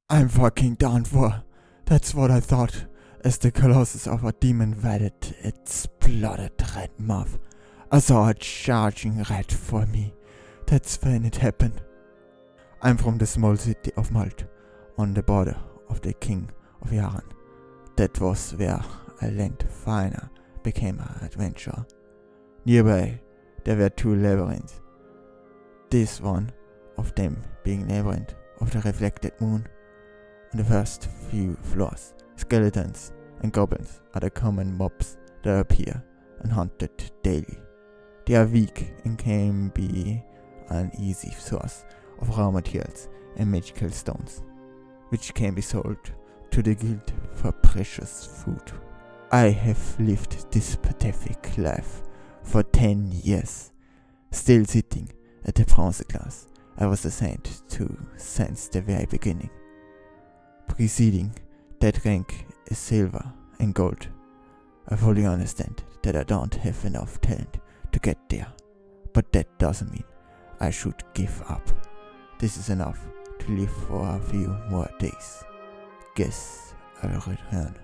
I'm fucking done for. That's what I thought as the colossus of a demon wetted its blooded red mouth. I saw it charging right for me. That's when it happened. I'm from the small city of Malt, on the border of the King of Yaran. That was where I learned finer became an adventurer. Nearby, there were two labyrinths. This one of them being labyrinth of the reflected moon. On the first few floors, skeletons and goblins are the common mobs that appear and hunted daily. They are weak and can be an easy source of raw materials and magical stones, which can be sold to the guild for precious food. I have lived this pathetic life for 10 years, still sitting at the bronze class I was assigned to since the very beginning. Preceding that rank is silver and gold. I fully understand that I don't have enough talent to get there, but that doesn't mean I should give up. This is enough to live for a few more days. Guess I will return.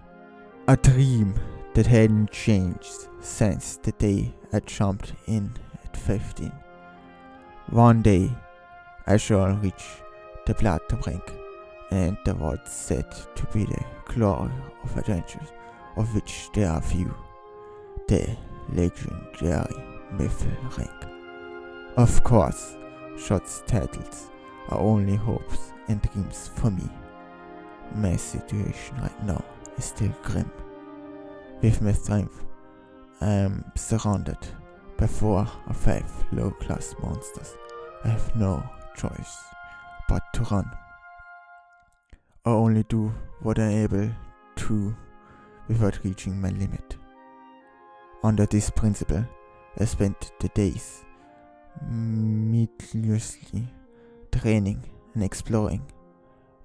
A dream that hadn't changed since the day I jumped in at 15. One day I shall reach the platinum rank and enter what's said to be the glory of adventures, of which there are few, the legendary Miffle rank. Of course, Shot's titles are only hopes and dreams for me. My situation right now is still grim. With my strength, I am surrounded by 4 or 5 low-class monsters. I have no choice but to run. I only do what I am able to without reaching my limit. Under this principle, I spent the days meticulously training and exploring.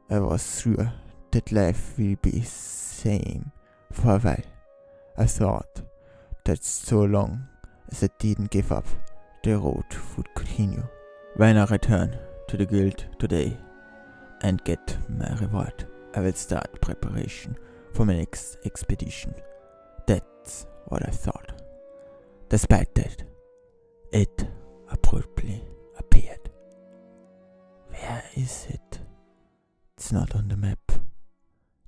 I was sure that life will be same for a while. I thought that so long as I didn't give up, the road would continue. When I return to the guild today and get my reward, I will start preparation for my next expedition. That's what I thought. Despite that, it abruptly appeared. Where is it? It's not on the map.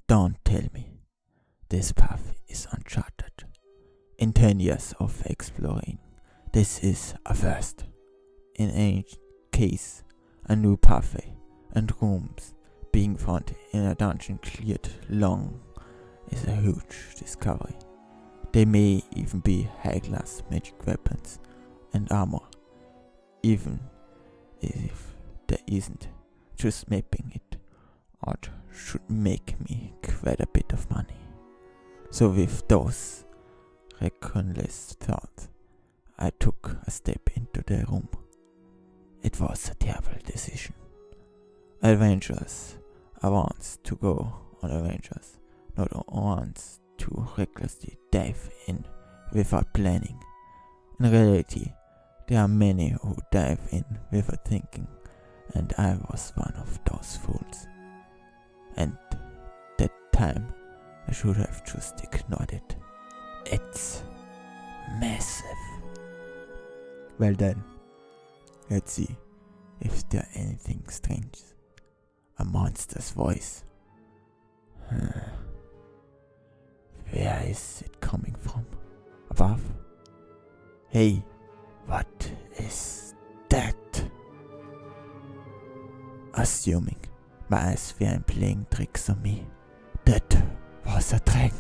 Don't tell me this path is uncharted. In 10 years of exploring, this is a first. In each case, a new pathway and rooms being found in a dungeon cleared long is a huge discovery. There may even be high-class magic weapons and armor, even if there isn't. Just mapping it out should make me quite a bit of money. So with those reckless thoughts, I took a step into the room. It was a terrible decision. Adventurers are wants to go on adventures, not wants to recklessly dive in without planning. In reality, there are many who dive in without thinking, and I was one of those fools. And that time, I should have just ignored it. It's massive. Well then, let's see if there anything strange. A monster's voice. Where is it coming from? Above? Hey, what is that? Assuming my eyes weren't playing tricks on me, that was a dragon.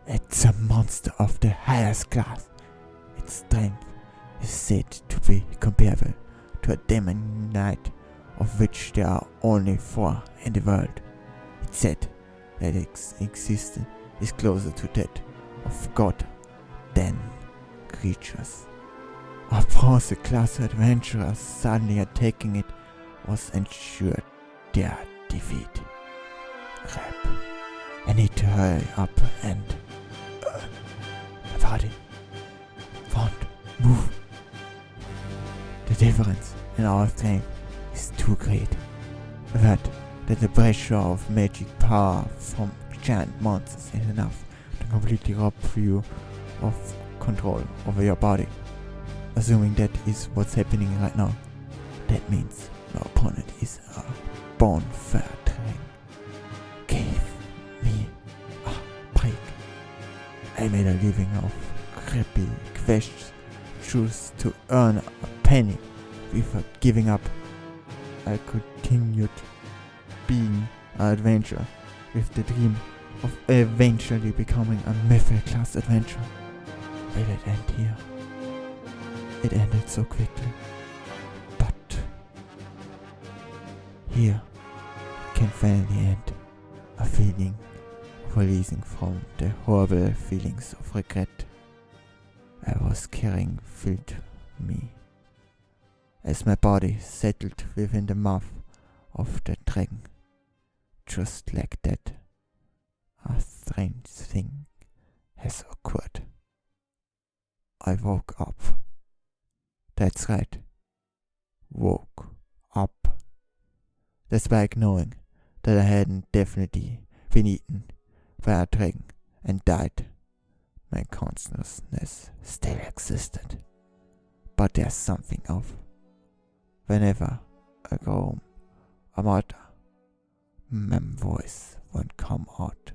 It's a monster of the highest class. Its strength is said to be comparable to a demon knight, of which there are only 4 in the world. It's said that its existence is closer to that of God than creatures. A bronze class adventurer suddenly attacking it was ensured their defeat. Crap. I need to hurry up and... my body won't move. The difference in our strength is too great. Without that the pressure of magic power from giant monsters is enough to completely rob you of control over your body. Assuming that is what's happening right now, that means your opponent is a bonfire train. Give me a break. I made a living off crappy quests, choose to earn a penny without giving up. I continued being an adventurer with the dream of eventually becoming a mythic class adventurer. Will it end here? It ended so quickly. But here can finally end a feeling of releasing from the horrible feelings of regret I was carrying filled me. As my body settled within the mouth of the dragon, just like that, a strange thing has occurred. I woke up. That's right. Woke up. Despite knowing that I hadn't definitely been eaten by a dragon and died, my consciousness still existed. But there's something off. Whenever I go home, I mutter, my voice won't come out.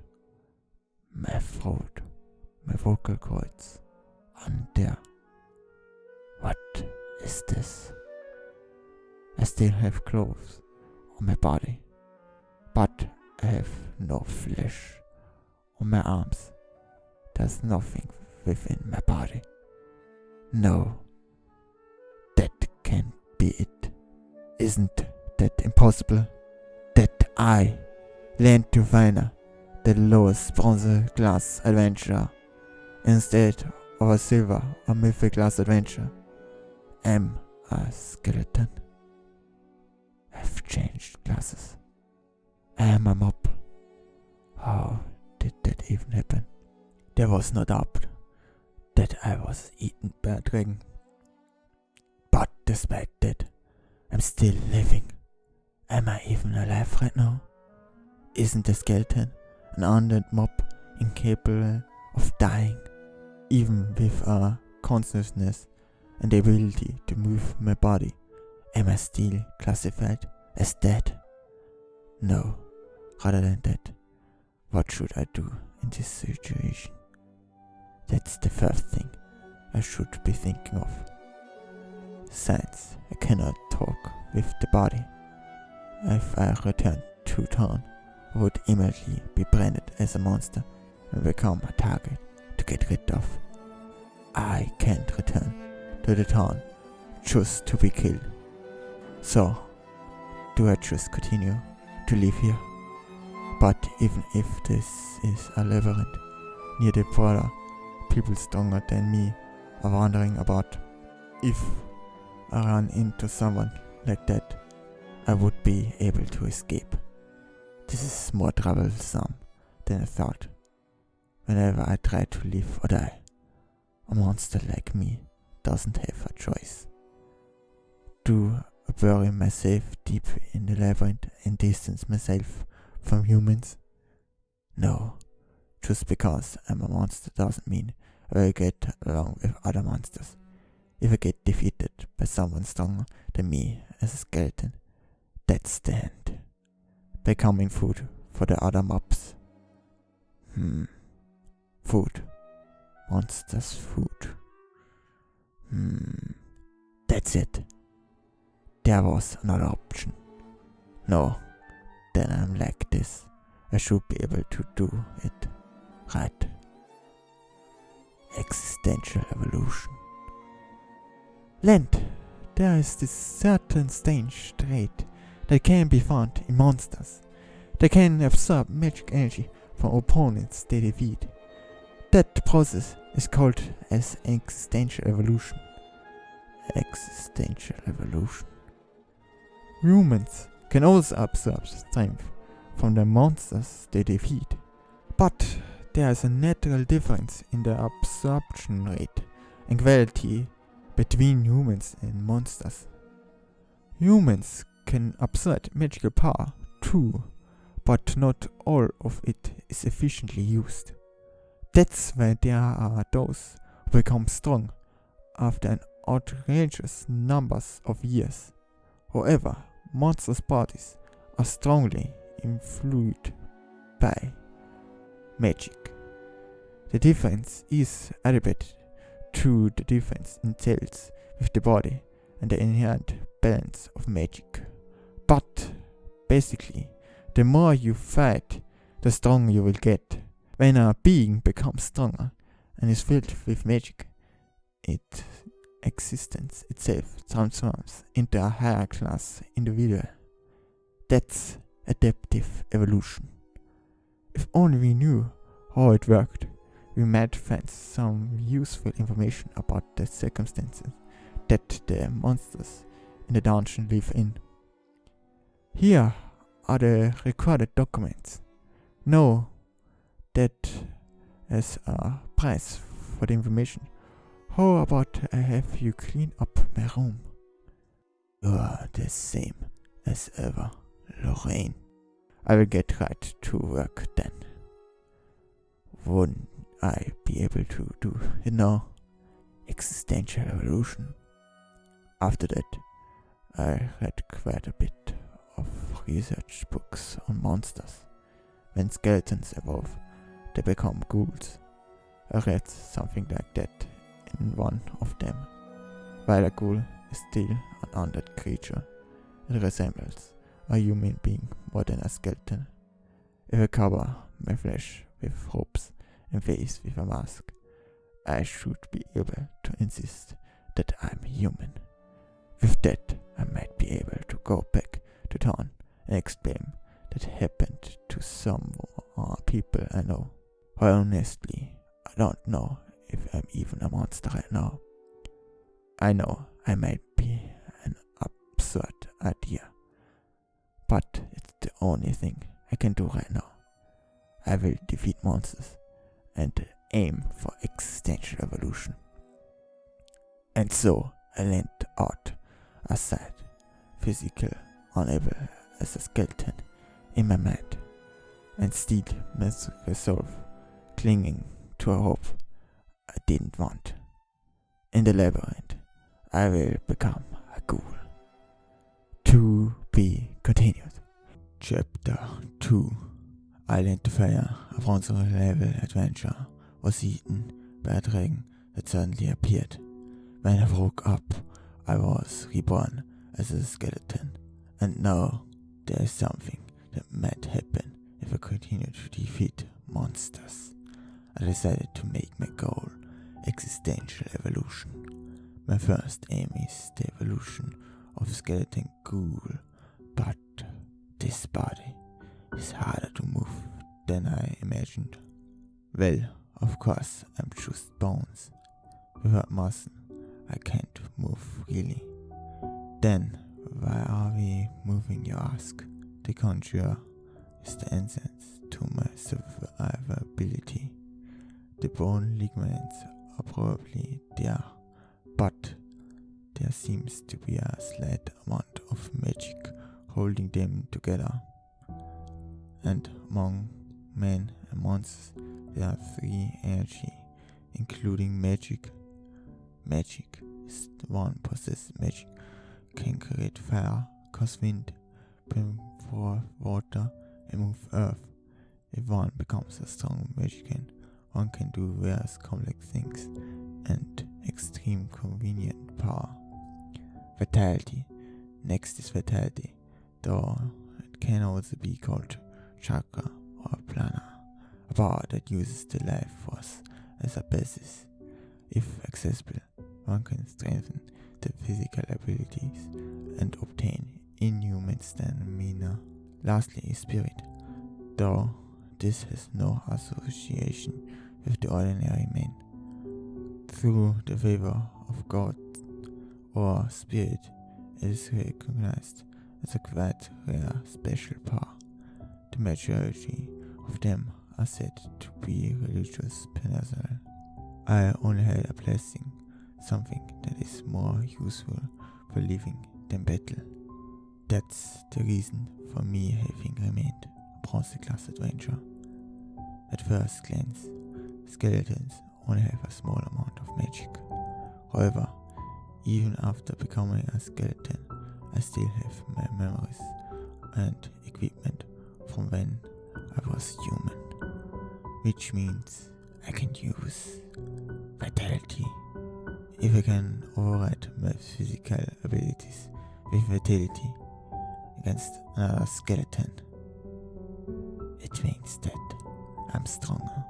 My throat, my vocal cords, and there. What is this? I still have clothes on my body, but I have no flesh on my arms. There's nothing within my body. No, that can't be it. Isn't that impossible? That I, Lento, the lowest bronze class adventurer, instead of a silver or mythic class adventurer, am a skeleton. I've changed classes. I am a mob. How did that even happen? There was no doubt that I was eaten by a dragon. But despite that, I'm still living. Am I even alive right now? Isn't the skeleton an undead mob incapable of dying, even with a consciousness and the ability to move my body? Am I still classified as dead? No. Rather than that, what should I do in this situation? That's the first thing I should be thinking of. Since I cannot talk with the body, if I return to town, I would immediately be branded as a monster and become a target to get rid of. I can't return to the town just to be killed. So, do I just continue to live here? But even if this is a labyrinth near the border, people stronger than me are wondering about. If I run into someone like that, I would be able to escape. This is more troublesome than I thought. Whenever I try to live or die, a monster like me doesn't have a choice. Do I bury myself deep in the labyrinth and distance myself from humans? No, just because I'm a monster doesn't mean I will get along with other monsters. If I get defeated by someone stronger than me as a skeleton, that's the end. Becoming food for the other mobs. Food. Monsters' food. That's it. There was another option. No, then I'm like this. I should be able to do it right. Existential evolution. Lent, there is this certain strange trait that can be found in monsters. They can absorb magic energy from opponents they defeat. That process is called as existential evolution. Existential evolution. Humans can also absorb strength from the monsters they defeat. But there is a natural difference in the absorption rate and quality between humans and monsters. Humans can absorb magical power too, but not all of it is efficiently used. That's why there are those who become strong after an outrageous numbers of years. However, monsters' bodies are strongly influenced by magic. The difference is attributed to the difference in cells with the body and the inherent balance of magic. But basically, the more you fight, the stronger you will get. When a being becomes stronger and is filled with magic, its existence itself transforms into a higher class individual. That's adaptive evolution. If only we knew how it worked, we might find some useful information about the circumstances that the monsters in the dungeon live in. Here are the recorded documents. Know that as a price for the information, how about I have you clean up my room? You're the same as ever, Lorraine. I will get right to work then. Wouldn't I be able to do, existential evolution? After that, I read quite a bit of research books on monsters. When skeletons evolve, they become ghouls. I read something like that in one of them. While a ghoul is still an undead creature, it resembles a human being more than a skeleton. If I cover my flesh with ropes and face with a mask, I should be able to insist that I'm human. With that, I might be able to go back to town and explain that happened to some people I know. Honestly, I don't know if I'm even a monster right now. I know I might be an absurd idea, but it's the only thing I can do right now. I will defeat monsters and aim for existential evolution. And so I leaned out a sad, physical, unable as a skeleton in my mind, and still must resolve clinging to a rope I didn't want. In the labyrinth, I will become a ghoul. To be continued. Chapter 2. Lento Fire of unsere level adventure was eaten by a dragon that suddenly appeared. When I woke up, I was reborn as a skeleton, and now there is something that might happen if I continue to defeat monsters. I decided to make my goal existential evolution. My first aim is the evolution of skeleton ghoul, but this body is harder to move than I imagined. Well, of course, I'm just bones. Without muscle, I can't move freely. Then, why are we moving, you ask? The conjure is the essence to my survivability. The bone ligaments are probably there, but there seems to be a slight amount of magic holding them together. And among men and monsters, there are 3 energy, including magic. Magic is the one possessed magic can create fire, cause wind, bring forth water, and move earth. If one becomes a strong magician, one can do various complex things and extreme convenient power. Vitality. Next is vitality, though it can also be called chakra or prana, a power that uses the life force as a basis. If accessible, one can strengthen the physical abilities and obtain inhuman stamina. Lastly is spirit, though this has no association with the ordinary man. Through the favor of God or spirit, it is recognized as a quite rare special power. The majority of them are said to be religious personnel. I only had a blessing, something that is more useful for living than battle. That's the reason for me having remained a bronze class adventure. At first glance, skeletons only have a small amount of magic. However, even after becoming a skeleton, I still have my memories and equipment from when I was human, which means I can use vitality. If I can override my physical abilities with vitality against another skeleton, it means that I'm stronger.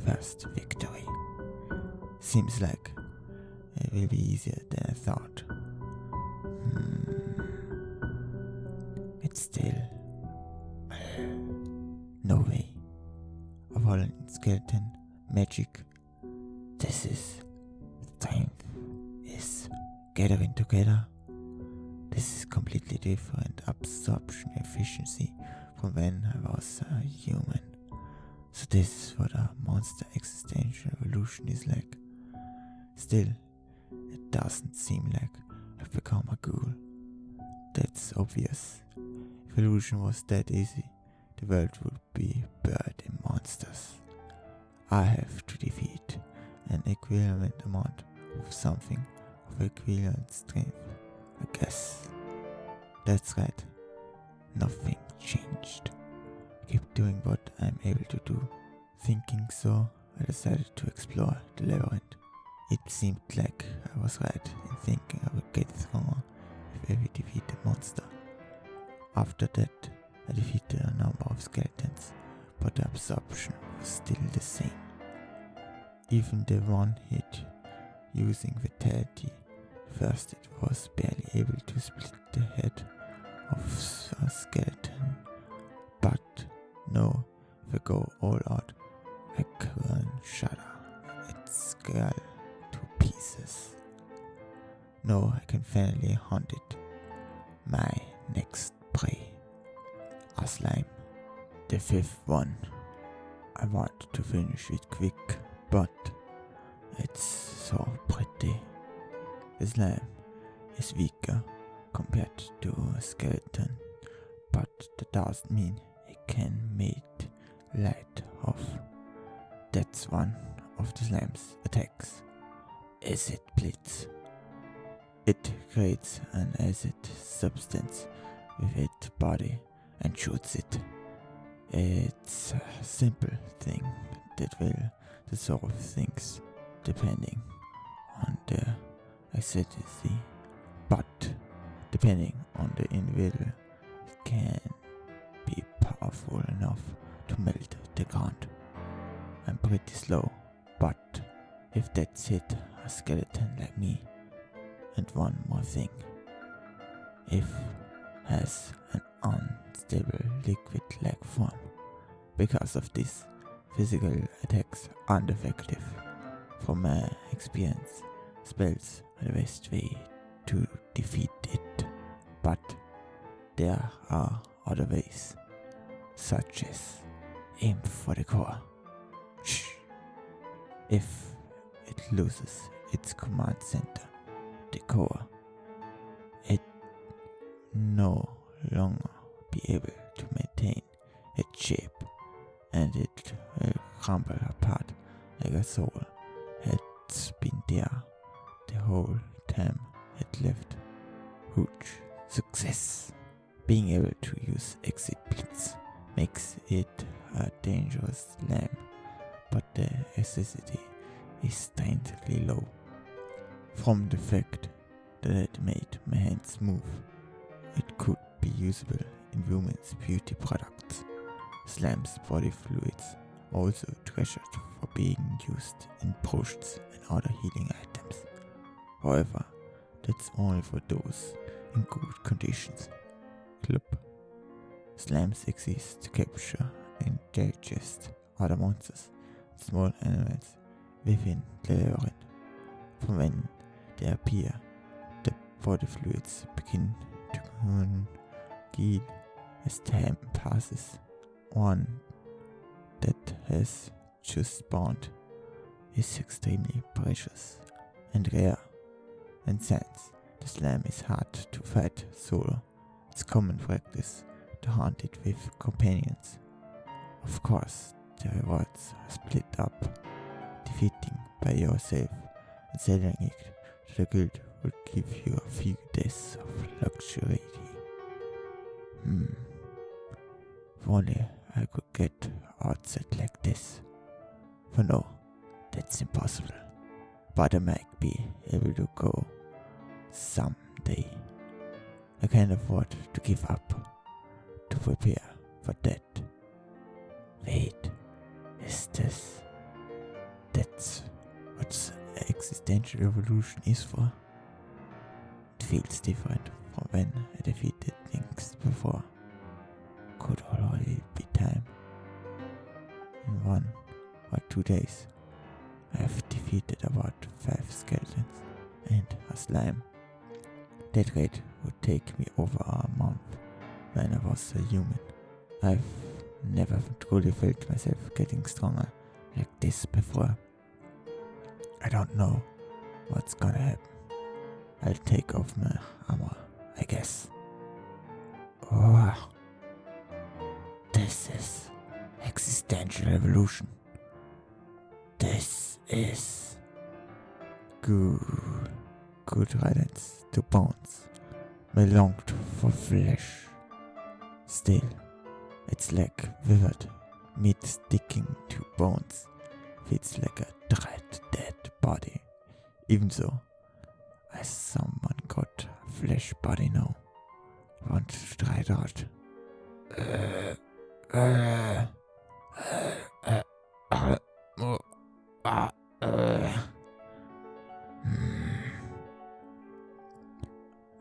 First victory. Seems like it will be easier than I thought. It's still no way of holding skeleton magic. This is strength is gathering together. This is completely different absorption efficiency from when I was a human. So this is what a monster existential evolution is like. Still, it doesn't seem like I've become a ghoul. That's obvious. If evolution was that easy, the world would be buried in monsters. I have to defeat an equivalent amount of something of equivalent strength, I guess. That's right. Nothing changed. Keep doing what I'm able to do. Thinking so, I decided to explore the labyrinth. It seemed like I was right in thinking I would get stronger if I defeat the monster. After that, I defeated a number of skeletons, but the absorption was still the same. Even the one hit using vitality, first it was barely able to split the head of a skeleton, but now if I go all out, I can shatter its skull to pieces. Now I can finally hunt it, my next prey, a slime, the fifth one. I want to finish it quick, but it's so pretty. The slime is weaker compared to a skeleton, but that doesn't mean it can make light off. That's one of the slime's attacks. Acid blitz. It creates an acid substance with its body and shoots it. It's a simple thing that will dissolve things depending on the acidity, but depending on the individual, it can be powerful enough to melt the ground. I'm pretty slow, but if that's hit a skeleton like me, and one more thing, if has an unstable liquid-like form. Because of this, physical attacks aren't effective. From my experience, spells are the best way to defeat it, but there are other ways, such as aim for the core. Shh. If it loses its command center, the core, it no longer be able to maintain its shape, and it will crumble apart like a soul had been there the whole time it lived. Huge success. Being able to use exit blitz makes it a dangerous lamb, but the acidity is strangely low. From the fact that it made my hands move, it could be usable in women's beauty products. Slime's body fluids are also treasured for being used in potions and other healing items. However, that's only for those in good conditions. Club. Slimes exist to capture and digest other monsters and small animals within the labyrinth. From when they appear, the body fluids begin to congeal as time passes. One that has just spawned is extremely precious and rare, and since The slime is hard to fight solo. It's common practice to hunt it with companions. Of course, the rewards are split up. Defeating by yourself and selling it to the guild will give you a few days of luxury. If only I could get outside like this. For now, that's impossible. But I might be able to go someday. I can't afford to give up, to prepare for that. Wait, is this? That's what existential evolution is for. It feels different from when I defeated things before. Could already be time. In 1 or 2 days, I have defeated about 5 skeletons and a slime. That rate would take me over a month when I was a human. I've never truly felt myself getting stronger like this before. I don't know what's gonna happen. I'll take off my armor, I guess. Oh, this is existential evolution. This is good riddance to bones. I longed for flesh. Still, it's like withered meat sticking to bones. Feels like a dried dead body. Even so, as someone got a flesh body now, I want to try it out.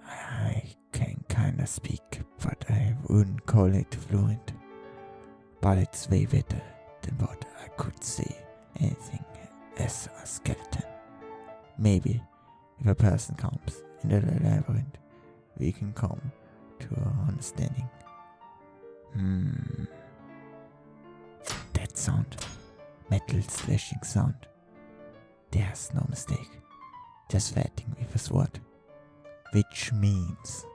I can kinda speak, but I wouldn't call it fluent. But it's way better than what I could say anything as a skeleton. Maybe if a person comes into the labyrinth, we can come to an understanding. That sound, metal slashing sound. There's no mistake. Just fighting with a sword. Which means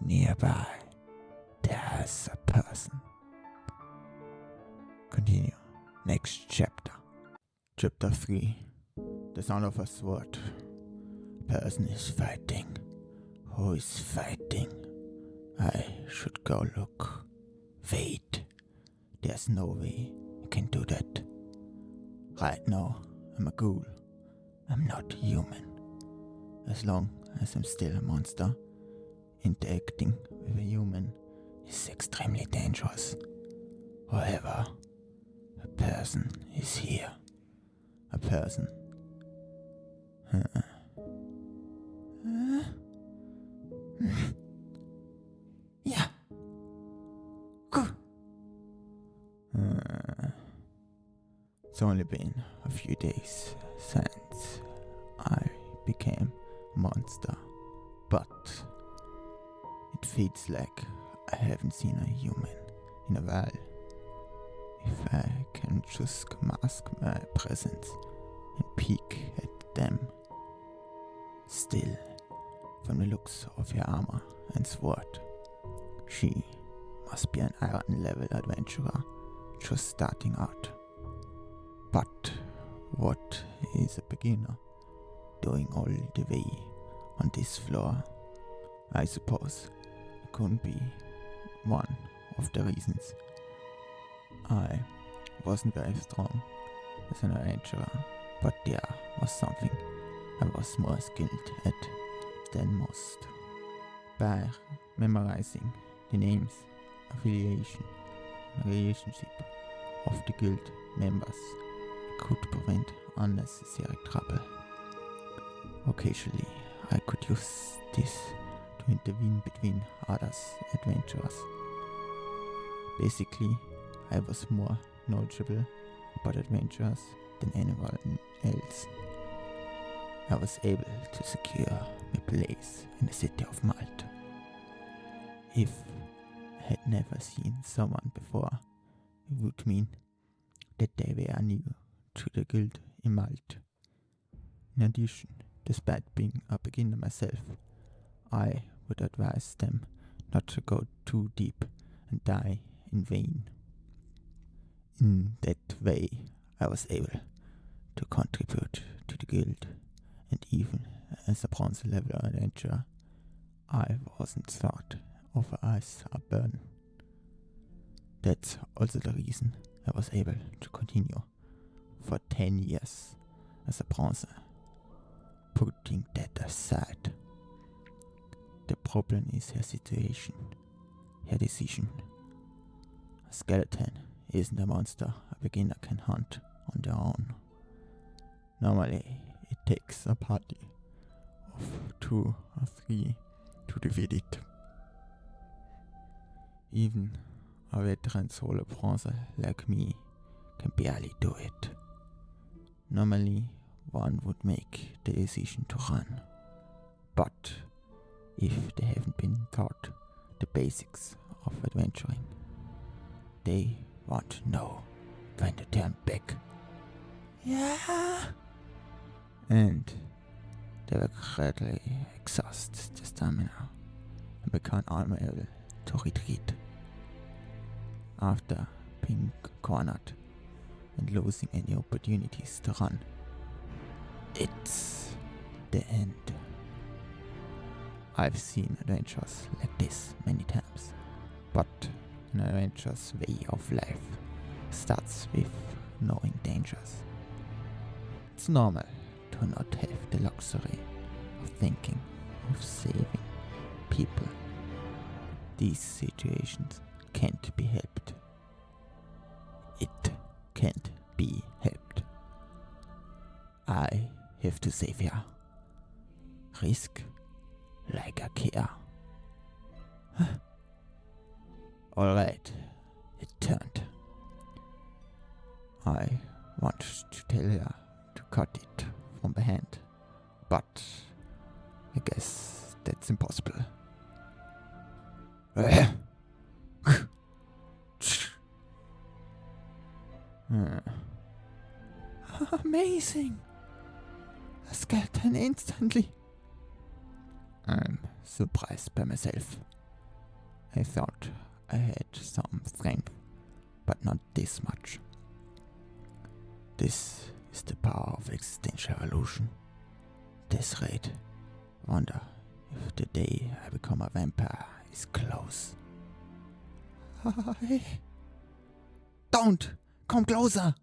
nearby there's a person. Continue. Next chapter. Chapter 3. The sound of a sword. Person is fighting. Who is fighting? I should go look. Wait. There's no way I can do that. Right now, I'm a ghoul. I'm not human. As long as I'm still a monster, interacting with a human is extremely dangerous. However, a person is here. A person. Yeah. It's only been a few days since I became a monster, but it feels like I haven't seen a human in a while. If I can just mask my presence and peek at them. Still, from the looks of your armor and sword, she must be an iron level adventurer just starting out. But what is a beginner doing all the way on this floor? I suppose it couldn't be one of the reasons. I wasn't very strong as an adventurer, but there was something I was more skilled at than most. By memorizing the names, affiliation, and relationship of the guild members, I could prevent unnecessary trouble. Occasionally, I could use this to intervene between others adventurers. Basically, I was more knowledgeable about adventurers than anyone else. I was able to secure my place in the city of Malta. If I had never seen someone before, it would mean that they were new to the guild in Malta. In addition, Despite being a beginner myself, I would advise them not to go too deep and die in vain. In that way, I was able to contribute to the guild, and even as a bronze level adventurer, I wasn't thought of as a burden. That's also the reason I was able to continue for 10 years as a bronze. Putting that aside, the problem is her situation, her decision. A skeleton isn't a monster a beginner can hunt on their own. Normally, it takes a party of 2 or 3 to defeat it. Even a veteran solo bronze like me can barely do it. Normally, one would make the decision to run. But if they haven't been taught the basics of adventuring, they want to know when to turn back. Yeah. And they will greatly exhaust their stamina and become unable to retreat. After being cornered and losing any opportunities to run, it's the end. I've seen adventures like this many times, but an adventure's way of life starts with knowing dangers. It's normal to not have the luxury of thinking of saving people. These situations can't be helped. It can't be helped. I have to save her. Risk like I care. Alright, it turned. I want to tell her to cut it from behind, but I guess that's impossible. Amazing! A skeleton instantly. I'm surprised by myself. I thought I had some strength, but not this much. This is the power of existential illusion. Discreetly, wonder if the day I become a vampire is close. Don't come closer.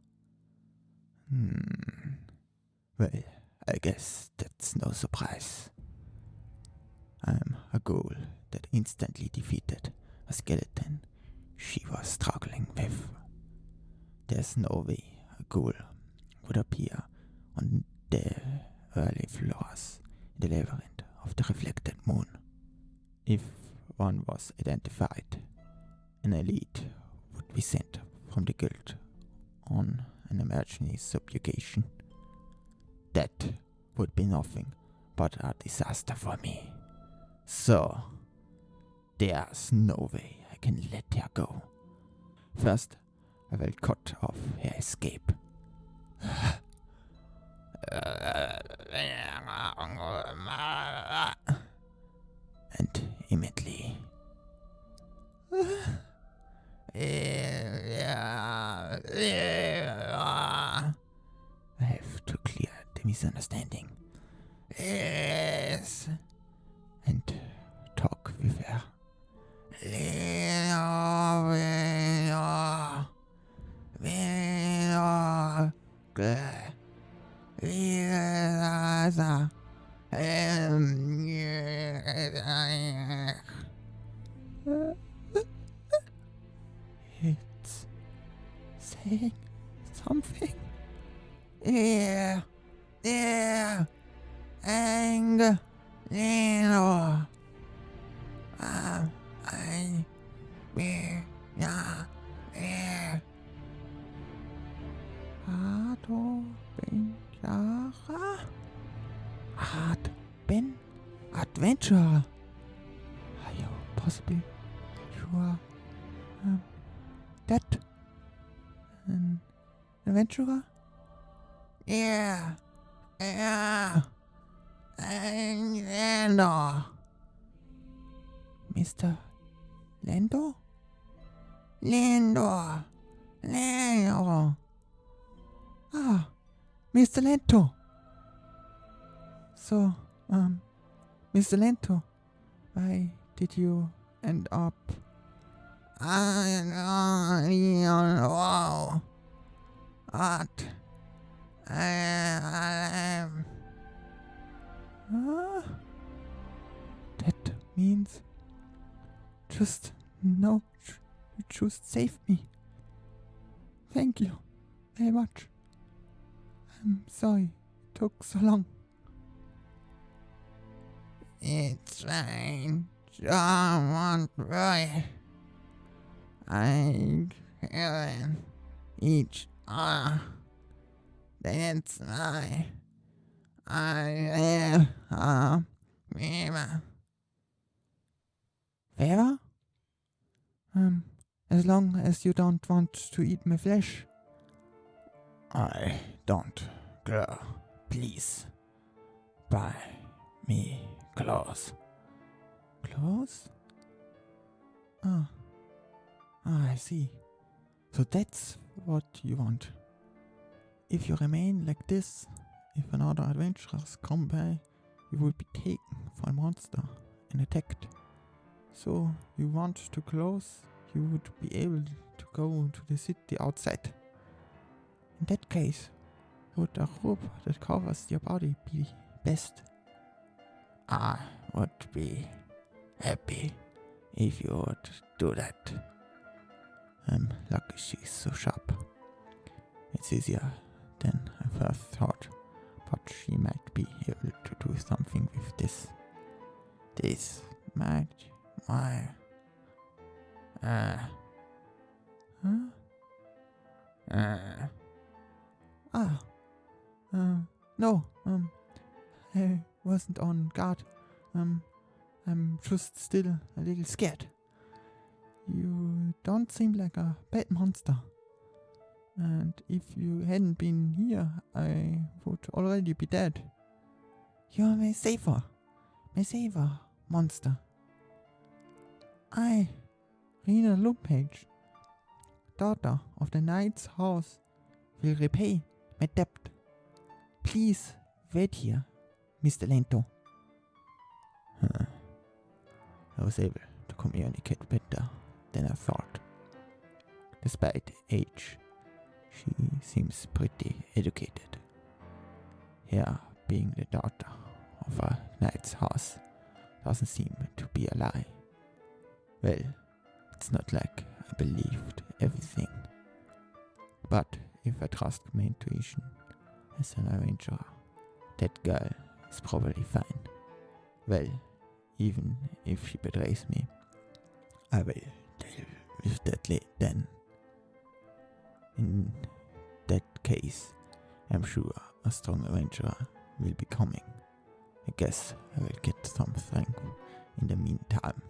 Well, I guess that's no surprise. I'm a ghoul that instantly defeated a skeleton she was struggling with. There's no way a ghoul would appear on the early floors in the labyrinth of the reflected moon. If one was identified, an elite would be sent from the guild on an emergency subjugation. That would be nothing but a disaster for me. So, there's no way I can let her go. First, I will cut off her escape. And immediately. I have to clear the misunderstanding. Yes. And talk with her. It's saying something. Yeah. Anger. Hard been adventurer. Are you possibly sure that an adventurer? Yeah. Lento. Mr. Lento? Lento. Lento. Ah, Mr. Lento. So, Mr. Lento, why did you end up? I don't know what I am. That means just no, you just saved me. Thank you very much. I'm sorry it took so long. It's fine. Someone right. I killing each other. That's my I am fever. Fever? As long as you don't want to eat my flesh. I don't care. Please. Buy me clothes. Clothes? I see. So that's what you want. If you remain like this, if another adventurers come by, you will be taken for a monster and attacked. So you want to close, you would be able to go to the city outside. In that case, would a robe that covers your body be best? I would be happy if you would do that. I'm lucky she's so sharp. It's easier than I first thought, but she might be able to do something with this. This might no, I wasn't on guard. I'm just still a little scared. You don't seem like a bad monster. And if you hadn't been here, I would already be dead. You're my saver monster. I, Rena Lumpage, daughter of the knight's house, will repay my debt. Please wait here, Mr. Lento. I was able to communicate better than I thought. Despite age, she seems pretty educated. Here, being the daughter of a knight's house doesn't seem to be a lie. Well, it's not like I believed everything. But if I trust my intuition as an adventurer, that girl is probably fine. Well, even if she betrays me, I will deal with that then. In that case, I'm sure a strong adventurer will be coming. I guess I will get some strength in the meantime.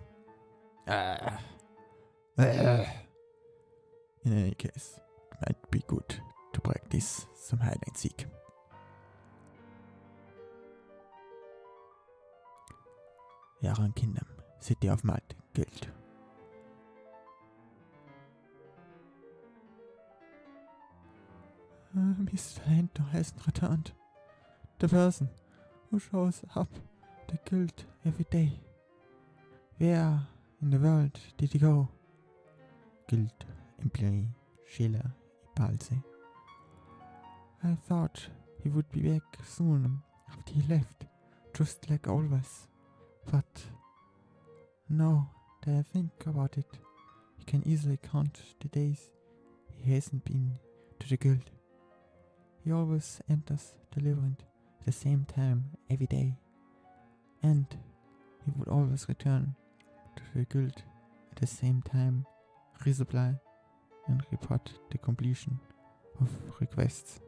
In any case, it might be good to practice some hide and seek. Euren Kindern City of Mud Guild. Mr. Lento hasn't returned. The person who shows up the guild every day. Where in the world did he go? Guild employee Sheila Ipalse. I thought he would be back soon after he left, just like always. But now that I think about it, he can easily count the days he hasn't been to the guild. He always enters the labyrinth at the same time every day, and he would always return to the guild at the same time, resupply and report the completion of requests.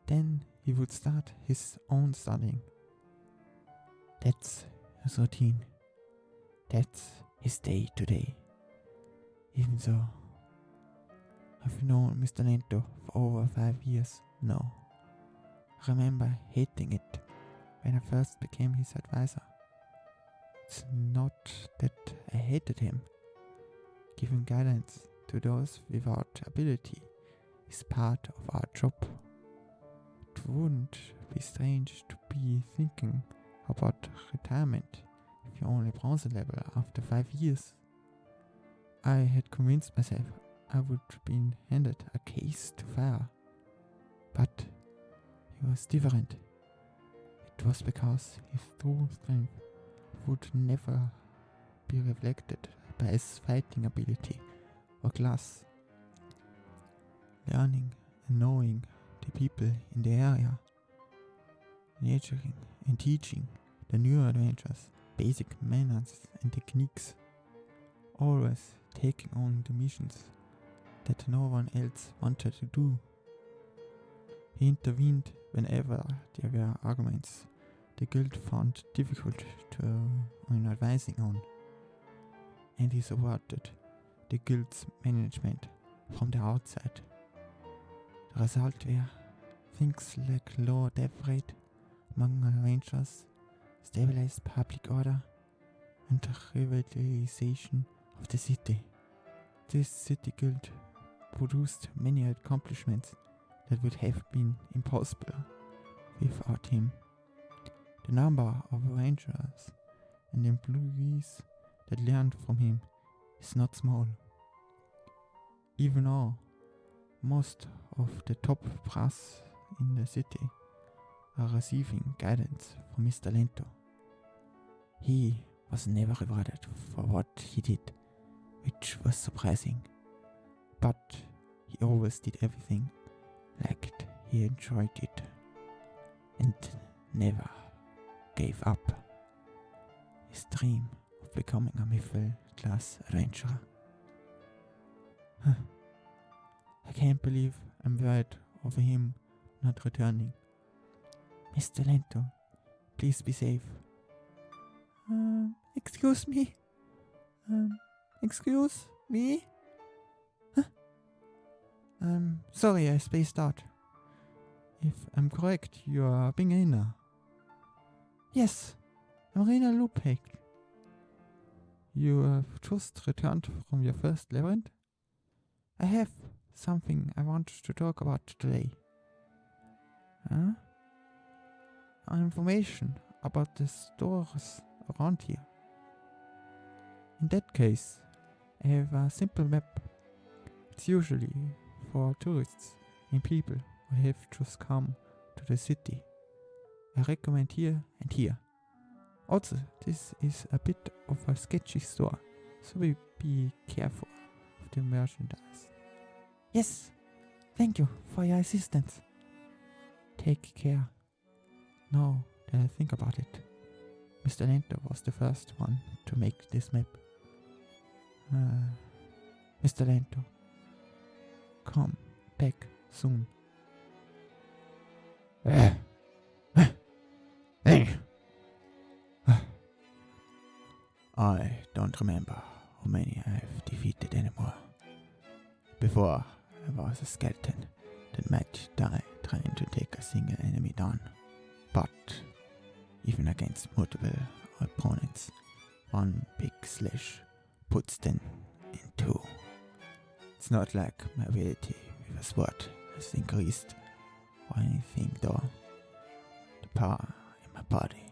Then he would start his own studying. That's his routine. That's his day to day. Even though I've known Mr. Lento for over 5 years now. I remember hating it when I first became his advisor. It's not that I hated him. Giving guidance to those without ability is part of our job. It wouldn't be strange to be thinking about retirement if you're only bronze level after 5 years. I had convinced myself I would be handed a case to fire, but he was different. It was because his true strength would never be reflected by his fighting ability or class. Learning and knowing the people in the area, nurturing and teaching the new adventurers basic manners and techniques, always taking on the missions that no one else wanted to do. He intervened whenever there were arguments the guild found difficult in advising on, and he supported the guild's management from the outside. The result were things like lower death rate among rangers, stabilized public order, and the revitalization of the city. This city guild produced many accomplishments that would have been impossible without him. The number of rangers and employees that learned from him is not small. Even though most of the top brass in the city are receiving guidance from Mr. Lento, he was never rewarded for what he did, which was surprising. But he always did everything like he enjoyed it and never gave up his dream of becoming a middle-class adventurer. I can't believe I'm worried over him not returning. Mr. Lento, please be safe. Excuse me? Excuse me? I'm sorry I spaced out. If I'm correct, you are Bingina. Yes, I'm Rena Lupek. You have just returned from your first labyrinth? I have something I want to talk about today. Information about the stores around here. In that case, I have a simple map. It's usually for tourists and people who have just come to the city. I recommend here and here. Also, this is a bit of a sketchy store, so be careful of the merchandise. Yes, thank you for your assistance. Take care. Now that I think about it, Mr. Lento was the first one to make this map. Mr. Lento, come back soon. I don't remember how many I have defeated anymore. Before, I was a skeleton that might die trying to take a single enemy down. But even against multiple opponents, one big slash puts them in two. It's not like my ability with a sword has increased or anything though. The power in my body,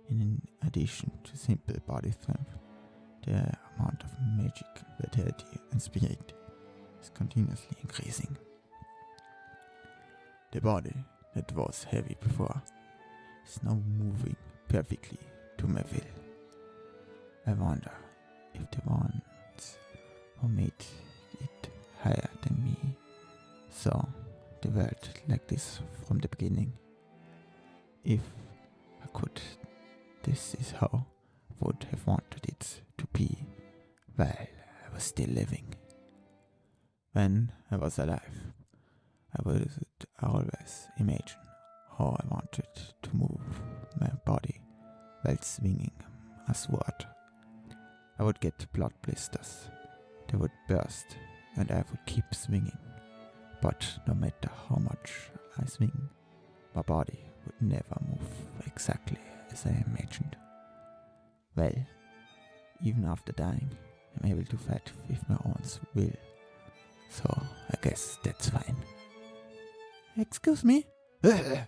in addition to simple body strength, the amount of magic, vitality and spirit is continuously increasing. The body that was heavy before is now moving perfectly to my will. I wonder if the ones who made it higher than me saw the world like this from the beginning. If I could, this is how I would have wanted it to be while I was still living. When I was alive, I would always imagine how I wanted to move my body while swinging a sword. I would get blood blisters, they would burst, and I would keep swinging. But no matter how much I swing, my body would never move exactly as I imagined. Well, even after dying, I'm able to fight with my own will. So I guess that's fine. Excuse me? That's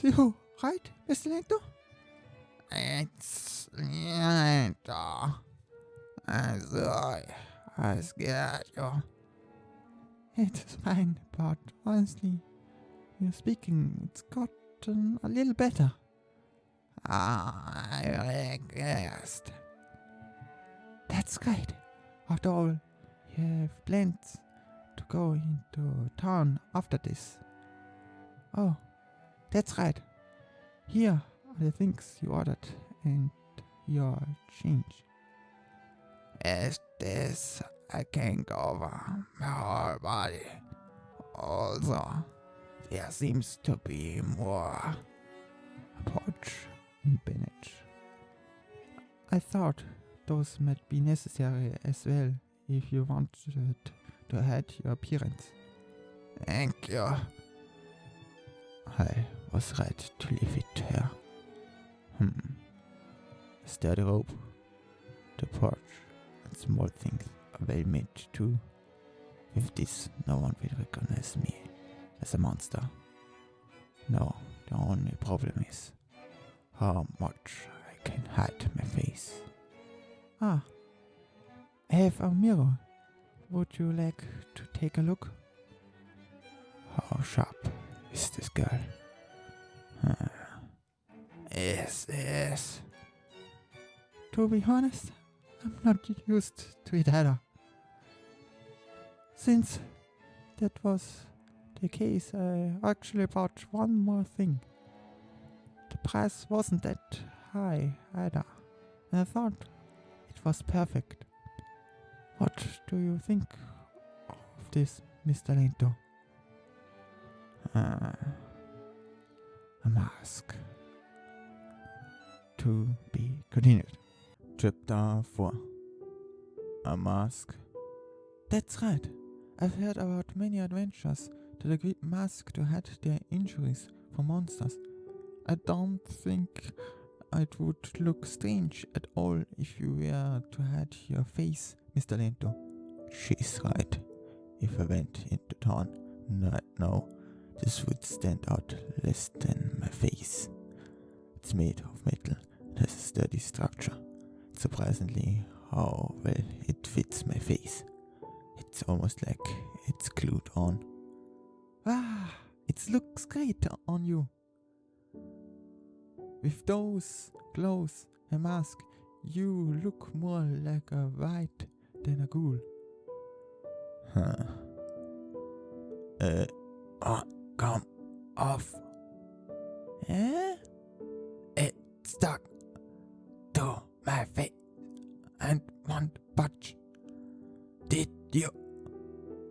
you, right, Mr. Lento? It's Lento. I'm sorry. I scared you. It's fine, but honestly, your speaking, it's gotten a little better. I guessed. That's great. After all, you have plans to go into town after this. Oh, that's right. Here are the things you ordered and your change. Is this I can't over my whole body? Also, there seems to be more pouch and bandage. I thought those might be necessary as well if you wanted to hide your appearance. Thank you. I was right to leave it here. A sturdy rope, the porch, and small things are well made too. With this, no one will recognize me as a monster. No, the only problem is how much I can hide my face. Ah, I have a mirror. Would you like to take a look? How sharp is this girl? Yes. To be honest, I'm not used to it either. Since that was the case, I actually bought one more thing. The price wasn't that high either, and I thought it was perfect. What do you think of this, Mr. Lento? A mask. To be continued. Chapter 4. A mask. That's right. I've heard about many adventures that agree mask to hide their injuries from monsters. I don't think it would look strange at all if you were to hide your face, Mr. Lento. She's right. If I went into town right now, this would stand out less than my face. It's made of metal and has a sturdy structure. Surprisingly, how well it fits my face. It's almost like it's glued on. Ah, it looks great on you. With those clothes and mask, you look more like a wight than a ghoul. Come off. It's stuck to my face and won't budge. Did you?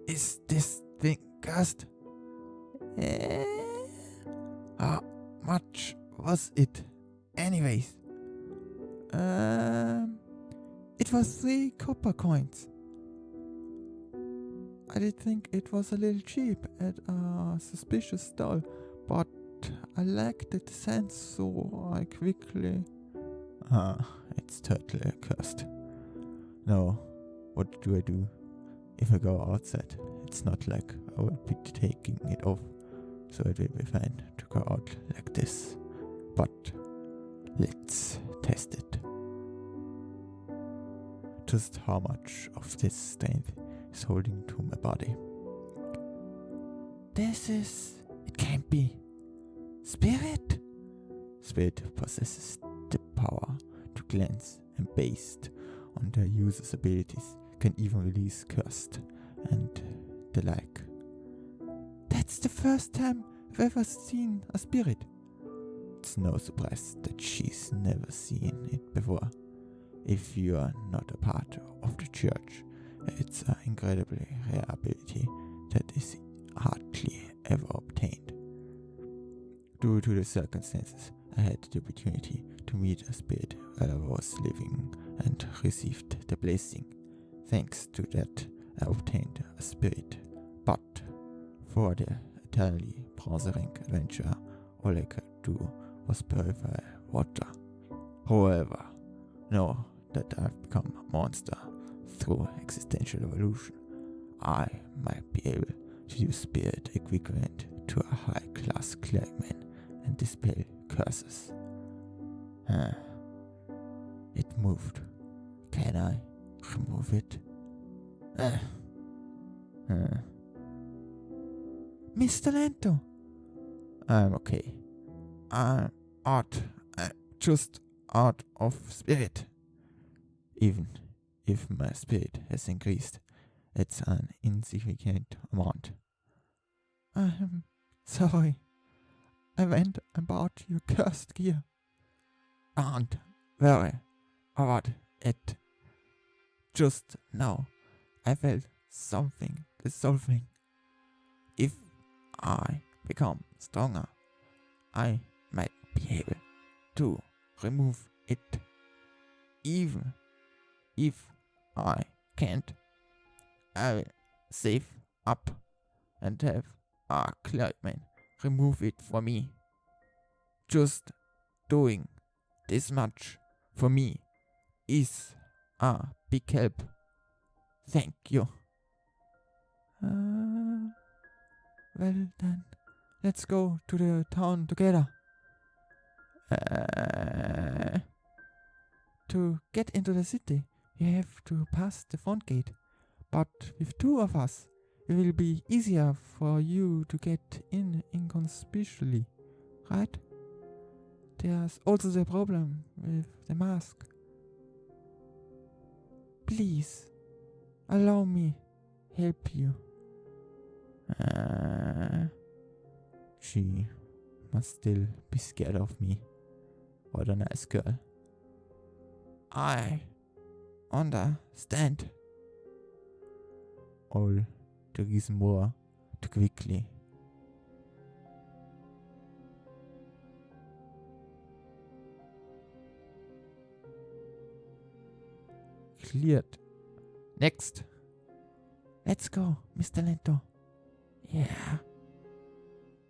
Is this thing cursed? How much was it? Anyways. It was 3 copper coins. I did think it was a little cheap at a suspicious stall, but I liked the design, so I quickly... it's totally cursed. No, what do I do? If I go outside, it's not like I will be taking it off, so it will be fine to go out like this. But let's test it. Just how much of this strength is holding to my body. It can't be. Spirit? Spirit possesses the power to cleanse, and based on their user's abilities, can even release cursed and the like. That's the first time I've ever seen a spirit. It's no surprise that she's never seen it before. If you are not a part of the church, it's an incredibly rare ability that is hardly ever obtained. Due to the circumstances, I had the opportunity to meet a spirit while I was living and received the blessing. Thanks to that, I obtained a spirit, but before the eternally browsing adventure, all I could do was purify water. However, now that I've become a monster through existential evolution, I might be able to use spirit equivalent to a high-class clergyman and dispel curses. It moved. Can I remove it? Mr. Lento! I'm okay. I'm just out of spirit. Even if my spirit has increased, it's an insignificant amount. I'm sorry. I went about your cursed gear. Don't worry about it. Just now, I felt something dissolving. If I become stronger, I might be able to remove it. Even if I can't, I will save up and have a clergyman remove it for me. Just doing this much for me is a big help. Thank you. Well then, let's go to the town together. To get into the city, you have to pass the front gate. But with two of us, it will be easier for you to get in inconspicuously, right? There's also the problem with the mask. Please, allow me help you. She must still be scared of me. What a nice girl. I understand. All the reason more too quickly. Cleared. Next. Let's go, Mr. Lento. Yeah.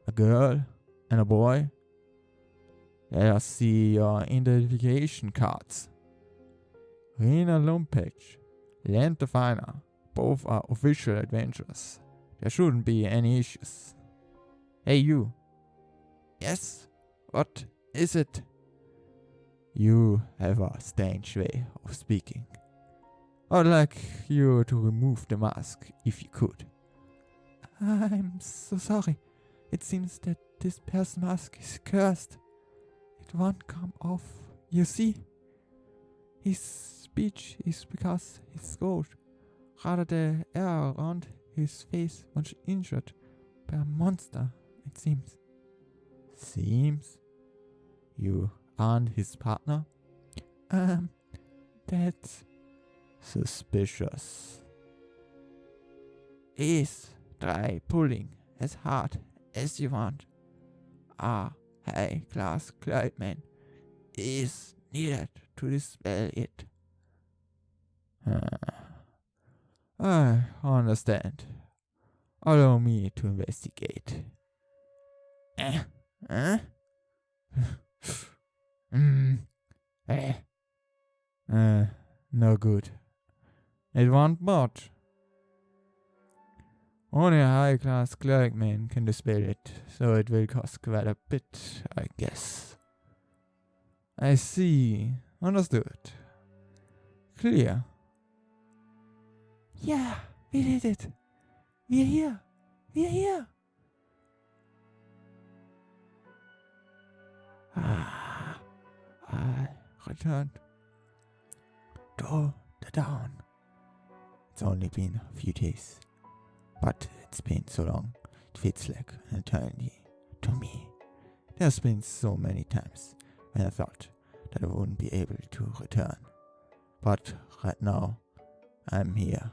A girl and a boy. Let us see your identification cards. Rena Lumpage, Lento Finer. Both are official adventures. There shouldn't be any issues. Hey you. Yes? What is it? You have a strange way of speaking. I'd like you to remove the mask if you could. I'm so sorry. It seems that this person's mask is cursed. It won't come off. You see? His speech is because his throat, rather the air around his face, was injured by a monster, it seems. Seems? You aren't his partner? That's suspicious. Please try pulling as hard as you want. A high-class clergyman is needed to dispel it. I understand. Allow me to investigate. No good. It won't budge. Only a high-class clergyman can dispel it, so it will cost quite a bit, I guess. I see. Understood. Clear. Yeah, we did it. We're here. We're here. I returned to the town. It's only been a few days, but it's been so long, it feels like an eternity to me. There's been so many times when I thought that I wouldn't be able to return, but right now, I'm here.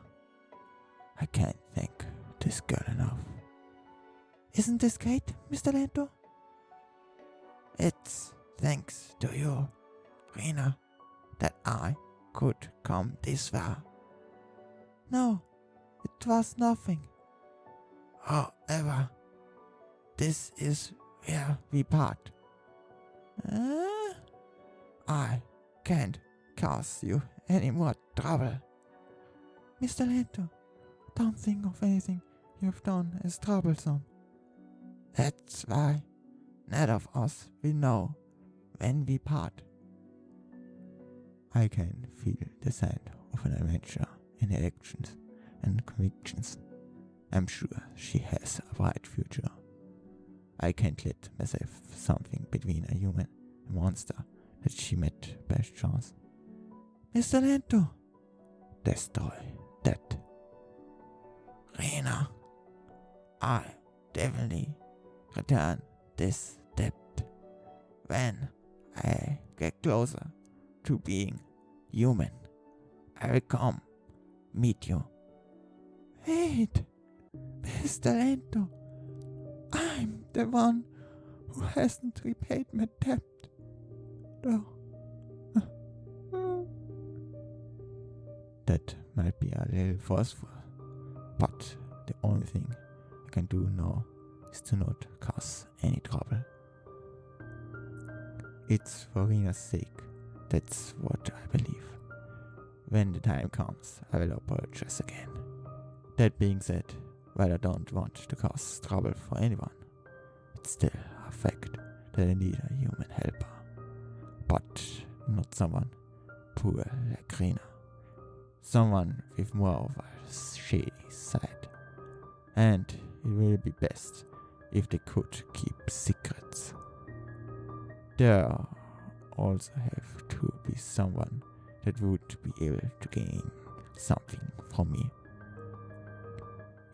I can't thank this girl enough. Isn't this great, Mr. Lento? It's thanks to you, Rena, that I could come this far. No, it was nothing. However, this is where we part. I can't cause you any more trouble. Mr. Lento, don't think of anything you've done as troublesome. That's why neither of us will know when we part. I can feel the sand of an adventure in her actions and convictions. I'm sure she has a bright future. I can't let myself something between a human and monster that she met by chance. Mr. Lento, destroy that. Rena, I definitely return this debt when I get closer to being human. I will come meet you. Wait, Mr. Lento, I'm the one who hasn't repaid my debt. No. That might be a little forceful, but the only thing I can do now is to not cause any trouble. It's for Rena's sake, that's what I believe. When the time comes, I will apologize again. That being said, while I don't want to cause trouble for anyone, it's still a fact that I need a human helper. But not someone poor like Rena. Someone with more of a shady side. And it will be best if they could keep secrets. There also have to be someone that would be able to gain something from me.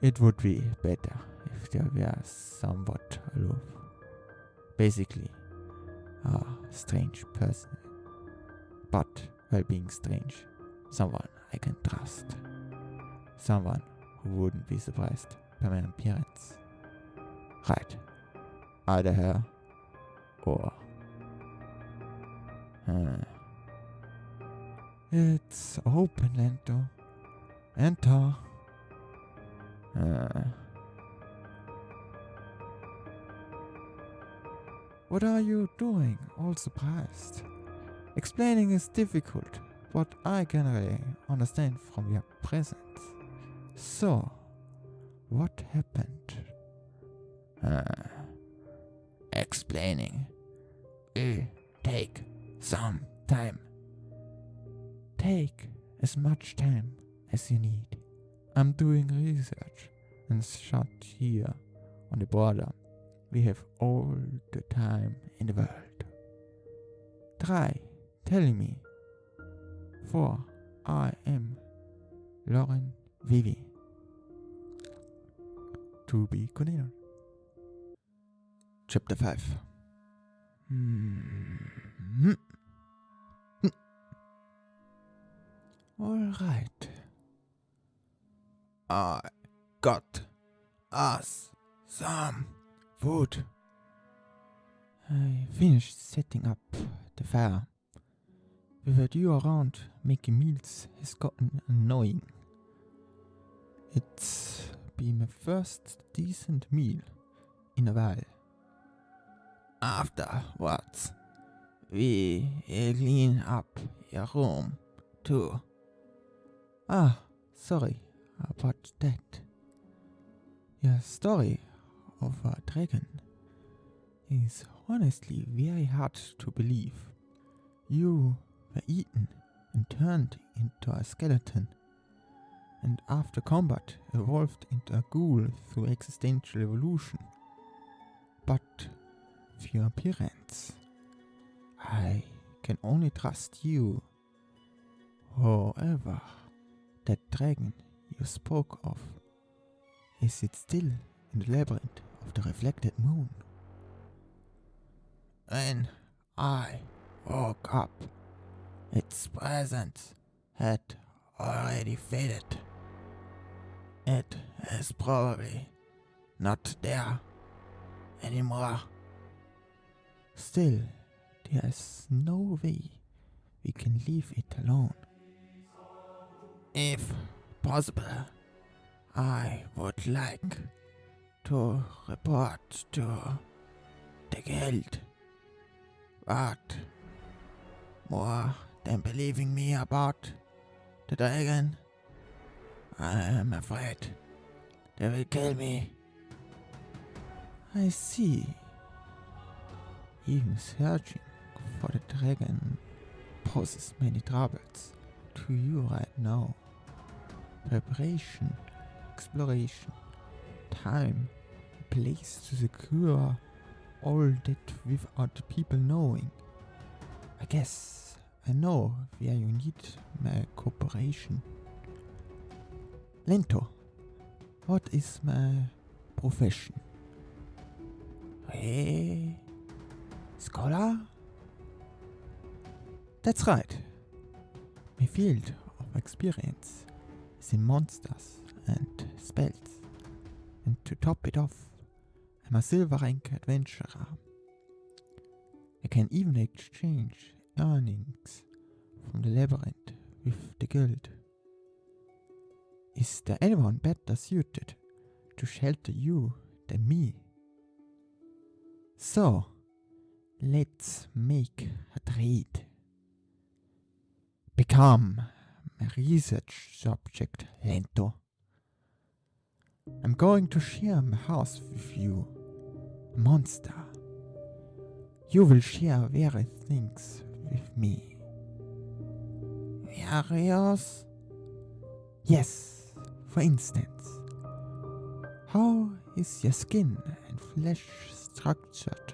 It would be better if there were somewhat aloof. Basically, a strange person. But while being strange, someone I can trust. Someone who wouldn't be surprised by my appearance. Right. Either her or... It's open, Lento. Enter. What are you doing, all surprised? Explaining is difficult, but I can really understand from your presence. So, what happened? Explaining will take some time. Take as much time as you need. I'm doing research and shut here on the border. We have all the time in the world. Try telling me, for I am Lorraine Vivi. To be continued. Chapter 5. Alright. I got us some food. I finished setting up the fire. Without you around, making meals has gotten annoying. It's been my first decent meal in a while. Afterwards, we clean up your room too. Sorry about that. Your story of a dragon is honestly very hard to believe. You were eaten and turned into a skeleton, and after combat evolved into a ghoul through existential evolution. But with your appearance, I can only trust you. However, that dragon you spoke of, is it still in the labyrinth of the reflected moon? When I woke up, its presence had already faded. It is probably not there anymore. Still, there's no way we can leave it alone. If possible, I would like to report to the guild. But more than believing me about the dragon, I am afraid they will kill me. I see. Even searching for the dragon poses many troubles to you right now. Preparation, exploration, time, a place to secure all that without people knowing. I guess I know where you need my cooperation. Lento, what is my profession? Hey, scholar? That's right. My field of experience is in monsters and spells. And to top it off, I'm a silver rank adventurer. I can even exchange earnings from the labyrinth with the guild. Is there anyone better suited to shelter you than me? So, let's make a trade. Become my research subject, Lento. I'm going to share my house with you, monster. You will share various things with me. Various? Yes, for instance. How is your skin and flesh structured?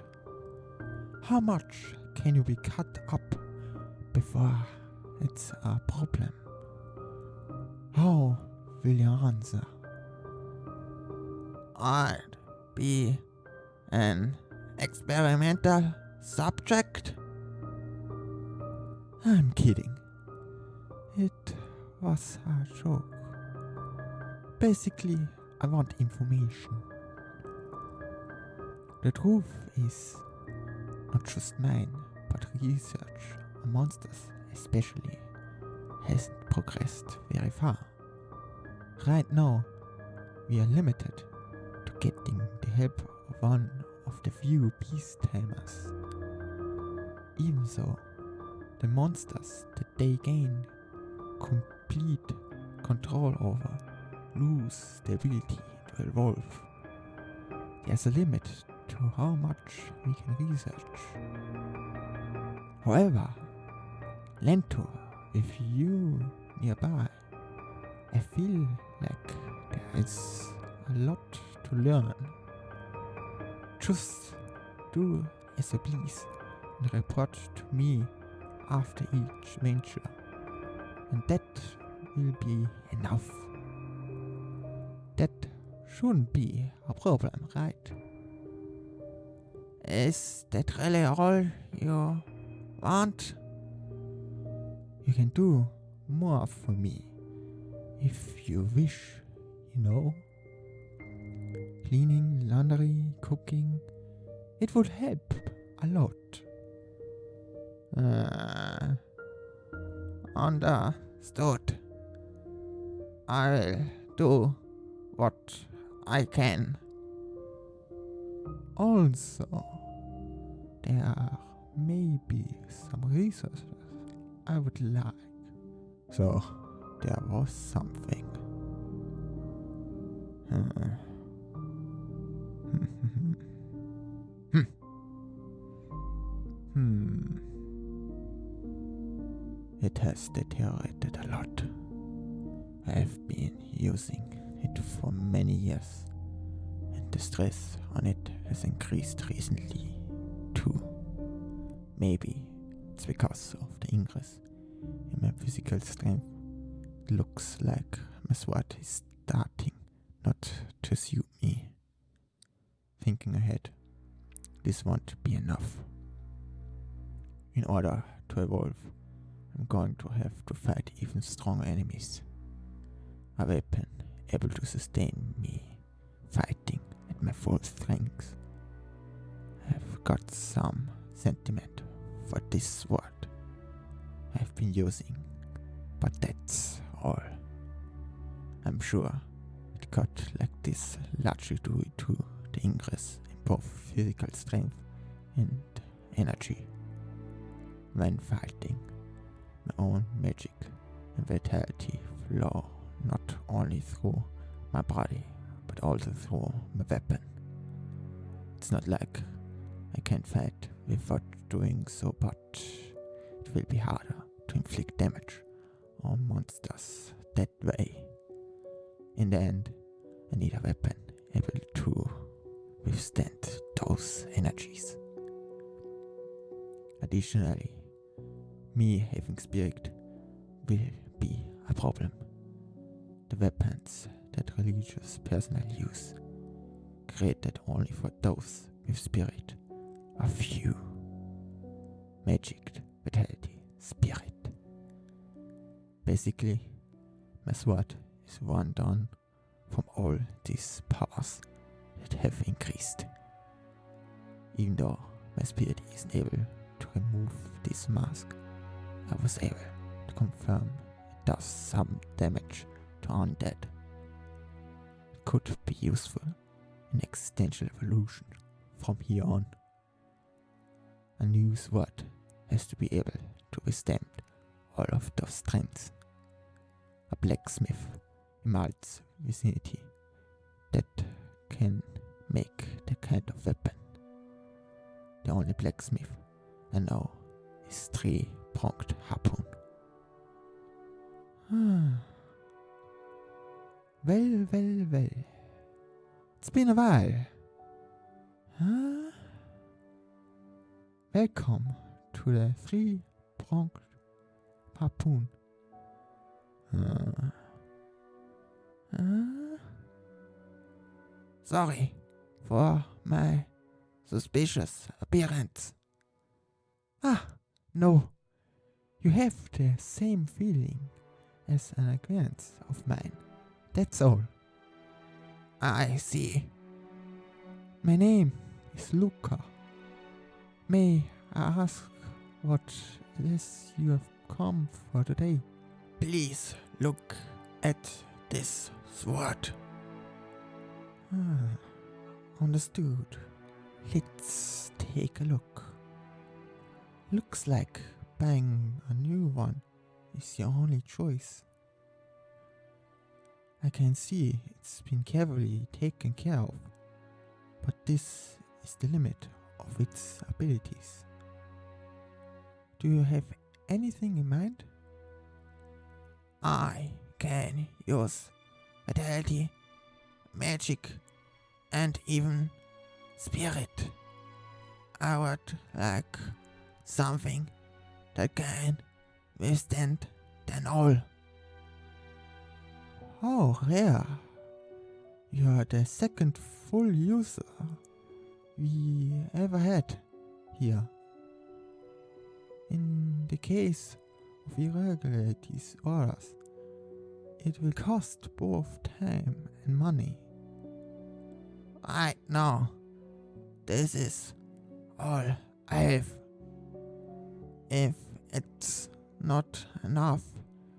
How much can you be cut up before it's a problem? How will you answer? I'd be an experimental subject? I'm kidding. It was a joke. Basically, I want information. The truth is, not just mine, but research on monsters especially hasn't progressed very far. Right now, we are limited to getting the help of one of the few beast tamers. Even so, the monsters that they gain complete control over lose the ability to evolve. There's a limit to how much we can research. However, Lento, with you nearby, I feel like there is a lot to learn. Just do as you please and report to me after each venture, and that will be enough. That shouldn't be a problem, right? Is that really all you want? You can do more for me if you wish, you know. Cleaning, laundry, cooking, it would help a lot. Understood. I'll do what I can. Also, there may be some resources I would like. So, there was something. It has deteriorated a lot. I've been using it for many years, and the stress on it has increased recently, too. Maybe it's because of the ingress in my physical strength. It looks like my sword is starting not to suit me. Thinking ahead, this won't be enough. In order to evolve, I'm going to have to fight even stronger enemies. A weapon able to sustain me fighting at my full strength. I've got some sentiment for this sword I've been using, but that's all. I'm sure it it got like this largely due to the increase in both physical strength and energy when fighting. My own magic and vitality flow not only through my body but also through my weapon. It's not like I can't fight without doing so, but it will be harder to inflict damage on monsters that way. In the end, I need a weapon able to withstand those energies. Additionally, me having spirit will be a problem. The weapons that religious personnel use, created only for those with spirit, are few. Magic, vitality, spirit. Basically, my sword is one down from all these powers that have increased. Even though my spirit isn't able to remove this mask, I was able to confirm it does some damage to undead. It could be useful in existential evolution from here on. A new sword has to be able to withstand all of those strengths. A blacksmith in Malt's vicinity that can make that kind of weapon. The only blacksmith I know is three-pronged harpoon. Well. It's been a while. Welcome to the three-pronged harpoon. Sorry for my suspicious appearance. No. You have the same feeling as an acquaintance of mine. That's all. I see. My name is Luca. May I ask what it is you have come for today? Please look at this sword. Understood. Let's take a look. Looks like buying a new one is your only choice. I can see it's been carefully taken care of, but this is the limit of its abilities. Do you have anything in mind? I can use vitality, magic, and even spirit. I would like something that can withstand them all. How rare. You're the second full user we ever had here. In the case of irregular disorders, it will cost both time and money. Right now, this is all I have. If it's not enough,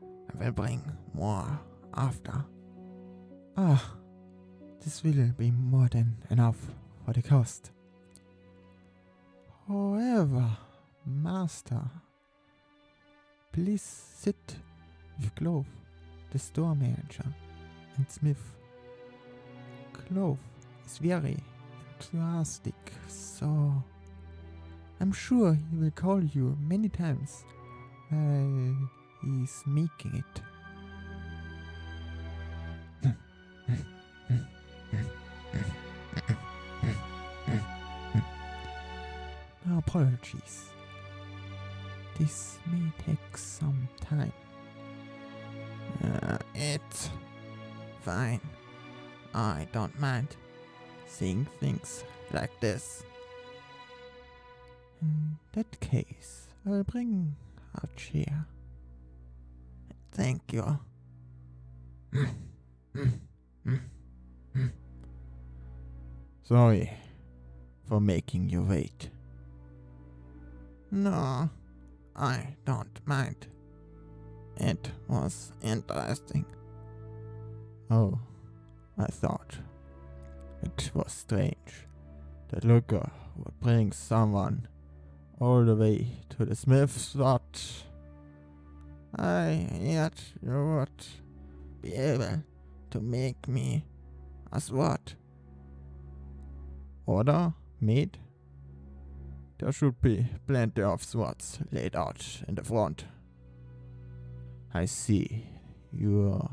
I will bring more after. This will be more than enough for the cost. However, Master, please sit with Clove, the store manager, and Smith. Clove is very enthusiastic, so I'm sure he will call you many times while he's making it. My apologies. This may take some time. It's fine. I don't mind seeing things like this. In that case, I'll bring a chair. Thank you. Sorry for making you wait. No, I don't mind. It was interesting. Oh, I thought. It was strange that Luca would bring someone all the way to the smith's hut. I yet you would be able to make me a sword. Order made? There should be plenty of swords laid out in the front. I see you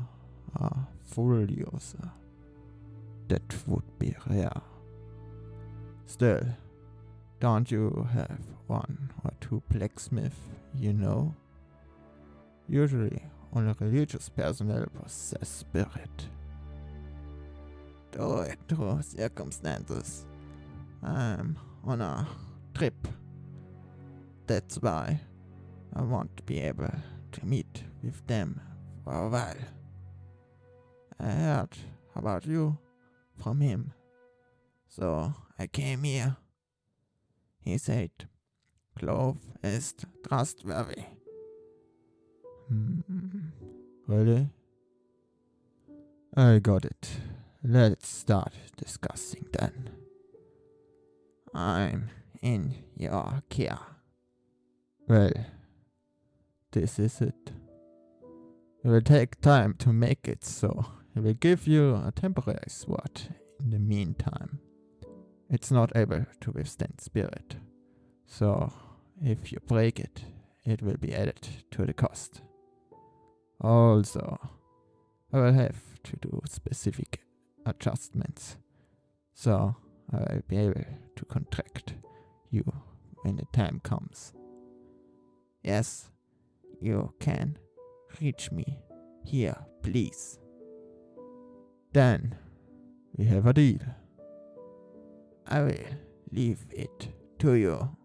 are a full user. That would be rare. Still, don't you have one or two blacksmiths you know? Usually only religious personnel possess spirit. Due to circumstances, I'm on a trip. That's why I want to be able to meet with them for a while. I heard about you from him, so I came here. He said, Clove is trustworthy. Really? I got it. Let's start discussing then. I'm in your care. Well, this is it. It will take time to make it, so I will give you a temporary sword in the meantime. It's not able to withstand spirit, so if you break it, it will be added to the cost. Also, I will have to do specific adjustments, so I will be able to contract you when the time comes. Yes, you can reach me here, please. Then we have a deal. I will leave it to you.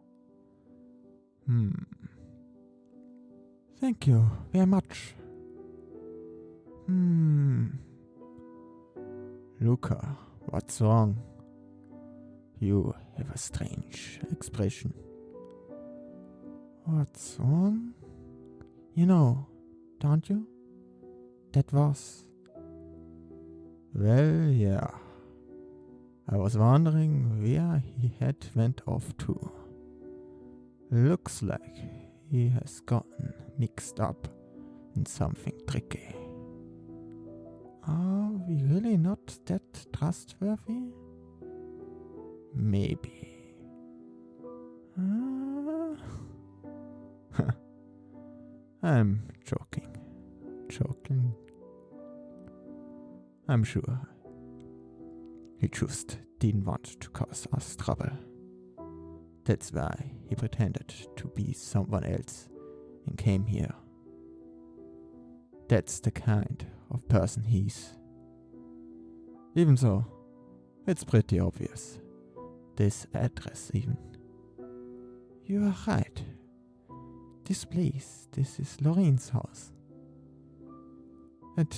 Thank you very much. Luca, what's wrong? You have a strange expression. What's wrong? You know, don't you? That was... Well, yeah. I was wondering where he had went off to. Looks like he has gotten mixed up in something tricky. Are we really not that trustworthy? Maybe. I'm joking. I'm sure he just didn't want to cause us trouble. That's why he pretended to be someone else and came here. That's the kind of person he's. Even so, it's pretty obvious. This address even. You are right. This place, this is Lorraine's house. At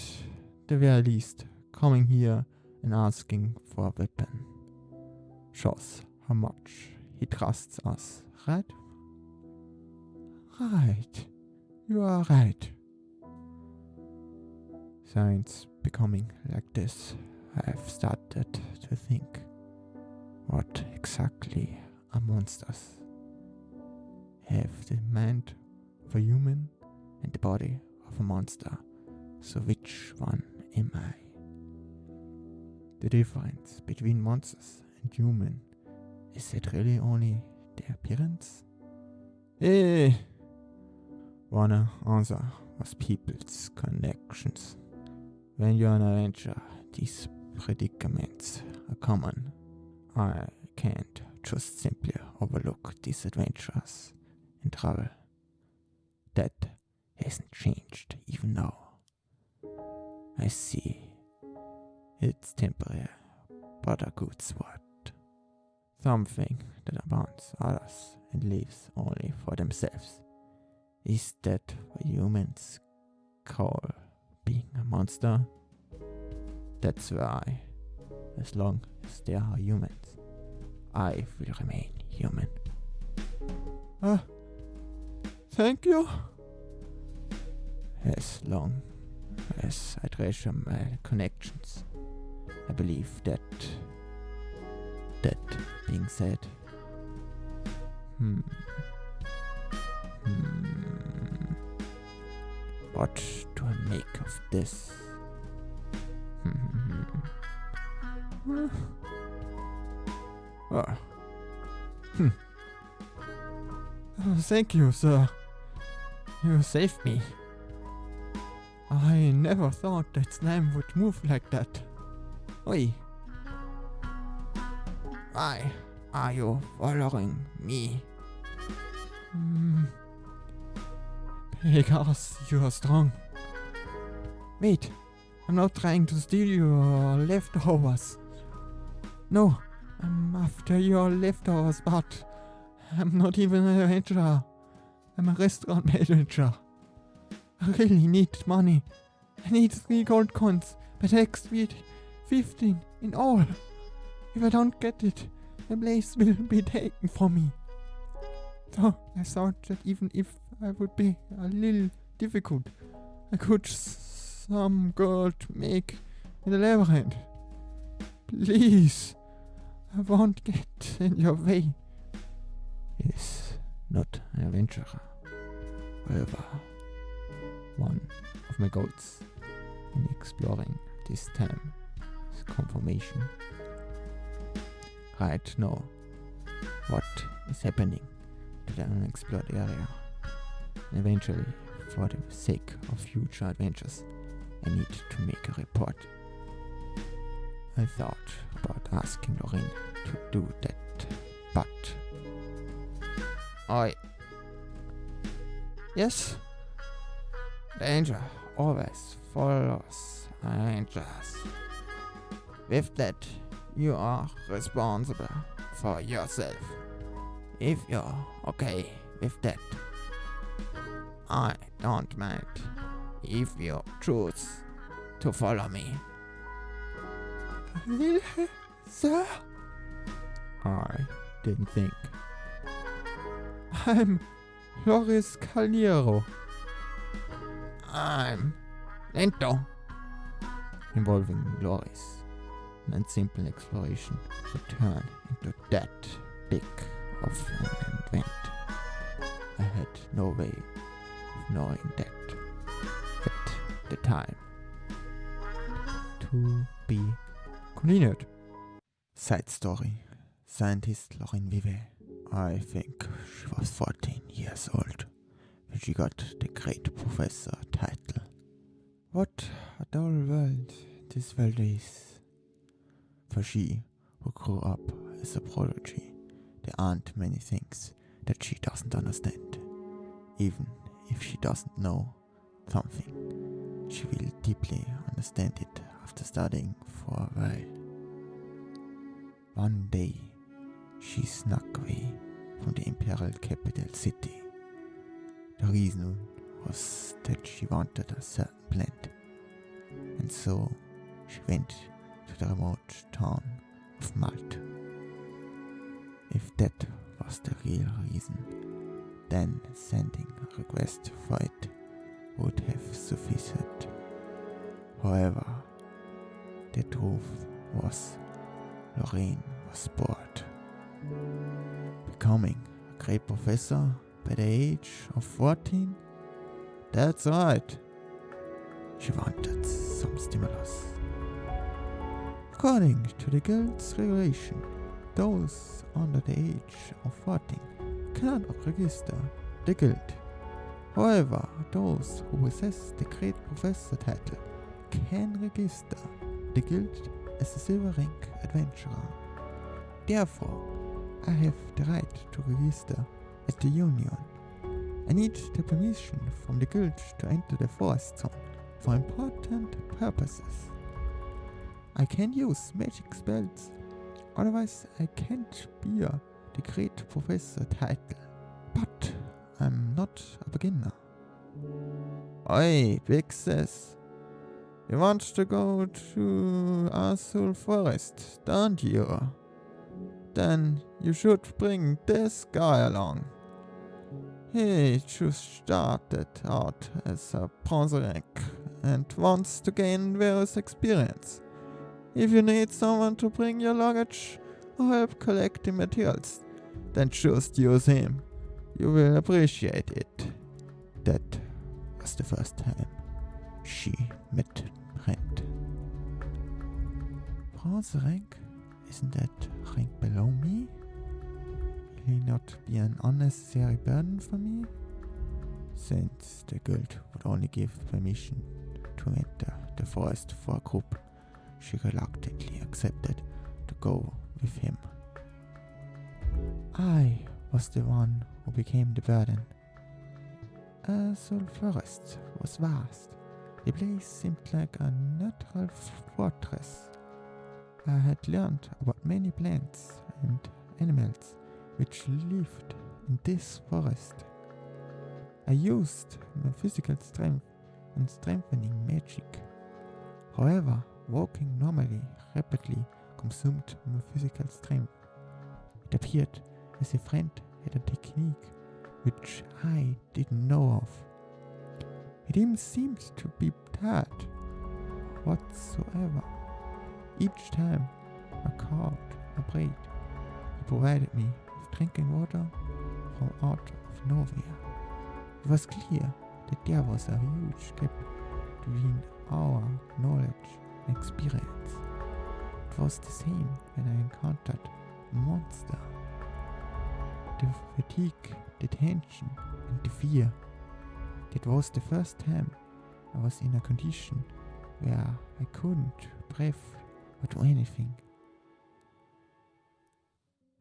the very least, coming here and asking for a weapon shows how much he trusts us, right? Right. You are right. Since becoming like this, I've started to think, what exactly are monsters? Have the mind of a human and the body of a monster, so which one am I? The difference between monsters and human, is it really only their appearance? Wanna answer was people's connections. When you're an adventurer, these predicaments are common. I can't just simply overlook these adventurers in trouble. That hasn't changed even now. I see. It's temporary, but a good sword. Something that abounds others and lives only for themselves. Is that what humans call being a monster? That's why, as long as there are humans, I will remain human. Thank you. As long as I treasure my connections, I believe that being said, what do I make of this? Oh, thank you, sir. You saved me. I never thought that slime would move like that. Oi. Why are you following me? Because you are strong. Wait, I'm not trying to steal your leftovers. No, I'm after your leftovers, but I'm not even an adventurer. I'm a restaurant manager. I really need money. I need 3 gold coins by next week, 15 in all. If I don't get it, the place will be taken from me. So I thought that even if I would be a little difficult, I could some gold make in the labyrinth. Please, I won't get in your way. He is not an adventurer. However, one of my goals in exploring this time is confirmation. Right now, what is happening to the unexplored area. And eventually, for the sake of future adventures, I need to make a report. I thought about asking Lorraine to do that, but... Oi. Yes? Danger always follows angels. With that, you are responsible for yourself. If you're okay with that, I don't mind if you choose to follow me. Really, sir? I didn't think. I'm Loris Caliero. I'm Lento. Involving Loris, and simple exploration would turn into that big of an event. I had no way of knowing that at the time. To be continued. Side story. Scientist Lorraine Vivet. I think she was 14 years old when she got the great professor title. What a dull world this world is. For she, who grew up as a prodigy, there aren't many things that she doesn't understand. Even if she doesn't know something, she will deeply understand it after studying for a while. One day, she snuck away from the imperial capital city. The reason was that she wanted a certain plant, and so she went to the remote town of Malt. If that was the real reason, then sending a request for it would have sufficed. However, the truth was Lorraine was bored. Becoming a great professor by the age of 14? That's right. She wanted some stimulus. According to the guild's regulation, those under the age of 14 cannot register the guild. However, those who possess the great professor title can register the guild as a silver rank adventurer. Therefore, I have the right to register at the Union. I need the permission from the guild to enter the forest zone for important purposes. I can use magic spells, otherwise I can't bear the great professor title. But I'm not a beginner. Oi, Big Sis. You want to go to Azul Forest, don't you? Then you should bring this guy along. He just started out as a bronze rank and wants to gain various experience. If you need someone to bring your luggage or help collect the materials, then just use him. You will appreciate it. That was the first time she met Brent. Bronze rank? Isn't that rank below me? Will he not be an unnecessary burden for me? Since the guild would only give permission to enter the forest for a group, she reluctantly accepted to go with him. I was the one who became the burden. The forest was vast. The place seemed like a natural fortress. I had learned about many plants and animals which lived in this forest. I used my physical strength and strengthening magic. However, walking normally rapidly consumed my physical strength. It appeared as a friend had a technique which I didn't know of. It even seemed to be tired whatsoever. Each time I caught a braid, he provided me with drinking water from out of nowhere. It was clear that there was a huge gap between our knowledge and experience. It was the same when I encountered a monster. The fatigue, the tension, and the fear. That was the first time I was in a condition where I couldn't breathe or do anything.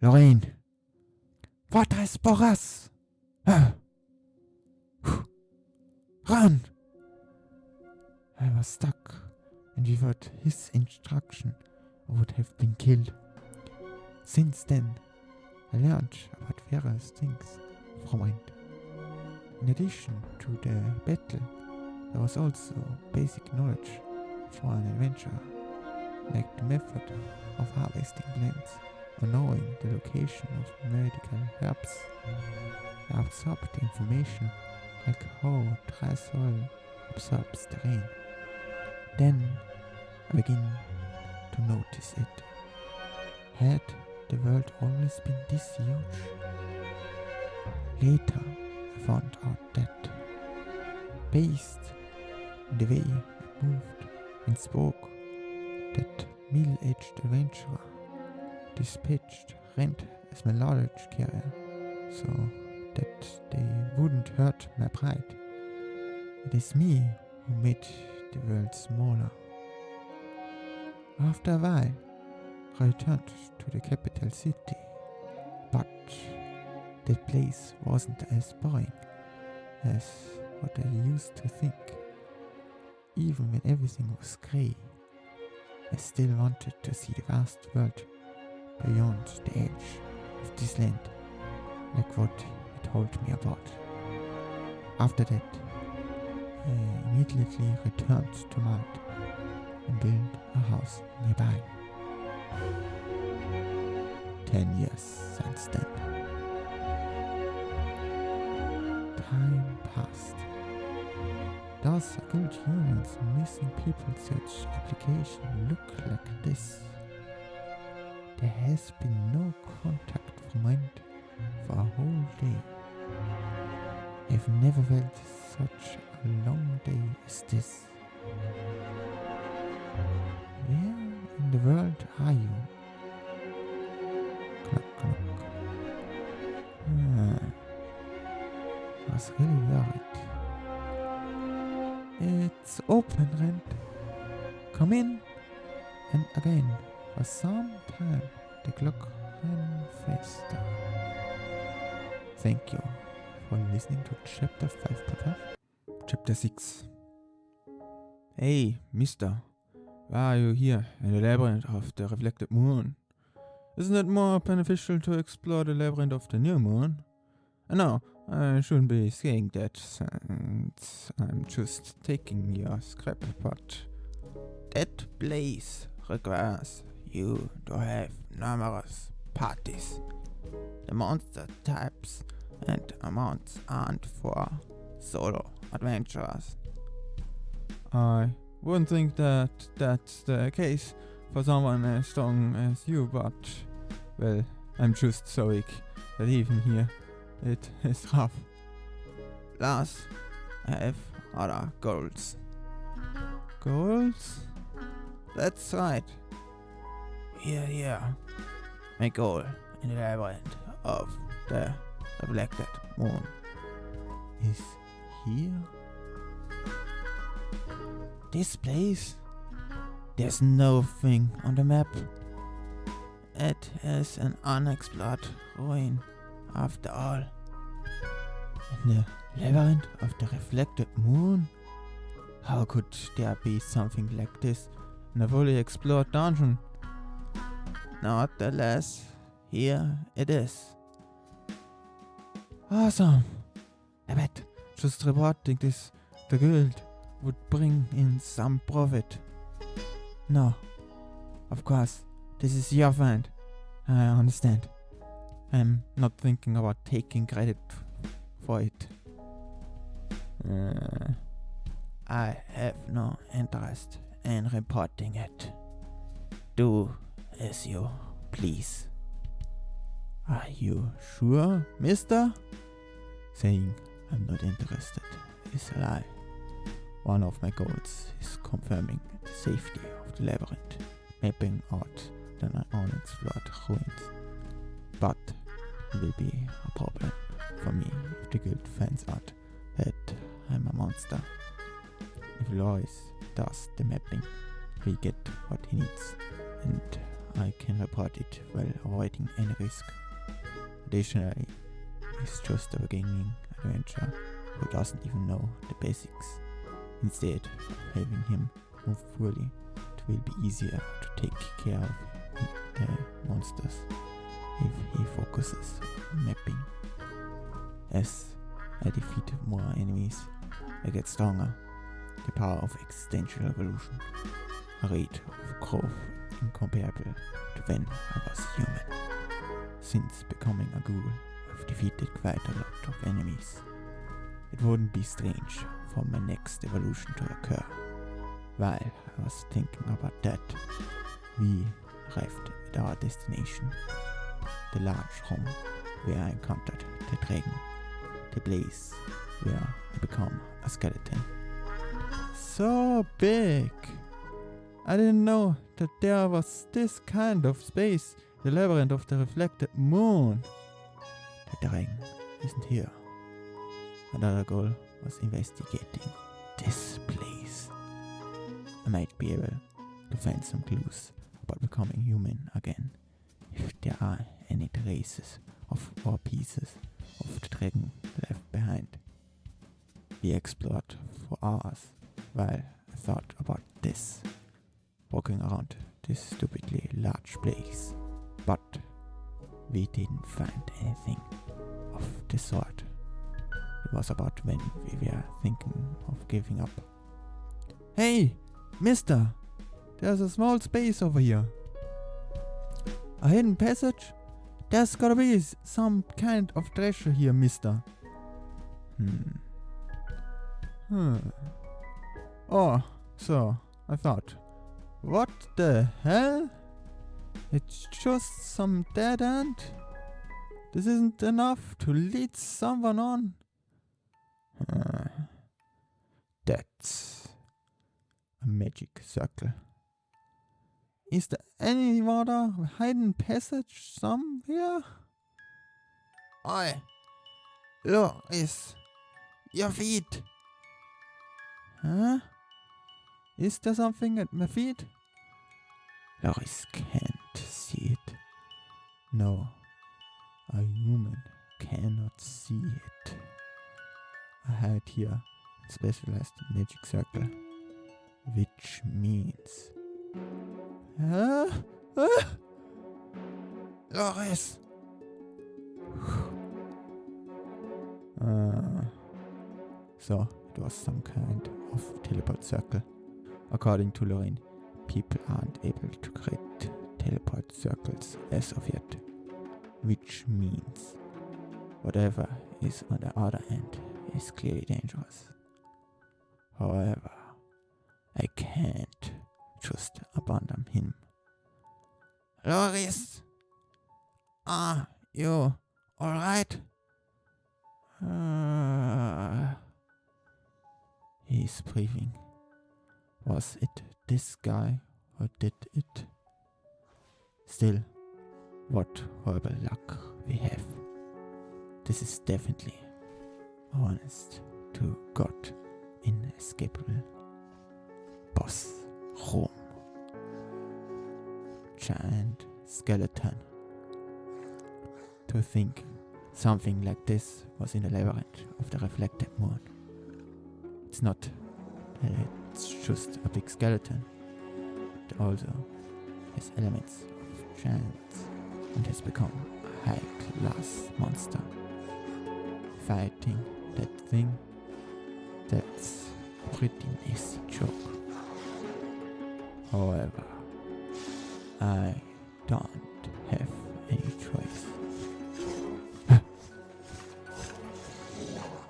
Lorraine! Fortress Boras! Run! I was stuck, and without his instruction, I would have been killed. Since then, I learned about various things from it. In addition to the battle, there was also basic knowledge for an adventurer, like the method of harvesting plants or knowing the location of medical herbs. I absorbed information like how dry soil absorbs the rain. Then I began to notice it. Had the world always been this huge? Later I found out that, based on the way I moved and spoke, that middle-aged adventurer dispatched Rent as my luggage carrier, so that they wouldn't hurt my pride. It is me who made the world smaller. After a while, I returned to the capital city, but that place wasn't as boring as what I used to think. Even when everything was grey, I still wanted to see the vast world beyond the edge of this land, like what he told me about. After that, I immediately returned to Malt and built a house nearby. 10 years since then. Time passed. Does a Guild Union's missing people search application look like this? There has been no contact from Rent for a whole day. I've never felt such a long day as this. Where in the world are you? Knock, knock. I was really worried. It's open, Rent. Come in. And again, for some time, the clock ran faster. Thank you for listening to Chapter 5. Chapter 6. Hey, mister. Why are you here in the labyrinth of the reflected moon? Isn't it more beneficial to explore the labyrinth of the new moon? No, I shouldn't be saying that, since I'm just taking your scrap, but that place requires you to have numerous parties. The monster types and amounts aren't for solo adventurers. I wouldn't think that that's the case for someone as strong as you, but, well, I'm just so weak that even here it is rough. Plus, I have other goals. Goals? That's right. Here. My goal in the labyrinth of the reflected moon is here. This place? There's nothing on the map. It is an unexplored ruin after all. In the labyrinth of the reflected moon? How could there be something like this in a fully explored dungeon? Nonetheless, here it is. Awesome! I bet just reporting this the guild would bring in some profit. No, of course, this is your find. I understand. I'm not thinking about taking credit for it. I have no interest in reporting it. Do as you please. Are you sure, mister? Saying I'm not interested is a lie. One of my goals is confirming the safety of the labyrinth, mapping out the unexplored ruins. But it will be a problem for me if the guild finds out that I'm a monster. If Loris does the mapping, we get what he needs, and I can report it while avoiding any risk. Additionally, he's just a beginning adventurer who doesn't even know the basics. Instead of having him move fully, it will be easier to take care of the monsters if he focuses on mapping. As I defeat more enemies, I get stronger. The power of existential evolution, a rate of growth incomparable to when I was human. Since becoming a ghoul, I've defeated quite a lot of enemies. It wouldn't be strange for my next evolution to occur. While I was thinking about that, we arrived at our destination, the large room where I encountered the dragon, the place where I become a skeleton. So big! I didn't know that there was this kind of space, the labyrinth of the reflected moon. The dragon isn't here. Another goal was investigating this place. I might be able to find some clues about becoming human again, if there are any traces of or pieces of the dragon left behind. We explored for hours while I thought about this, walking around this stupidly large place, but we didn't find anything of the sort. It was about when we were thinking of giving up. Hey, mister! There's a small space over here. A hidden passage? There's gotta be some kind of treasure here, mister. Oh, so, I thought. What the hell? It's just some dead end? This isn't enough to lead someone on? That's a magic circle. Is there any other hidden passage somewhere? Oi! Loris! Your feet! Huh? Is there something at my feet? Loris can't see it. No, a human cannot see it. I hide here in specialized magic circle, which means... Loris! So, it was some kind of teleport circle. According to Lorraine, people aren't able to create teleport circles as of yet. Which means whatever is on the other end is clearly dangerous. However, I can't just abandon him Loris, are you alright? He's breathing. Was it this guy, or did it? Still, what horrible luck we have. This is definitely, honest to God, inescapable boss room. Giant skeleton. To think something like this was in the labyrinth of the reflected moon. It's not that it's just a big skeleton. It also has elements of giants and has become a high-class monster. Fighting that thing, that's a pretty nasty joke. However, I don't have any choice.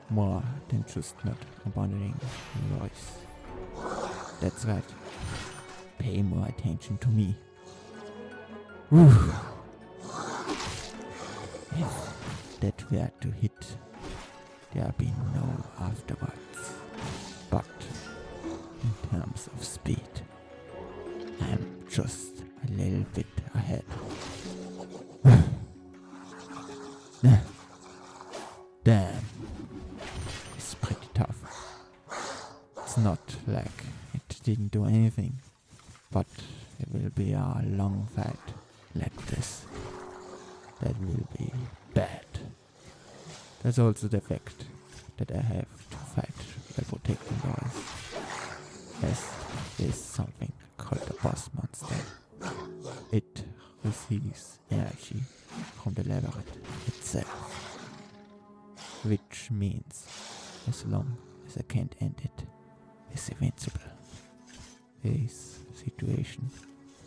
More than just not abandoning the voice. That's right. Pay more attention to me. If that were to hit, there'd be no afterwards. But in terms of speed, I'm just a little bit ahead. Damn. It's pretty tough. It's not like it didn't do anything, but it will be a long fight like this. That will be bad. There's also the fact that I have to fight while protecting Loris. As is something called a boss monster. It receives energy from the labyrinth itself. Which means, as long as I can't end it, it's invincible. This situation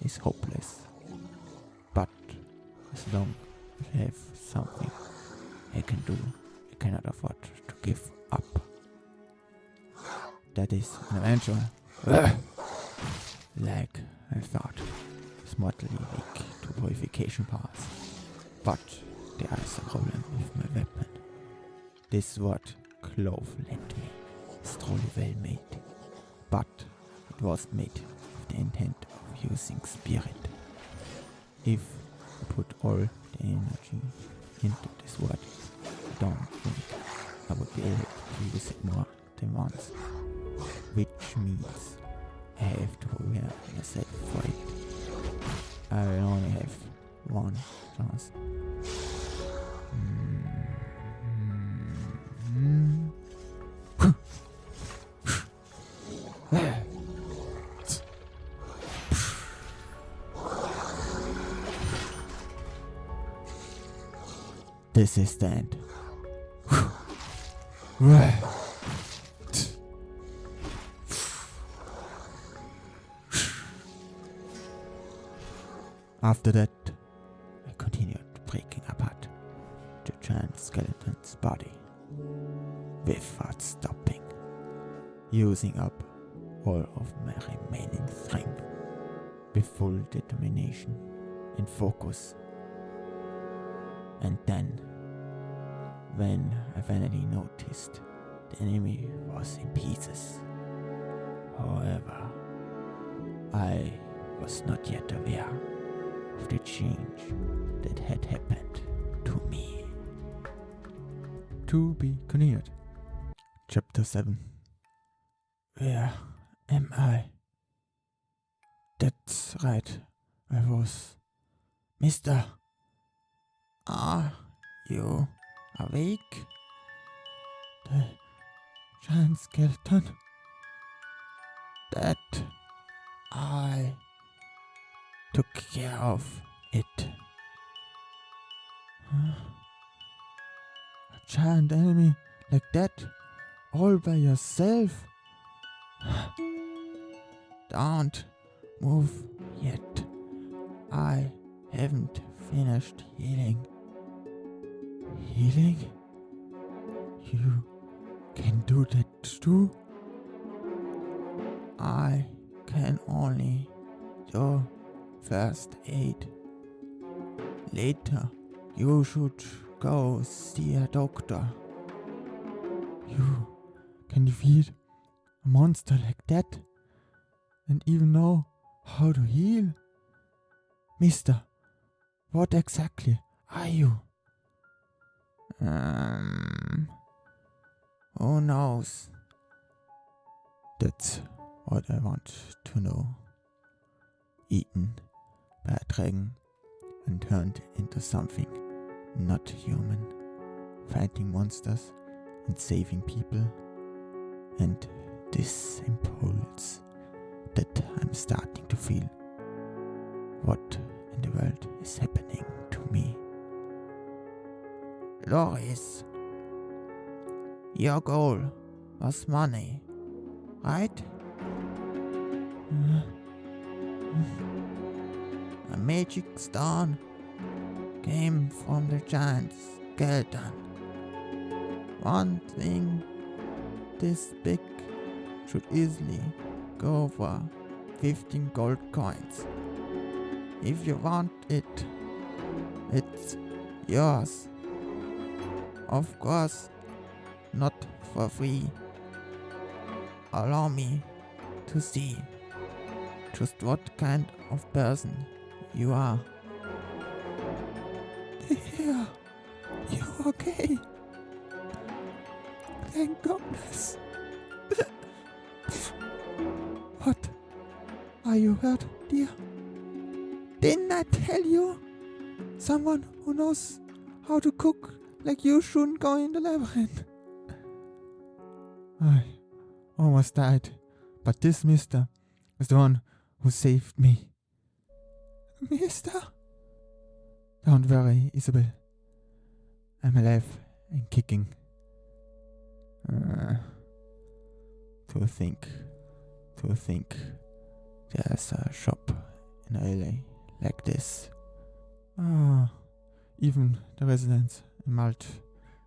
is hopeless. But as long as I have something I can do, I cannot afford to give up. That is an adventure. Like I thought, is mortally weak to purification powers. But there is a problem with my weapon. This sword Clove lent me is truly well made, but it was made with the intent of using spirit. If I put all the energy into this sword, I don't think I would be able to use it more than once, which means I have to prepare myself for it. I will only have one chance. This is the end. After that, I continued breaking apart the giant skeleton's body without stopping, using up all of my remaining strength with full determination and focus. And then, when I finally noticed the enemy was in pieces, however, I was not yet aware of the change that had happened to me. To be continued. Chapter 7. Where am I? That's right, I was. Mister, are you awake? The giant skeleton that I took care of it. A giant enemy like that, all by yourself? Don't move yet. I haven't finished healing. Healing? You can do that too? I can only do first aid. Later, you should go see a doctor. You can defeat a monster like that and even know how to heal? Mister, what exactly are you? Who knows? That's what I want to know. Eaten by a dragon and turned into something not human, fighting monsters and saving people, and this impulse that I'm starting to feel. What in the world is happening to me? Loris, your goal was money, right? A magic stone came from the giant's skeleton. One thing this big should easily go for 15 gold coins. If you want it, it's yours. Of course, not for free. Allow me to see just what kind of person you are. Yeah, you're okay. Thank goodness. What? Are you hurt, dear? Didn't I tell you? Someone who knows how to cook like you shouldn't go in the labyrinth. I almost died, but this mister was the one who saved me. Mister? Don't worry, Isabel. I'm alive and kicking. To think there's a shop in LA like this. Even the residents in Malt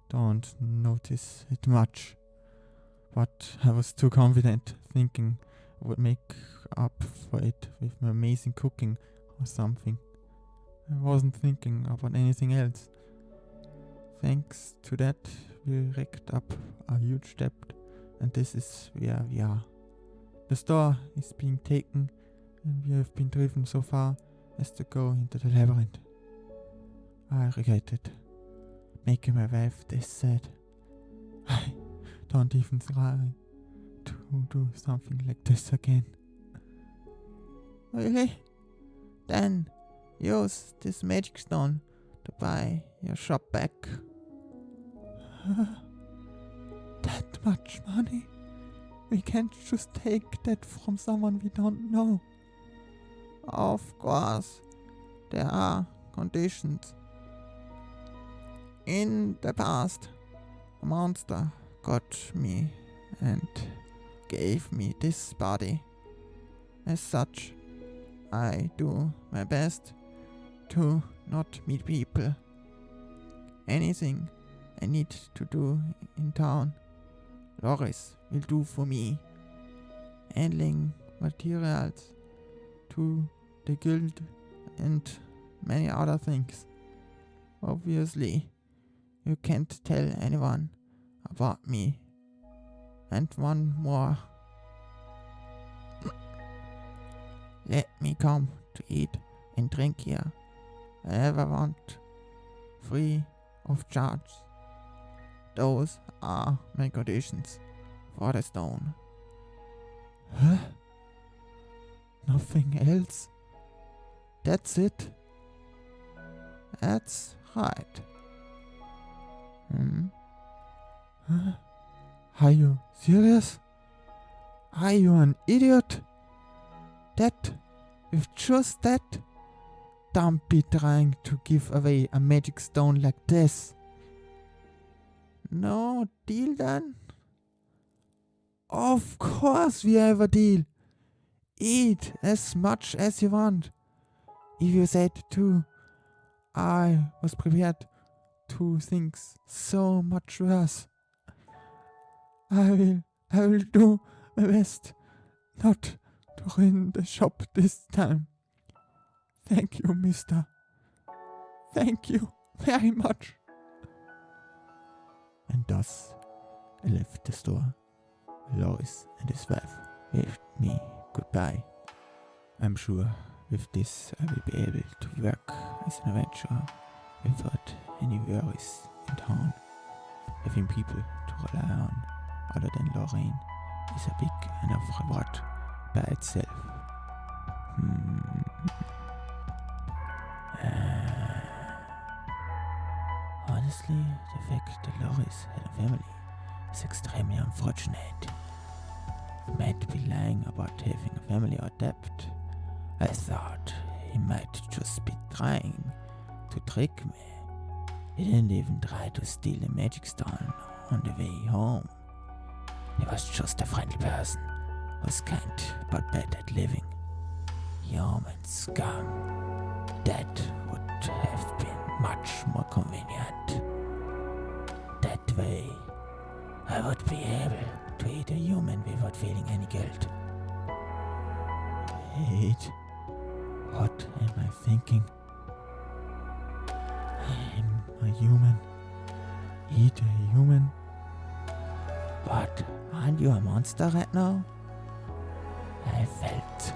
don't notice it much. But I was too confident, thinking I would make up for it with my amazing cooking or something. I wasn't thinking about anything else. Thanks to that, we racked up a huge debt, and this is where we are. The store is being taken, and we have been driven so far as to go into the labyrinth. I regretted making my wife this sad. I don't even try to do something like this again. Really? Then use this magic stone to buy your shop back. That much money? We can't just take that from someone we don't know. Of course, there are conditions. In the past, a monster got me and gave me this body. As such, I do my best to not meet people. Anything I need to do in town, Loris will do for me. Handling materials to the guild and many other things. Obviously, you can't tell anyone about me. And one more. Let me come to eat and drink here whenever I want, free of charge. Those are my conditions for the stone. Huh? Nothing else? That's it? That's right. Huh? Are you serious? Are you an idiot? That, with just that? Don't be trying to give away a magic stone like this. No deal then? Of course we have a deal. Eat as much as you want. If you said to, I was prepared to things so much worse. I will do my best not to ruin the shop this time. Thank you, mister. Thank you very much. And thus I left the store. Loris and his wife waved me goodbye. I'm sure with this I will be able to work as an adventurer without any worries in town. Having people to rely on other than Lorraine is a big enough reward by itself. Honestly, the fact that Loris had a family is extremely unfortunate. He might be lying about having a family or debt. I thought he might just be trying to trick me. He didn't even try to steal a magic stone on the way home. He was just a friendly person who's kind but bad at living. Human scum. That would have been much more convenient. That way, I would be able to eat a human without feeling any guilt. Wait, what am I thinking? I'm a human. Eat a human? But aren't you a monster right now? I felt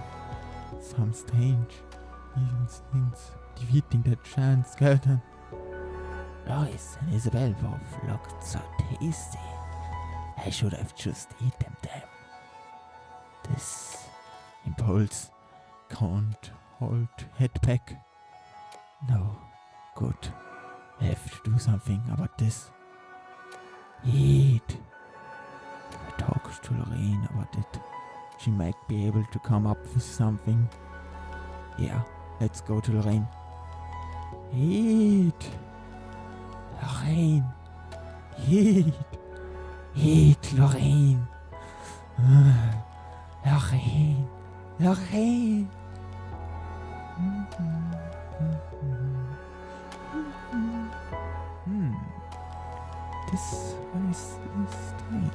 some strange instincts defeating that giant skeleton. Loris and Isabel both looked so tasty. I should have just eaten them. This impulse can't hold head back. No, good. I have to do something about this. Eat. I talked to Lorraine about it. She might be able to come up with something. Yeah, let's go to Lorraine. Eat. Lorraine. Eat. Eat, Lorraine. Lorraine. Lorraine. This place is strange.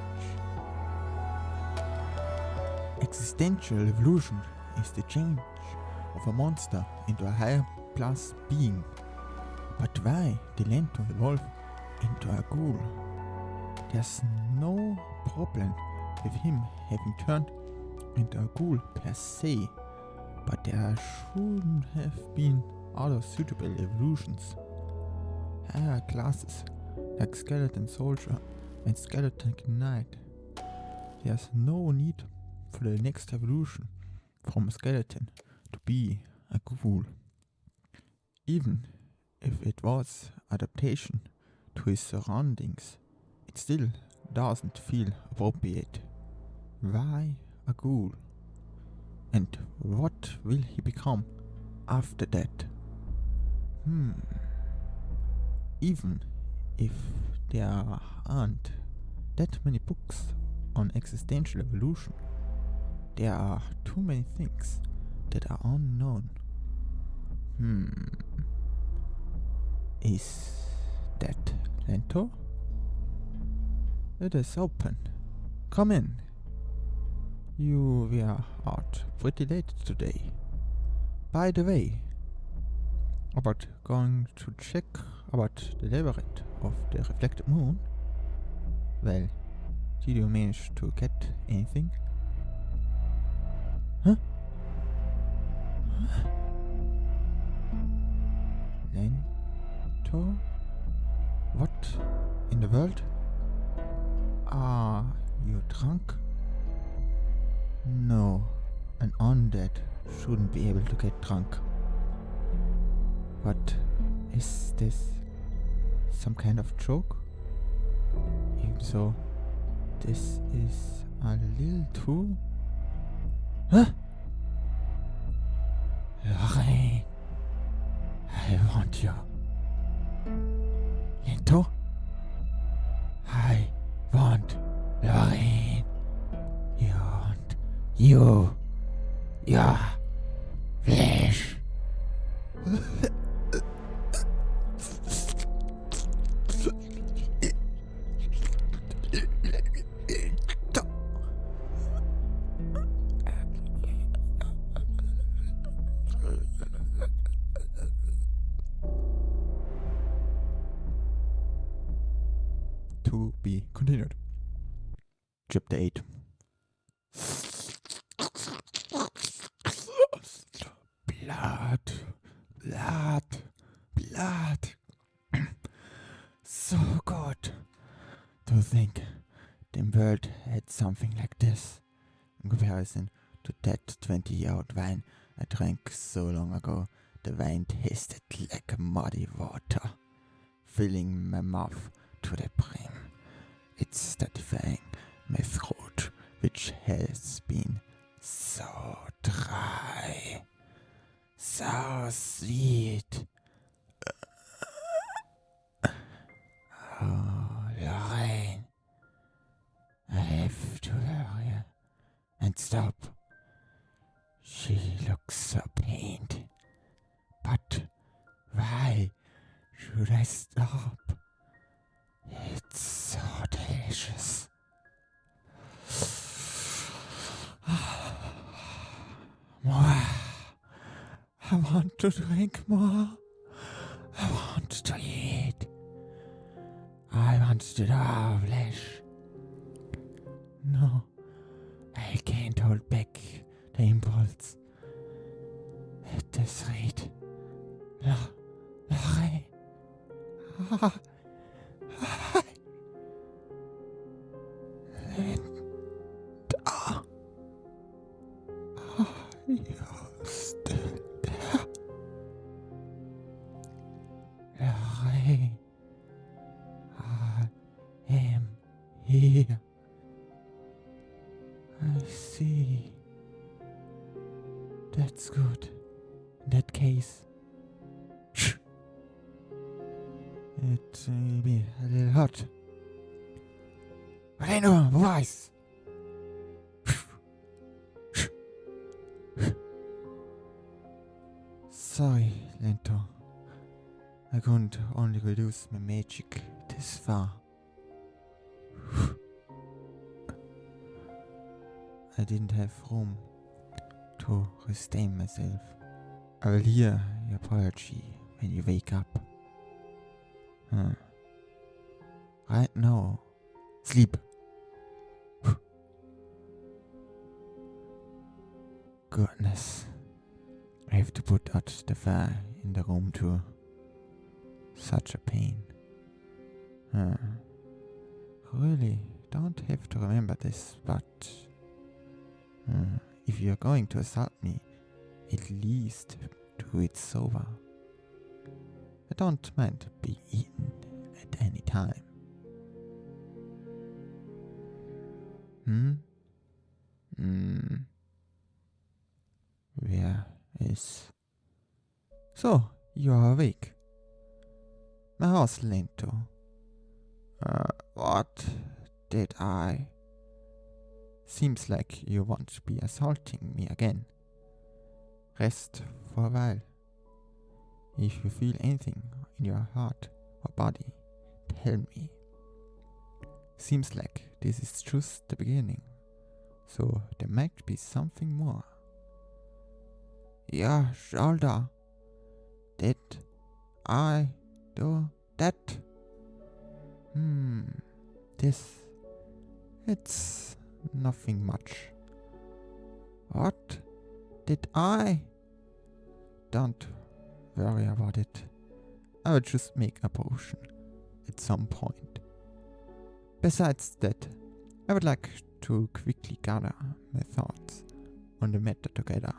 Existential evolution is the change of a monster into a higher class being. But why did Lento evolve into a ghoul? There's no problem with him having turned into a ghoul per se, but there shouldn't have been other suitable evolutions. Higher classes like Skeleton Soldier and Skeleton Knight. There's no need for the next evolution from a skeleton to be a ghoul. Even if it was adaptation to his surroundings, it still doesn't feel appropriate. Why a ghoul? And what will he become after that? Even if there aren't that many books on existential evolution, there are too many things that are unknown. Is that Lento? It is open. Come in. You were out pretty late today. By the way, about going to check about the labyrinth of the reflected moon? Well, did you manage to get anything? Huh? Lento? What in the world? Are you drunk? No, an undead shouldn't be able to get drunk. But is this some kind of joke? Even so, this is a little too... Huh? Lorraine, I want you. Lento? I want Lorraine. You want you. Your flesh. to be continued. Chapter 8. Blood, blood, blood. So good to think the world had something like this in comparison to that 20-year-old wine I drank so long ago. The wine tasted like muddy water, filling my mouth to the brim. It's satisfying my throat, which has been so dry, so sweet. Oh, Lorraine, I have to hurry and stop. She looks so pained. But why should I stop? It's so delicious. More. I want to drink more. I want to eat. I want to devour flesh. No, I can't hold back the impulse. At this rate, Lorraine. You're still there. Lorraine, I am here. I see. That's good. In that case, it may be a little hot. But I know voice. Sorry, Lento. I couldn't only reduce my magic this far. I didn't have room to restrain myself. I will hear your apology when you wake up. Right now, sleep. Goodness. I have to put out the fire in the room too. Such a pain. Really don't have to remember this, but if you're going to assault me, at least do it sober. I don't mind to be eaten at any time. Where is... So, you are awake. My house, Lento. What did I... Seems like you want to be assaulting me again. Rest for a while. If you feel anything in your heart or body, tell me. Seems like this is just the beginning, so there might be something more. Your shoulder. Did I do that? It's nothing much. What did I? Don't worry about it. I will just make a potion at some point. Besides that, I would like to quickly gather my thoughts on the matter together.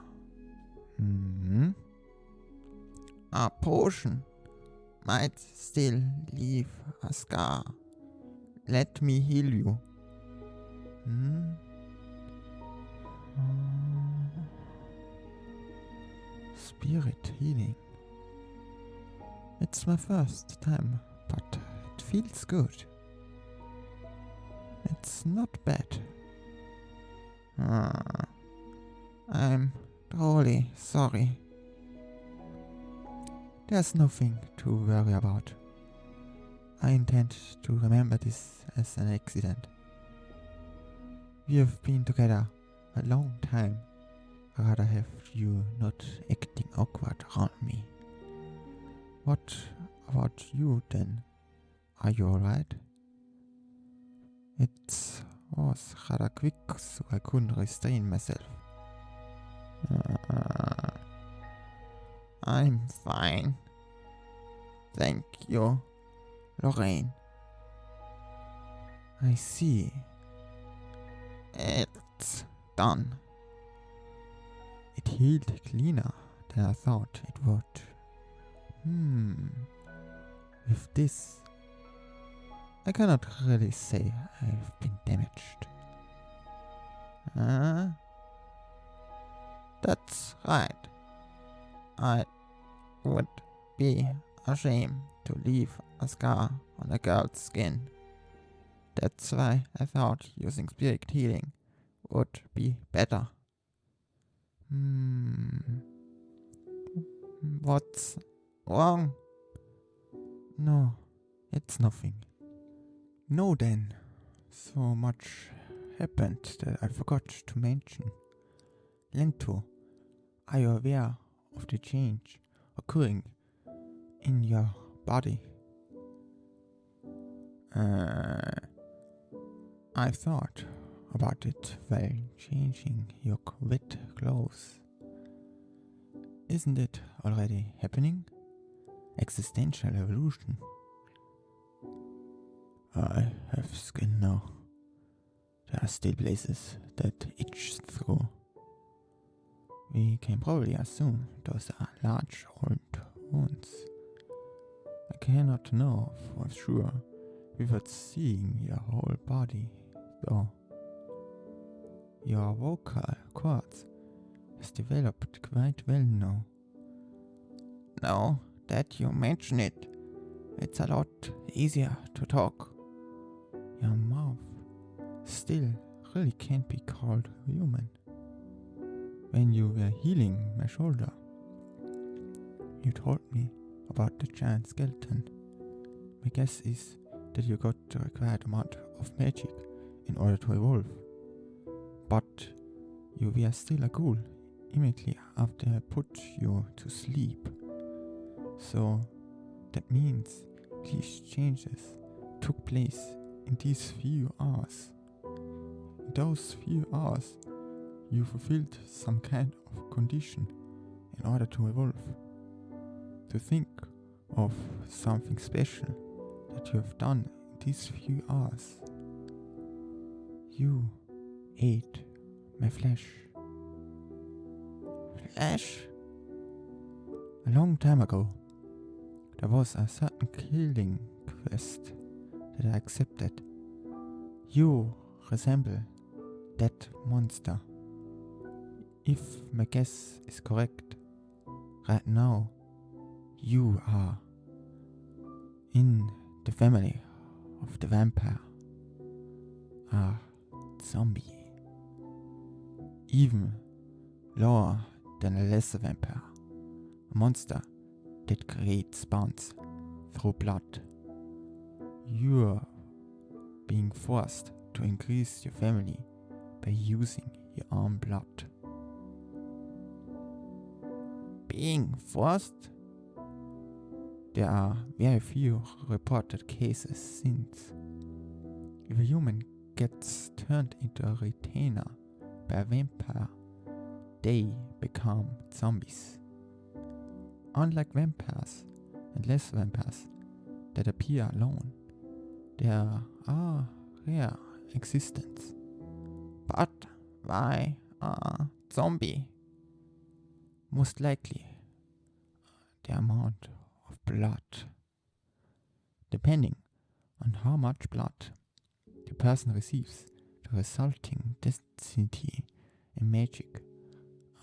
A potion might still leave a scar. Let me heal you. Spirit healing. It's my first time, but it feels good. It's not bad. I'm truly sorry. There's nothing to worry about. I intend to remember this as an accident. We have been together a long time. I'd rather have you not acting awkward around me. What about you then? Are you alright? It was rather quick, so I couldn't restrain myself. I'm fine. Thank you, Lorraine. I see. It's done. It healed cleaner than I thought it would. With this, I cannot really say I've been damaged. That's right. I would be ashamed to leave a scar on a girl's skin. That's why I thought using spirit healing would be better. What's wrong? No, it's nothing. No then. So much happened that I forgot to mention. Lento, are you aware of the change occurring in your body? I thought about it while changing your wet clothes. Isn't it already happening? Existential evolution. I have skin now. There are still places that itch through. We can probably assume those are large old wounds. I cannot know for sure without seeing your whole body, though. Your vocal cords has developed quite well now. Now that you mention it, it's a lot easier to talk. Your mouth still really can't be called human. When you were healing my shoulder, you told me about the giant skeleton. My guess is that you got the required amount of magic in order to evolve. But you were still a ghoul immediately after I put you to sleep. So that means these changes took place in these few hours. In those few hours, you fulfilled some kind of condition in order to evolve. To think of something special that you have done in these few hours. You ate my flesh. Flesh? A long time ago, there was a certain killing quest that I accepted. You resemble that monster. If my guess is correct, right now you are in the family of the vampire, a zombie, even lower than a lesser vampire, a monster that creates bonds through blood. You're being forced to increase your family by using your own blood. Being forced? There are very few reported cases since. If a human gets turned into a retainer by a vampire, they become zombies. Unlike vampires and less vampires that appear alone, there are rare existence. But why a zombie? Most likely the amount of blood. Depending on how much blood the person receives, the resulting density and magic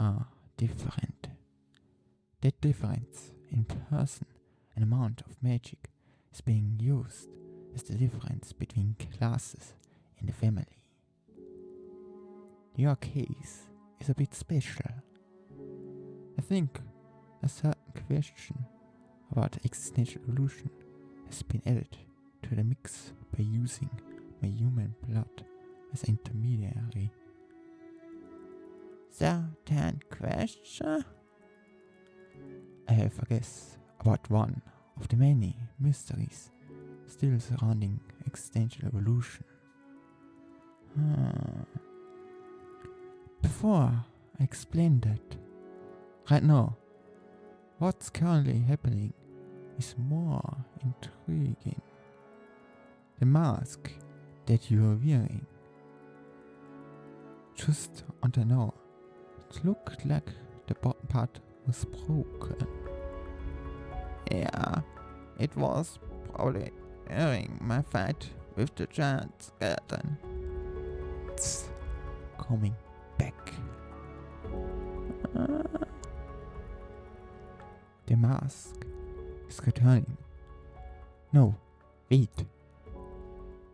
are different. That difference in person and amount of magic is being used as the difference between classes in the family. Your case is a bit special. I think a certain question about existential evolution has been added to the mix by using my human blood as an intermediary. Certain question? I have a guess about one of the many mysteries still surrounding existential evolution. Before I explain that, right now, what's currently happening is more intriguing. The mask that you are wearing. Just under now, it looked like the bottom part was broken. Yeah, it was probably during my fight with the giant skeleton. It's coming back. The mask is returning. No, wait.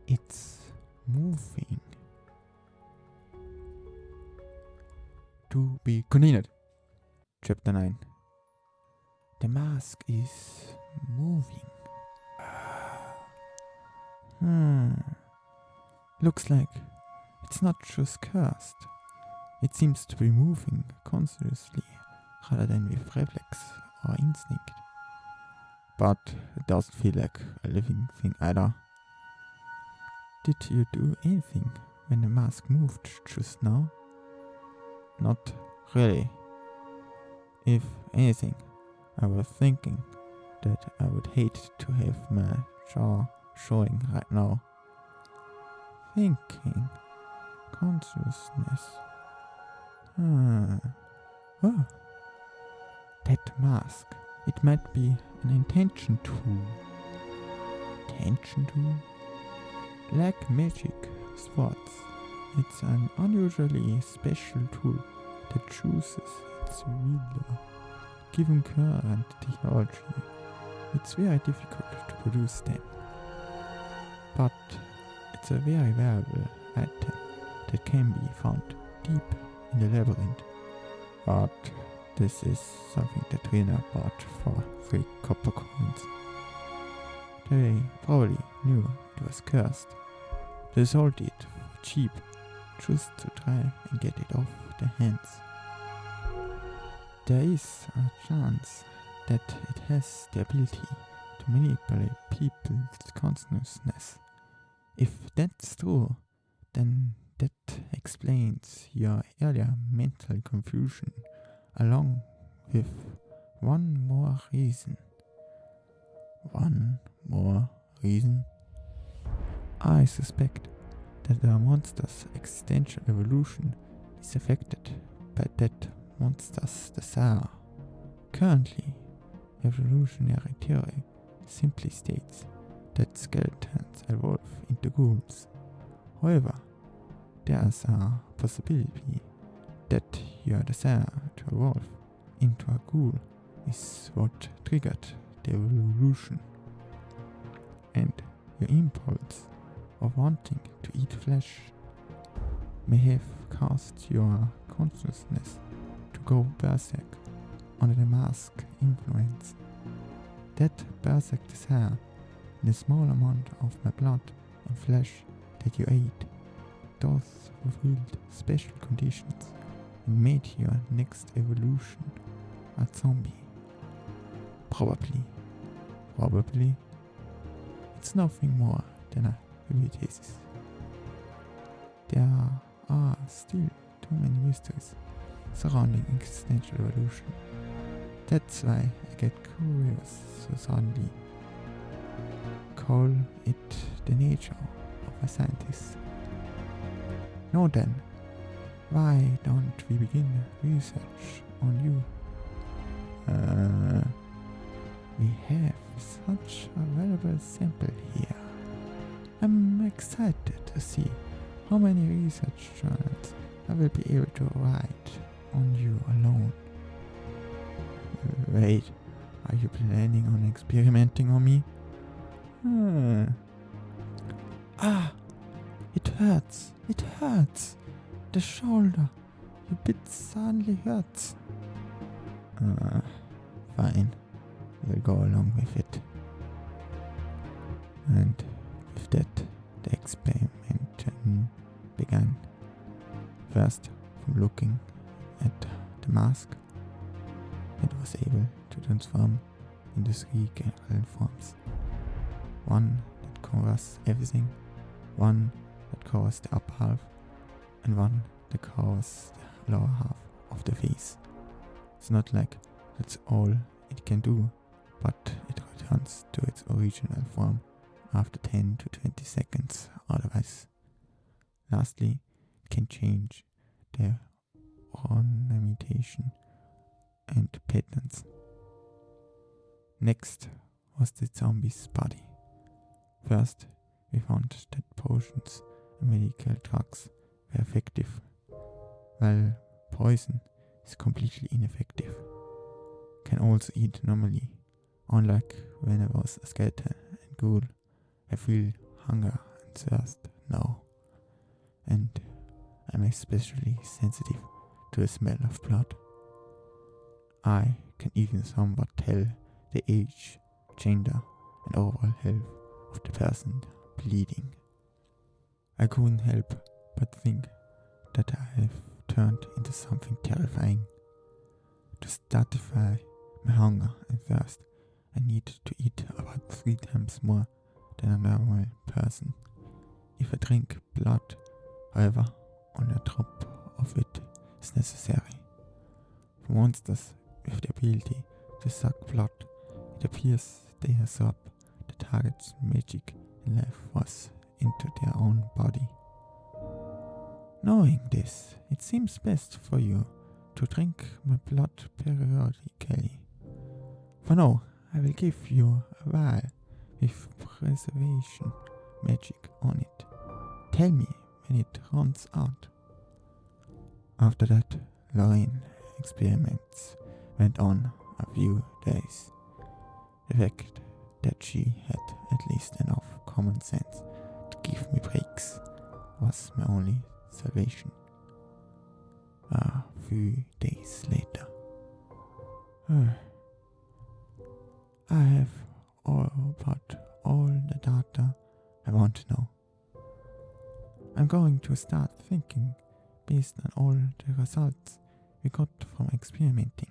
It's moving. To be continued. Chapter 9. The mask is moving. Looks like it's not just cursed. It seems to be moving consciously rather than with reflex or instinct. But it doesn't feel like a living thing either. Did you do anything when the mask moved just now? Not really. If anything, I was thinking that I would hate to have my jaw showing right now. Thinking. Consciousness. Oh. That mask. It might be an intention tool. Intention tool? Like magic swords. It's an unusually special tool that chooses its wielder. Given current technology, it's very difficult to produce them. But it's a very valuable item that can be found deep in the labyrinth. But this is something that we now bought for 3 copper coins. They probably knew it was cursed. They sold it for cheap, just to try and get it off their hands. There is a chance that it has the ability to manipulate people's consciousness. If that's true, then that explains your earlier mental confusion, along with one more reason. One more reason? I suspect that the monster's existential evolution is affected by that monster's desire. Currently, evolutionary theory simply states that skeletons evolve into ghouls. However, there is a possibility that your desire to evolve into a ghoul is what triggered the evolution. And your impulse of wanting to eat flesh may have caused your consciousness to go berserk under the mask influence. That berserk desire in a small amount of my blood and flesh that you ate, those fulfilled special conditions and made your next evolution a zombie. Probably. It's nothing more than a hypothesis. There are still too many mysteries surrounding existential evolution. That's why I get curious so suddenly. Call it the nature of a scientist. Now then, why don't we begin research on you? We have such a valuable sample here. I'm excited to see how many research journals I will be able to write on you alone. Wait, are you planning on experimenting on me? It hurts. The shoulder. Your bit suddenly hurts. Fine. We'll go along with it. And with that, the experiment began. First, from looking at the mask, it was able to transform into 3 general forms. One that covers everything, one that covers the upper half, and one that covers the lower half of the face. It's not like that's all it can do, but it returns to its original form after 10 to 20 seconds otherwise. Lastly, it can change the ornamentation and patterns. Next was the zombie's body. First, we found that potions and medical drugs were effective, while poison is completely ineffective. Can also eat normally. Unlike when I was a skeleton and ghoul, I feel hunger and thirst now, and I'm especially sensitive to the smell of blood. I can even somewhat tell the age, gender, and overall health of the person bleeding. I couldn't help but think that I have turned into something terrifying. To satisfy my hunger and thirst, I need to eat about 3 times more than a normal person. If I drink blood, however, only a drop of it is necessary. For monsters with the ability to suck blood, it appears they absorb the target's magic and life force into their own body. Knowing this, it seems best for you to drink my blood periodically. For now, I will give you a vial with preservation magic on it. Tell me when it runs out. After that, Lorraine experiments went on a few days. The fact that she had at least enough common sense to give me breaks was my only salvation. A few days later, I have all the data I want to know. I'm going to start thinking based on all the results we got from experimenting.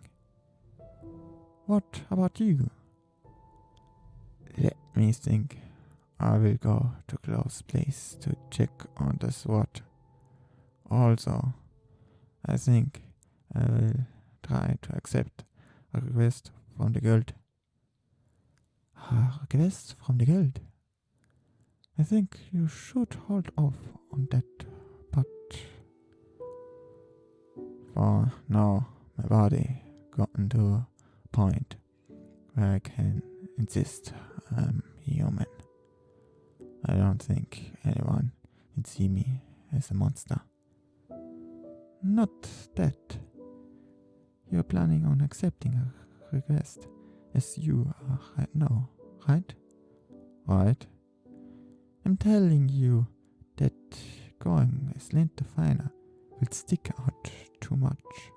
What about you? Let me think. I will go to close place to check on the SWAT. Also, I think I will try to accept a request from the guild. A request from the guild? I think you should hold off on that, but for now my body gotten to a point where I can insist I'm human. I don't think anyone would see me as a monster. Not that. You're planning on accepting a request as you are right now, right? Right. I'm telling you that going as Lento finer will stick out too much.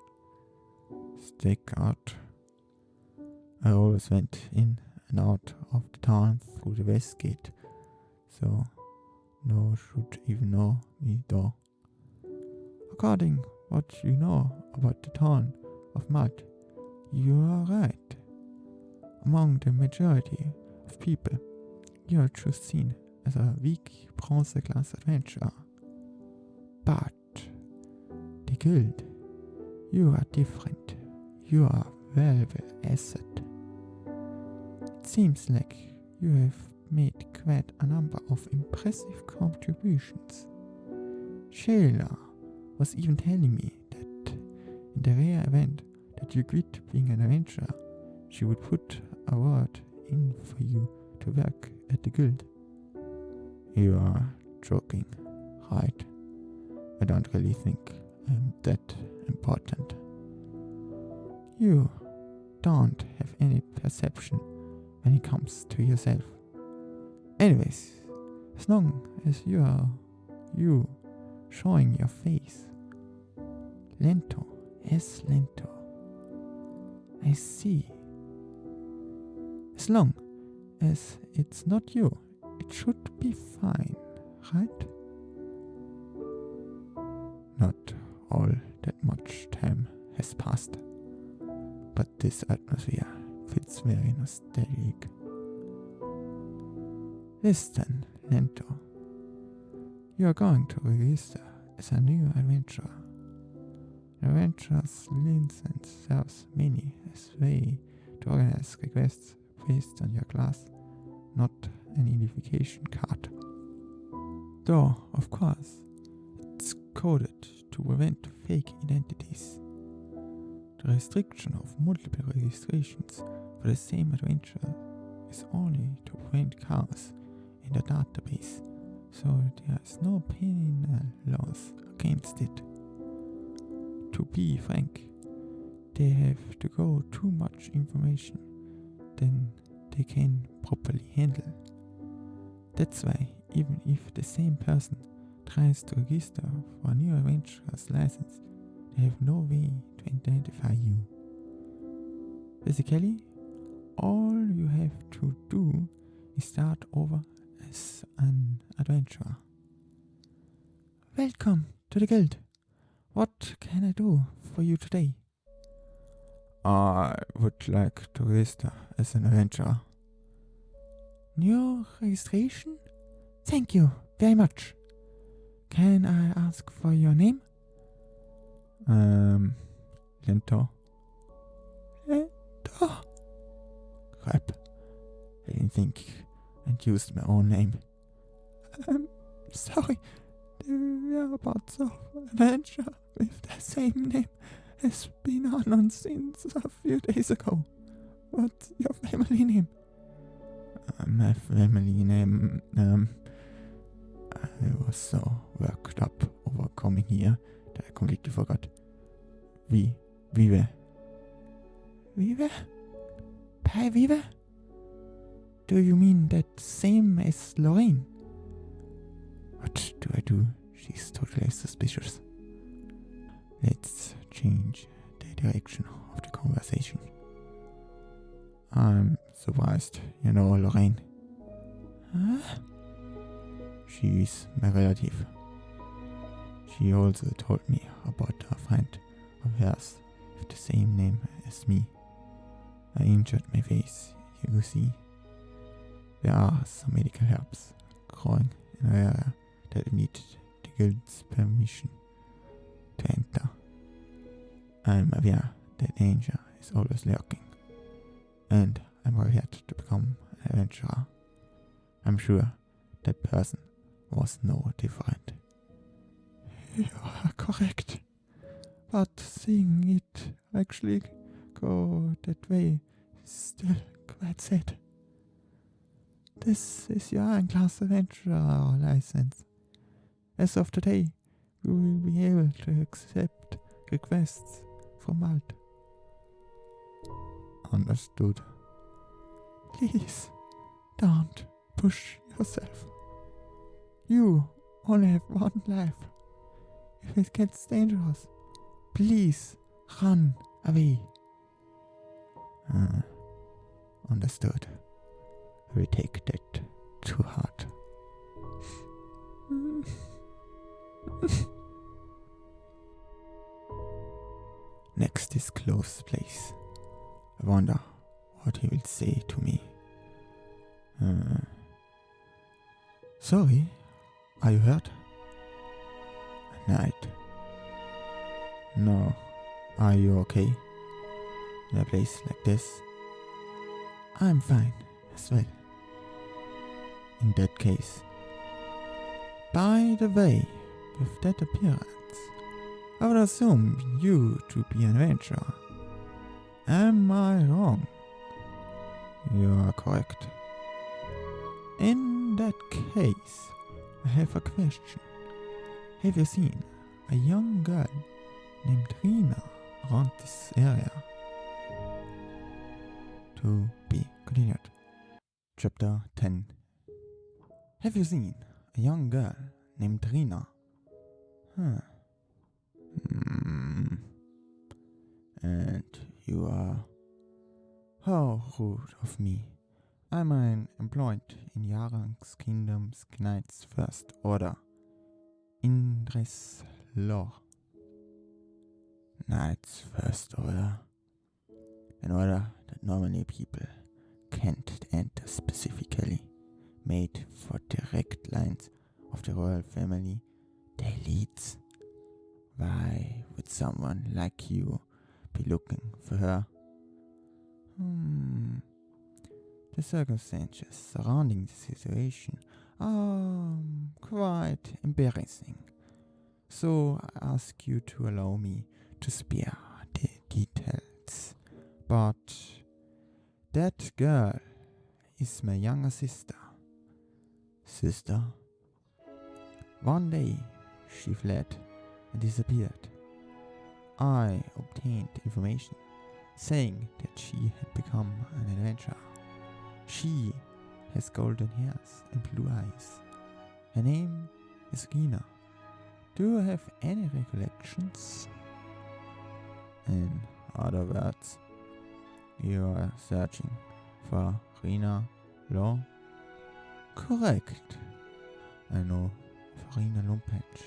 Stick out? I always went in and out of the town through the west gate, so no should even know me though. According what you know about the town of Mud, you are right. Among the majority of people, you are just seen as a weak bronze class adventurer. But the guild, you are different. You are valuable asset. It seems like you have made quite a number of impressive contributions. Shayla was even telling me that in the rare event that you quit being an adventurer, she would put a word in for you to work at the guild. You are joking, right? I don't really think I'm that important. You don't have any perception when it comes to yourself. Anyways, as long as you are you showing your face. Lento es lento. I see. As long as it's not you, it should be fine, right? Not all that much time has passed, but this atmosphere feels very nostalgic. Listen, Lento. You are going to register is a new adventure. Adventures leans and serves many as way to organize requests based on your class, not an identification card. Though, of course, it's coded to prevent fake identities. The restriction of multiple registrations for the same adventure is only to prevent chaos in the database, so there is no penal laws against it. To be frank, they have to go too much information than they can properly handle. That's why even if the same person tries to register for a new adventurer's license, they have no way to identify you. Basically, all you have to do is start over as an adventurer. Welcome to the guild. What can I do for you today? I would like to register as an adventurer. New registration? Thank you very much. Can I ask for your name? Lento. Lento? Crap. I didn't think and used my own name. Sorry. The whereabouts of adventure with the same name has been unknown since a few days ago. What's your family name? My family name, I was so worked up over coming here that I completely forgot. Vive. Vive? Pi Vive? Do you mean that same as Lorraine? What do I do? She's totally suspicious. Let's change the direction of the conversation. I'm surprised, Lorraine. Huh? She's my relative. She also told me about a friend of hers with the same name as me. I injured my face, you see. There are some medical herbs growing in our area that needed the guild's permission to enter. I'm aware that danger is always lurking, and I'm prepared to become an adventurer. I'm sure that person was no different. You are correct, but seeing it actually go that way is still quite sad. This is your class adventurer license. As of today, you will be able to accept requests from Alt. Understood. Please, don't push yourself. You only have one life. If it gets dangerous, please run away. Understood. I will take that to heart. Next is close place. I wonder what he will say to me. Sorry, are you hurt? Night. No, are you okay? In a place like this? I'm fine as well. In that case. By the way, with that appearance, I would assume you to be an adventurer. Am I wrong? You are correct. In that case, I have a question. Have you seen a young girl named Rina around this area? To be continued. Chapter 10. Have you seen a young girl named Rina? And you are... How rude of me. I'm an employed in Yarang's Kingdom's Knight's First Order. Indres Law. Knight's First Order. An order that normally people can't enter specifically. Made for direct lines of the royal family, the elites, Why would someone like you be looking for her? The circumstances surrounding the situation are quite embarrassing. So I ask you to allow me to spare the details. But that girl is my younger sister. Sister? One day she fled and disappeared. I obtained information saying that she had become an adventurer. She has golden hairs and blue eyes. Her name is Rina. Do you have any recollections? In other words, you are searching for Rina Law? Correct. I know of Rina Lumpage.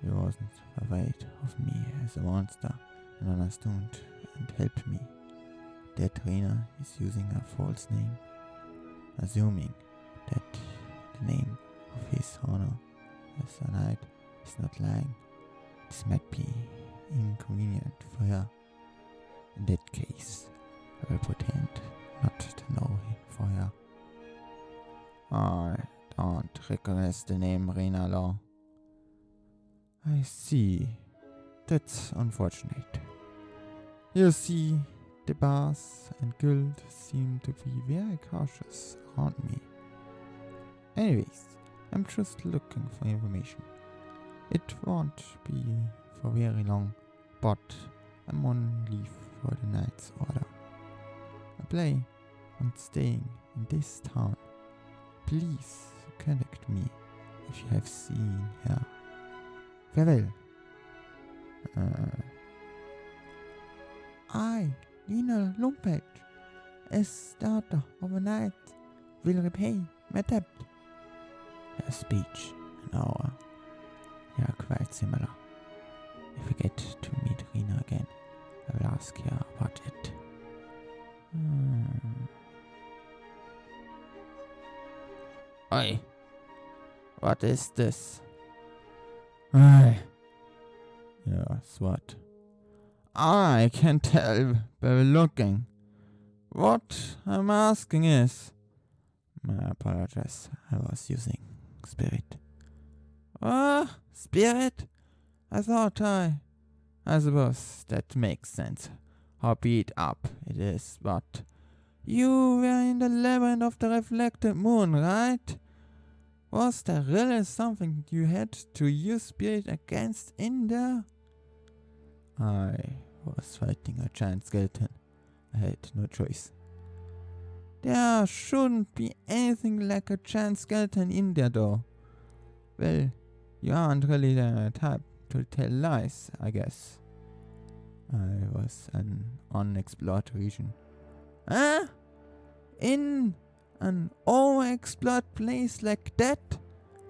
You wasn't afraid of me as a monster and understood and helped me. That Rina is using a false name, assuming that the name of his honor as a knight is not lying. This might be inconvenient for her. In that case, I will pretend not to know him for her. I don't recognize the name Rina Law. I see. That's unfortunate. You see, the bars and guild seem to be very cautious around me. Anyways, I'm just looking for information. It won't be for very long, but I'm on leave for the night's order. I plan on staying in this town. Please contact me if you have seen her. Farewell. I, Lina Lumpage, as daughter of a knight, will repay my debt. Her speech and our are quite similar. If we get to meet Rina again, I will ask her about it. Oi, what is this? Yes, what? I can tell by looking. What I'm asking is... I apologize, I was using spirit. Spirit? I suppose that makes sense. How beat up it is, but... You were in the labyrinth of the reflected moon, right? Was there really something you had to use spirit against in there? I was fighting a giant skeleton. I had no choice. There shouldn't be anything like a giant skeleton in there though. Well, you aren't really the type to tell lies, I guess. I was an unexplored region. Huh? In an overexplored place like that?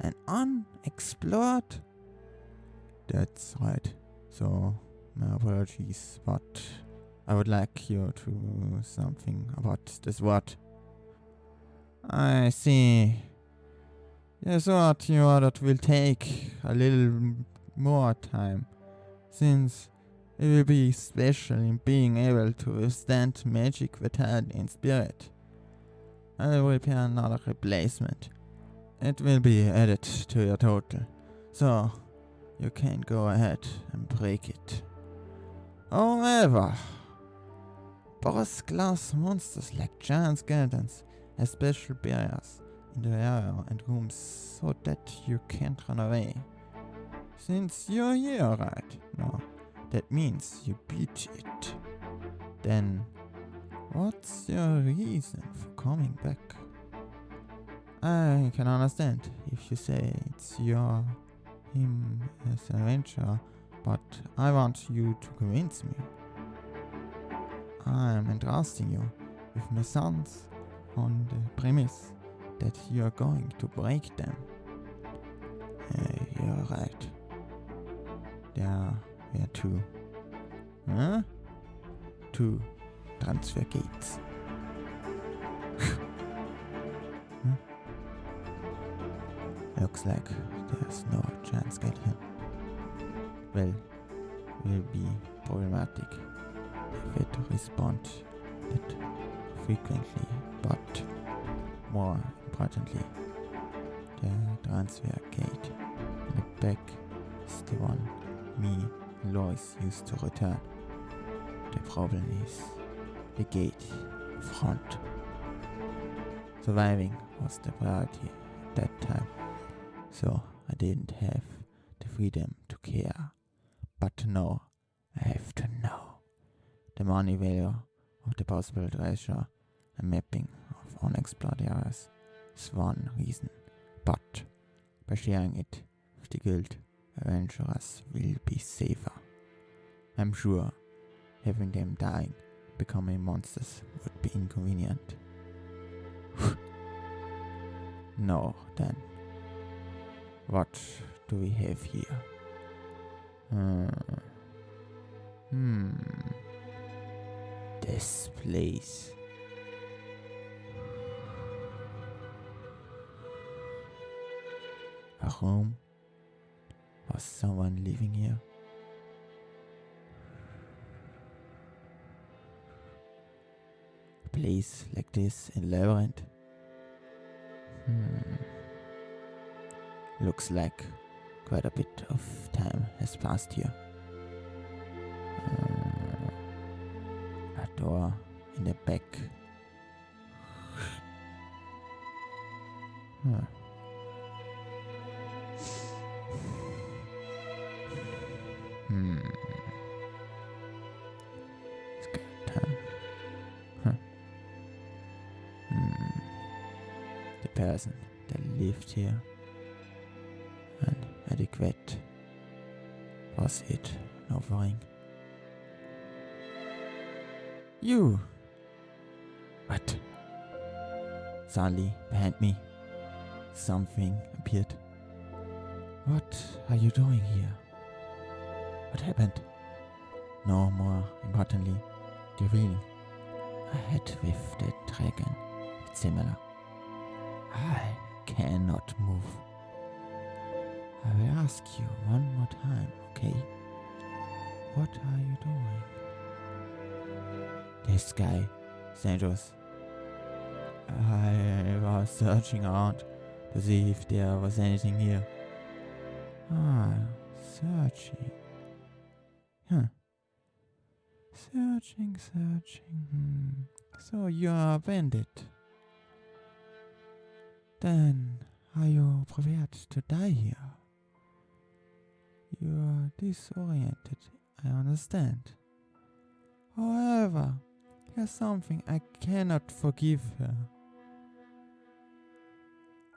An unexplored? That's right. So, my apologies, but I would like you to do something about this word. I see. The sword you ordered will take a little more time, since it will be special in being able to withstand magic withheld in spirit. I will prepare another replacement. It will be added to your total, so you can go ahead and break it. However, boss-class monsters like giant skeletons have special barriers in the area and rooms so that you can't run away. Since you're here right now, that means you beat it. Then, what's your reason for coming back? I can understand if you say it's him as an adventurer, but I want you to convince me. I'm entrusting you with my sons on the premise that you are going to break them. You're right. There were two. Huh? 2 transfer gates. Huh? Looks like there's no giant skeleton. well, will be problematic if it responds it frequently, but more importantly, the transfer gate in the back is the one me and Lois used to return. The problem is the gate front. Surviving was the priority at that time, so I didn't have the freedom to care. But now I have to know the money value of the possible treasure and mapping of unexplored areas is one reason, but by sharing it with the guild, adventurers will be safer. I'm sure having them dying, becoming monsters would be inconvenient. No, then. What do we have here? This place. A room? Was someone living here? A place like this in Labyrinth? Looks like quite a bit of time has passed here. A door in the back. Skeleton. The person that lived here. Adequate. Was it offering? You! What? Suddenly, behind me, something appeared. What are you doing here? What happened? No more importantly, the feeling I had with the dragon. It's similar. I cannot move. I will ask you one more time, okay? What are you doing? This guy is dangerous. I was searching around to see if there was anything here. Searching. Searching. So you are a bandit. Then are you prepared to die here? You are disoriented, I understand. However, here's something I cannot forgive her.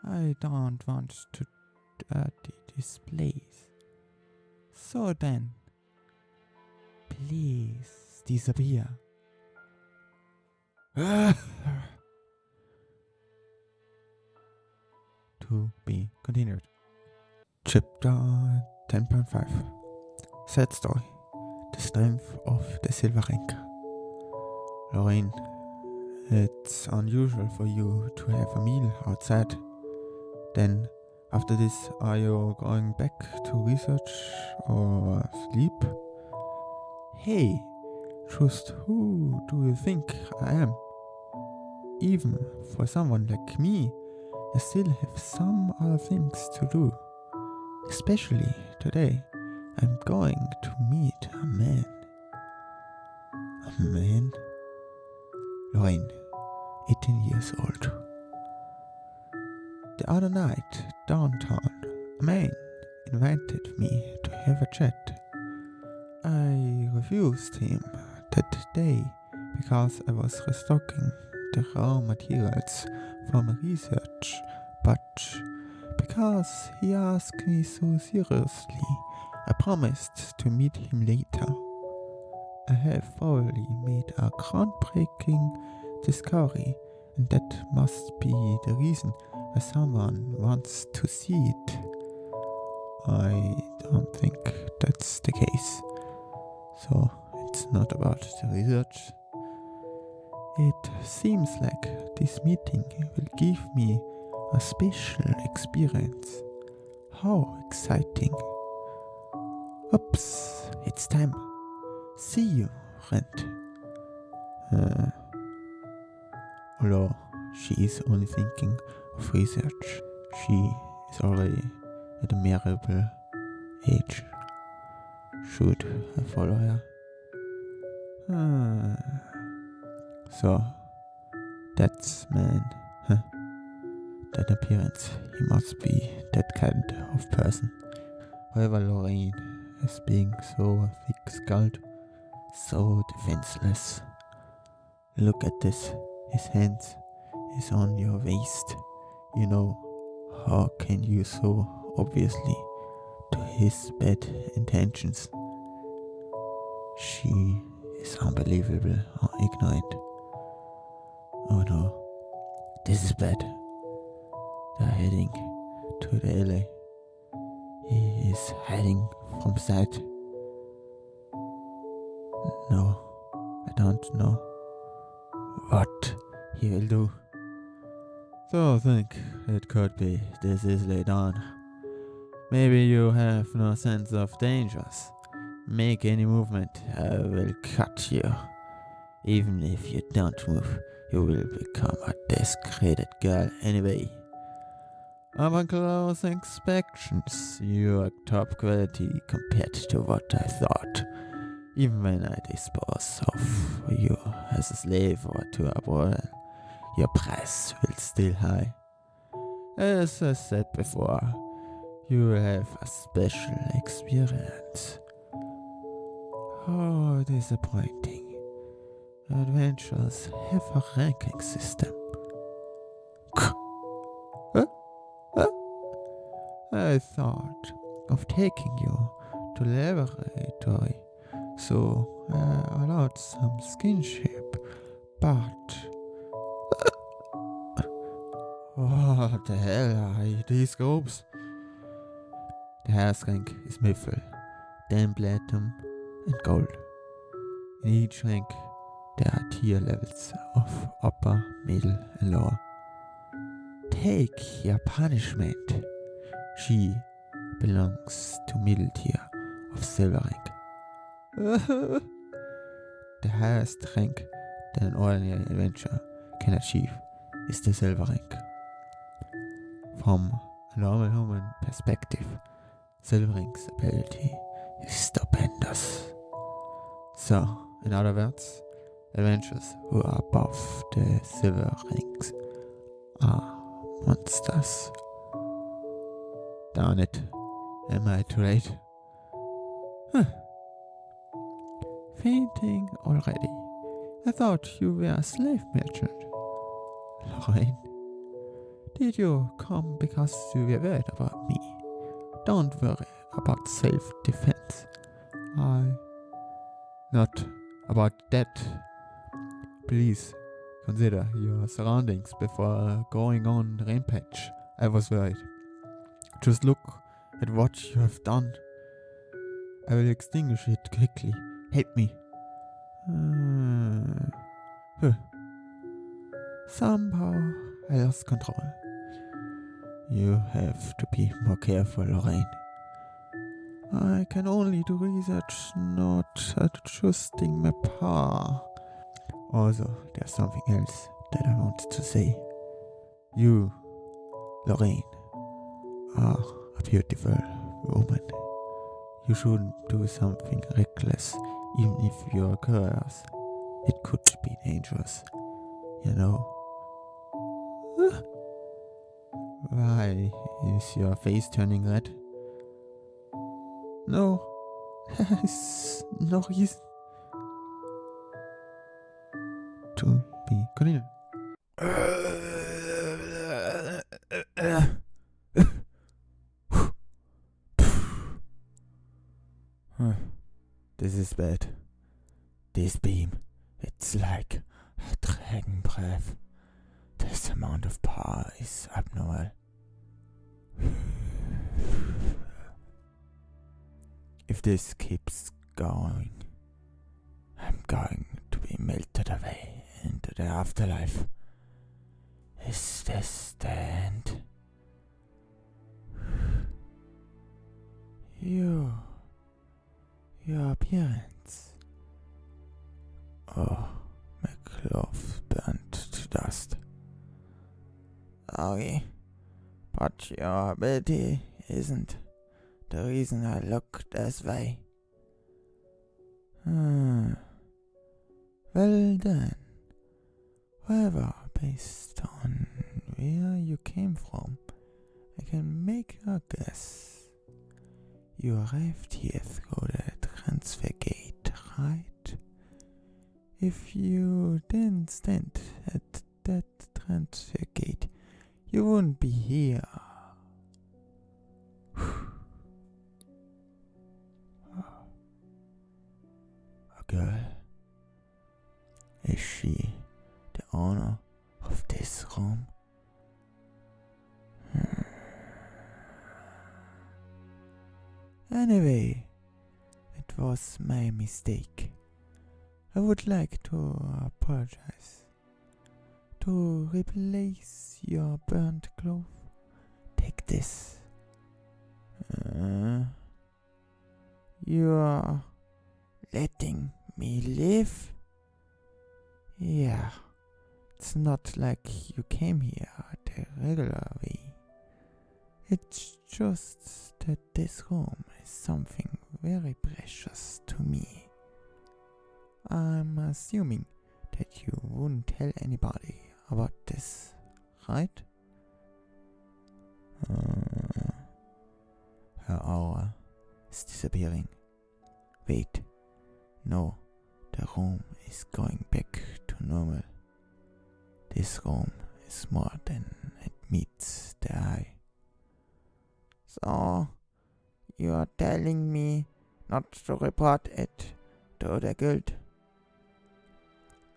I don't want to dirty this place. So then, please disappear. To be continued. Chapter 10.5. Sad story. The strength of the silver ring. Lorraine, it's unusual for you to have a meal outside. Then, after this, are you going back to research or sleep? Hey, just who do you think I am? Even for someone like me, I still have some other things to do. Especially today, I'm going to meet a man. A man? Lorraine, 18 years old. The other night, downtown, a man invited me to have a chat. I refused him that day because I was restocking the raw materials for my research, but because he asked me so seriously, I promised to meet him later. I have probably made a groundbreaking discovery, and that must be the reason why someone wants to see it. I don't think that's the case. So it's not about the research. It seems like this meeting will give me a special experience. How exciting! Oops, it's time. See you, Rent. Although she is only thinking of research, she is already at a memorable age. Should I follow her? So, that's man, huh? That appearance, he must be that kind of person. However, Lorraine, as being so thick-skulled, so defenseless. Look at this, his hands is on your waist. You know, how can you so obviously to his bad intentions? She is unbelievable or ignorant. Oh no, this is bad. They're heading to the alley. He is hiding from sight. No, I don't know what he will do. So I think it could be this easily done. Maybe you have no sense of dangers. Make any movement, I will cut you. Even if you don't move, you will become a discreet girl anyway. Upon close inspections, you are top quality compared to what I thought. Even when I dispose of you as a slave or to a broil, your price will still high. As I said before, you have a special experience. How disappointing. Adventures have a ranking system. I thought of taking you to the laboratory, so I allowed some skinship, but what the hell are these groups? The hair rank is mithril, then platinum and gold. In each rank there are tier levels of upper, middle and lower. Take your punishment. She belongs to middle tier of silver rank. The highest rank that an ordinary adventurer can achieve is the silver rank. From a normal human perspective, silver rank's ability is stupendous. So, in other words, adventurers who are above the silver ranks are monsters. Darn it, am I too late? Fainting already. I thought you were a slave merchant. Lorraine, did you come because you were worried about me? Don't worry about self-defense. Not about that. Please consider your surroundings before going on rampage. I was worried. Just look at what you have done. I will extinguish it quickly. Help me. Somehow I lost control. You have to be more careful, Lorraine. I can only do research, not adjusting my power. Also, there's something else that I want to say. You, Lorraine, are a beautiful woman. You shouldn't do something reckless, even if you're curious. It could be dangerous, you know. Why is your face turning red? No, there's no reason to be continued. This is bad. This beam, it's like a dragon breath. This amount of power is abnormal. If this keeps going, I'm going to be melted away into the afterlife. Is this the end? You Your appearance. Oh, my clothes burnt to dust. Sorry, but your ability isn't the reason I look this way. Well then, however, based on where you came from, I can make a guess. You arrived here through the transfer gate, right? If you didn't stand at that transfer gate, you wouldn't be here. A girl? Is she the owner of this room? Anyway, it was my mistake. I would like to apologize. To replace your burnt cloth, take this. You are letting me live? Yeah, it's not like you came here the regular way. It's just that this room is something very precious to me. I'm assuming that you wouldn't tell anybody about this, right? Her aura is disappearing. Wait, no, the room is going back to normal. This room is more than it meets the eye. So, you are telling me not to report it to the guild?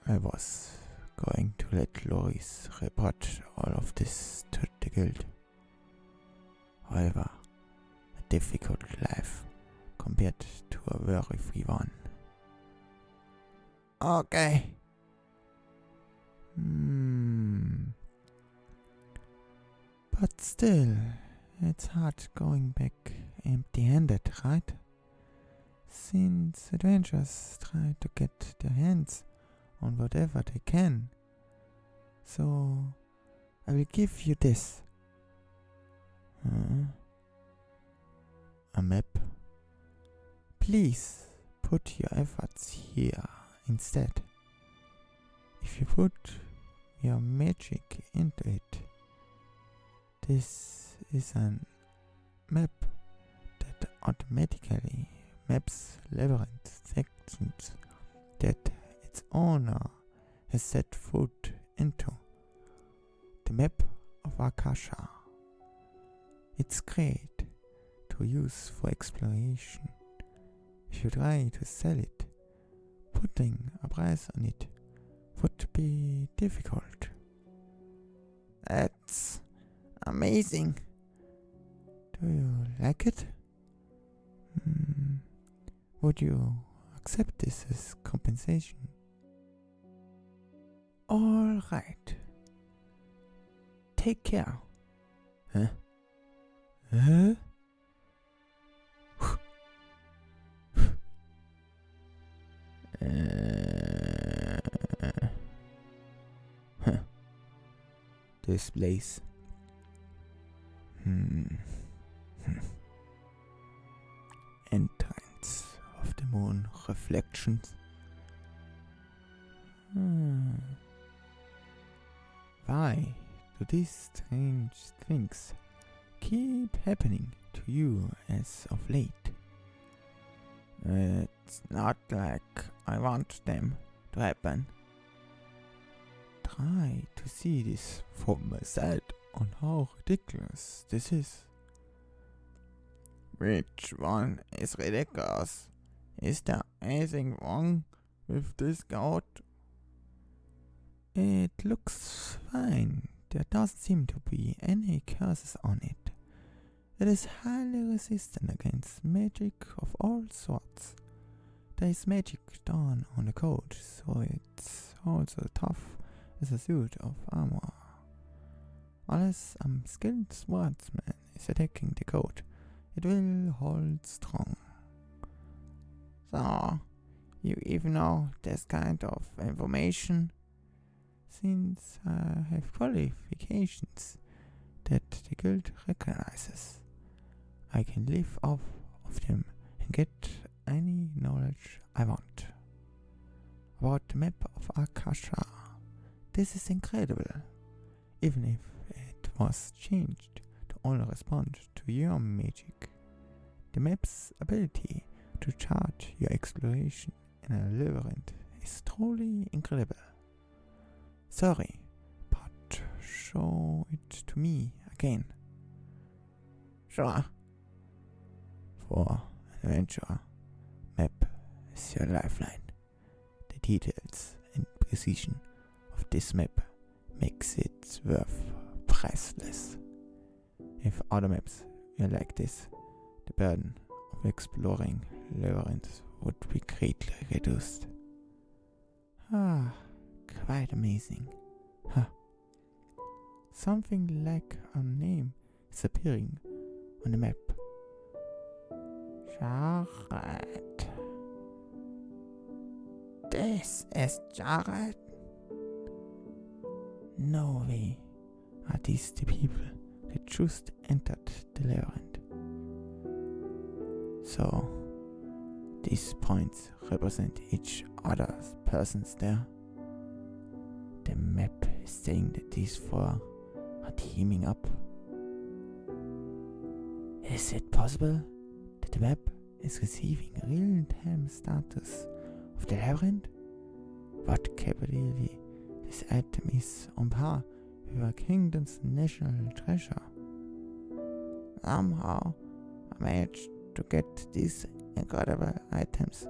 I was going to let Loris report all of this to the guild. However, a difficult life compared to a very free one. Okay. But still, it's hard going back empty-handed, right? Since adventurers try to get their hands on whatever they can. So, I will give you this. A map. Please put your efforts here instead. If you put your magic into it, this is a map that automatically maps labyrinth sections that its owner has set foot into. The map of Akasha. It's great to use for exploration. If you try to sell it, putting a price on it would be difficult. That's amazing. Do you like it? Would you accept this as compensation? All right. Take care. Huh? This place. Entrance of the moon reflections. Why do these strange things keep happening to you as of late? It's not like I want them to happen. Try to see this from my side on how ridiculous this is. Which one is ridiculous? Is there anything wrong with this goat? It looks fine. There doesn't seem to be any curses on it. It is highly resistant against magic of all sorts. There is magic done on the coat, so it's also tough as a suit of armor. Unless a skilled swordsman is attacking the coat, it will hold strong. So, you even know this kind of information? Since I have qualifications that the guild recognizes, I can live off of them and get any knowledge I want. About the map of Akasha. This is incredible. Even if it was changed to only respond to your magic. The map's ability to chart your exploration in a labyrinth is truly incredible. Sorry, but show it to me again. Sure. For an adventurer, map is your lifeline. The details and precision of this map makes it worth priceless. If other maps were like this, the burden of exploring labyrinths would be greatly reduced. Quite amazing. Something like a name is appearing on the map. Jared. This is Jared. No way are these the people that just entered the labyrinth. So, these points represent each other's persons there. The map is saying that these four are teaming up. Is it possible that the map is receiving real-time status of the labyrinth? What capability this item is on par with our kingdom's national treasure? Somehow I managed to get these incredible items.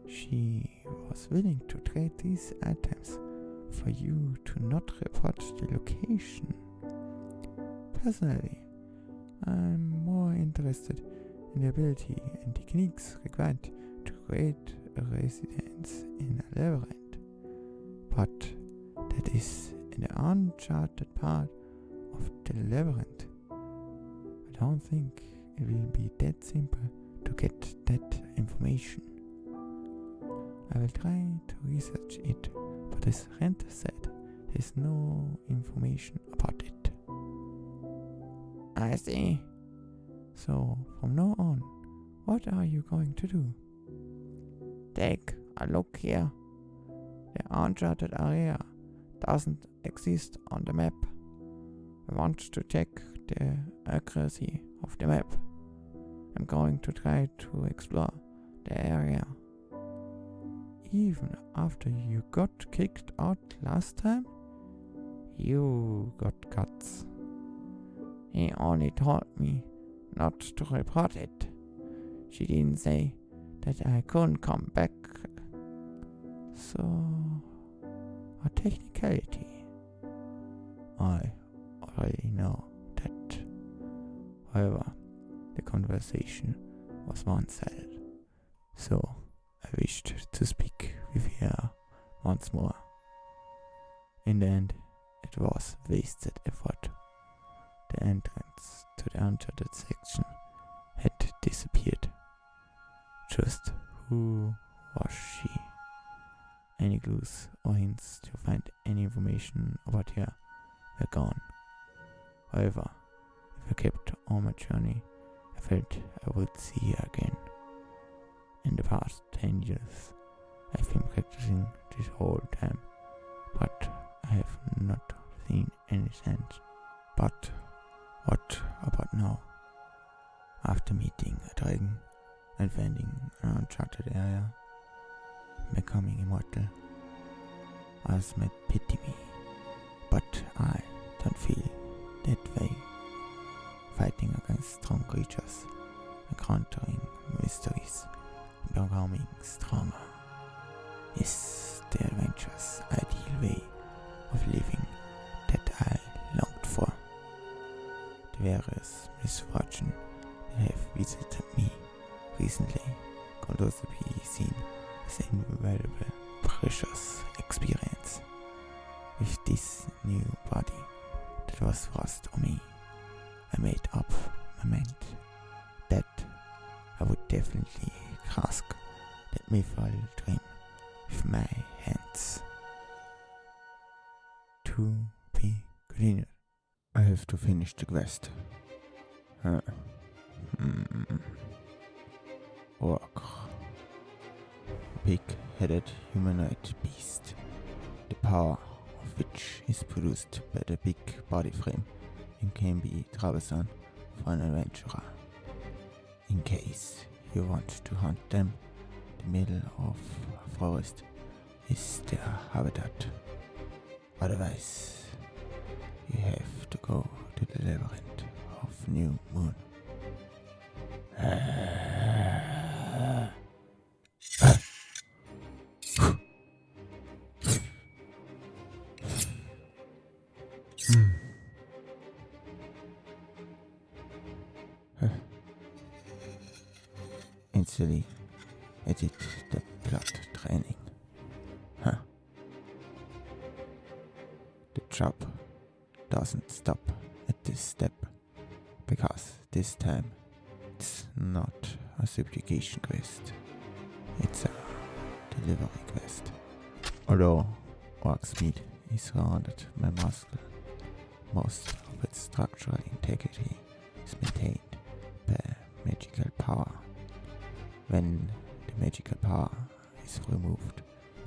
She was willing to trade these items for you to not report the location. Personally, I'm more interested in the ability and techniques required to create a residence in a labyrinth, but that is in the uncharted part of the labyrinth. I don't think it will be that simple to get that information. I will try to research it, but as Renta said, there is no information about it. I see. So, from now on, what are you going to do? Take a look here. The uncharted area doesn't exist on the map. I want to check the accuracy of the map. I'm going to try to explore the area. Even after you got kicked out last time, you got guts. He only told me not to report it. She didn't say that I couldn't come back. So, a technicality. I already know that. However, the conversation was one-sided, so I wished to speak with her once more. In the end, it was wasted effort. The entrance to the uncharted section had disappeared. Just who was she? Any clues or hints to find any information about her were gone. However, if I kept on my journey, I felt I would see her again. In the past 10 years, I've been practicing this whole time, but I have not seen any sense. But what about now? After meeting a dragon and finding an uncharted area, becoming immortal, others might pity me, but I don't feel that way. Fighting against strong creatures, encountering mysteries, and becoming stronger is the adventurous ideal way of living that I longed for. The various misfortunes that have visited me recently could also be seen as an invaluable, precious experience. With this new body that was thrust on me, I made up my mind that I would definitely Ask, let me fall dream with my hands. To be continued. I have to finish the quest. Orc. A big-headed humanoid beast. The power of which is produced by the big body frame and can be troublesome for an adventurer. In case you want to hunt them, the middle of a forest is their habitat. Otherwise, you have to go to the labyrinth of New Moon. Instantly edit the blood training. The job doesn't stop at this step, because this time it's not a subjugation quest, it's a delivery quest. Although orc's meat is surrounded by muscle, most of its structural integrity is maintained by magical power. When the magical power is removed,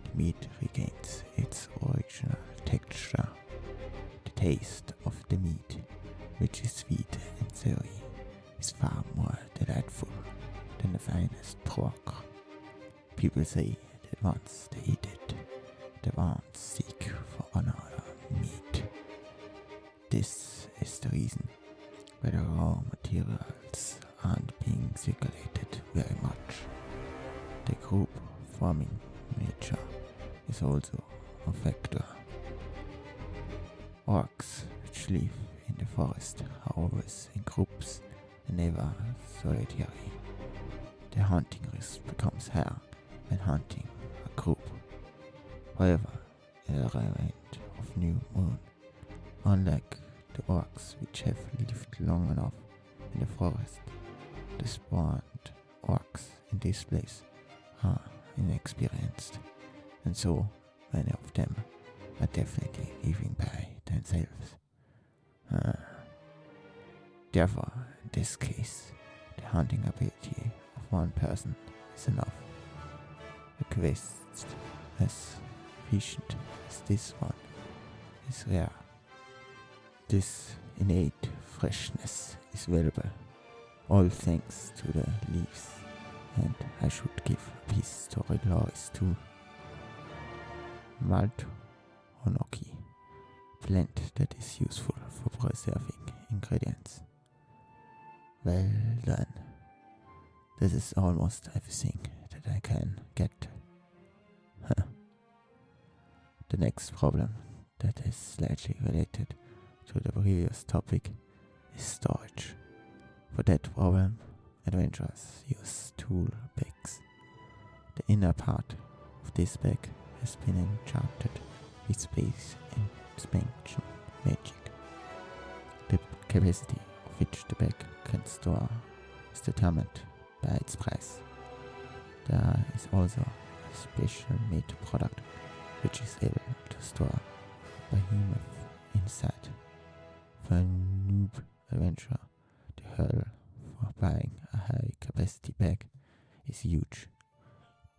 the meat regains its original texture. The taste of the meat, which is sweet and savory, is far more delightful than the finest pork. People say that once they eat it, they won't seek for another meat. This is the reason why the raw materials aren't being circulated very much. The group forming nature is also a factor. Orcs which live in the forest are always in groups and never solitary. The hunting risk becomes higher when hunting a group. However, in the labyrinth of New Moon, unlike the orcs which have lived long enough in the forest, the spawned orcs in this place are inexperienced, and so many of them are definitely living by themselves. Therefore, in this case, the hunting ability of one person is enough. A quest as efficient as this one is rare. This innate freshness is valuable, all thanks to the leaves, and I should give a piece to Loris too. Malt Honoki, blend that is useful for preserving ingredients. Well done. This is almost everything that I can get. The next problem that is slightly related to the previous topic is storage. For that problem, adventurers use tool bags. The inner part of this bag has been enchanted with space expansion magic. The capacity of which the bag can store is determined by its price. There is also a special made product which is able to store a behemoth inside. For a noob adventurer, the hurdle for buying a high capacity bag is huge.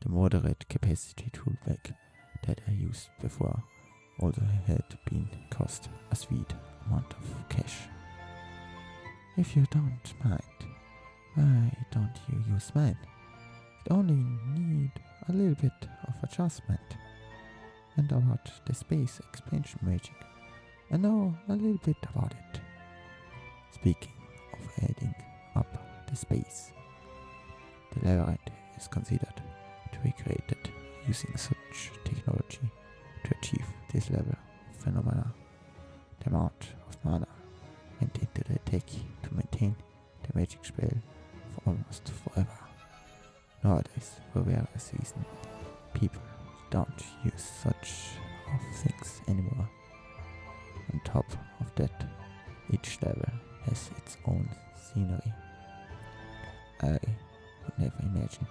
The moderate capacity tool bag that I used before also had been cost a sweet amount of cash. If you don't mind, why don't you use mine? It only need a little bit of adjustment. And about the space expansion magic, I know a little bit about it. Speaking of adding up the space, the labyrinth is considered to be created using such technology to achieve this level of phenomena. The amount of mana went into the tech to maintain the magic spell for almost forever. Nowadays, for various reasons, people don't use such of things anymore. On top of that, each level has its own scenery. I would never imagine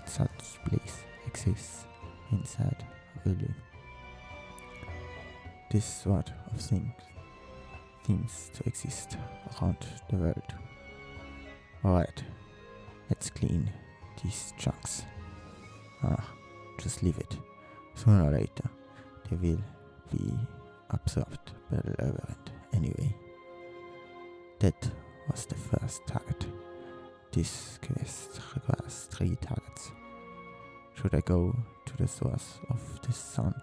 that such place exists inside a building. This sort of thing seems to exist around the world. Alright, let's clean these chunks. Just leave it. Sooner or later, they will be absorbed by the labyrinth anyway. That was the first target. This quest requires 3 targets. Should I go to the source of this sound?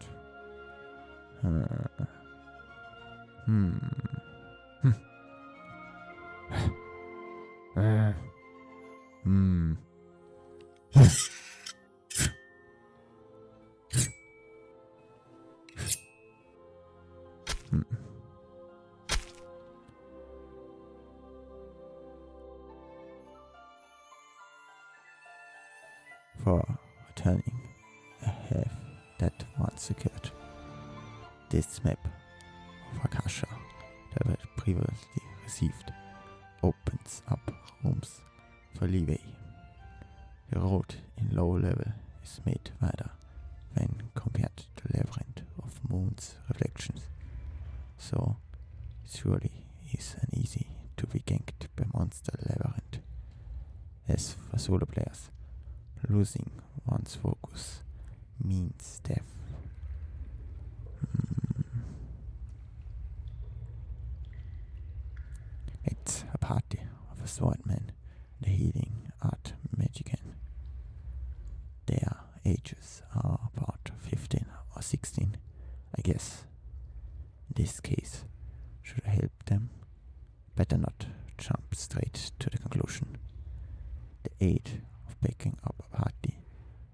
For returning, I have that once secured. This map of Akasha that I previously received opens up rooms for leeway. The road in low level is made wider when compared to the labyrinth of moon's reflections, so it surely is an easy to be ganked by monster labyrinth. As for solo players, losing one's focus means death. It's a party of a swordman and a healing art magician. Their ages are about 15 or 16, I guess. In this case, should I help them? Better not jump straight to the conclusion. The aid of backing up a party,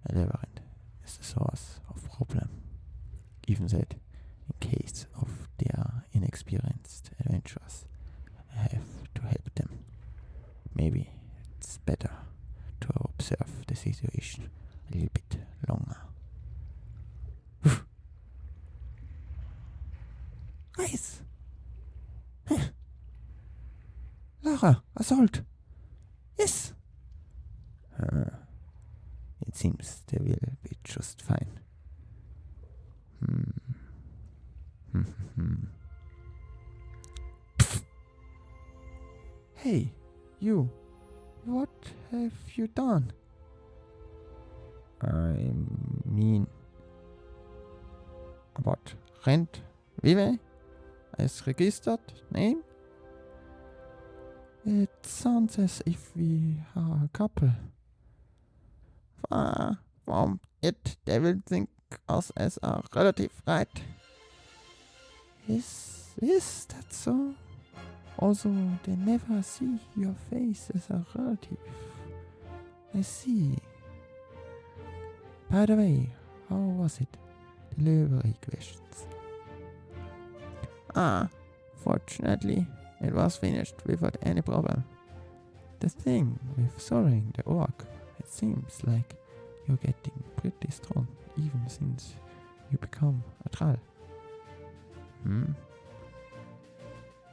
a labyrinth, is the source of problem. Even that, in case of their inexperienced adventurers, I have to help them. Maybe it's better to observe the situation a little bit longer. Guys! Lara, assault! Yes! It seems they will be just fine. Hey, you! What have you done? I mean, about Rent Vive as registered name? It sounds as if we are a couple. From it, they will think us as a relative, right? Is that so? Also, they never see your face as a relative. I see. By the way, how was it? Delivery questions. Fortunately, it was finished without any problem. The thing with soaring the orc, it seems like you're getting pretty strong even since you become a troll.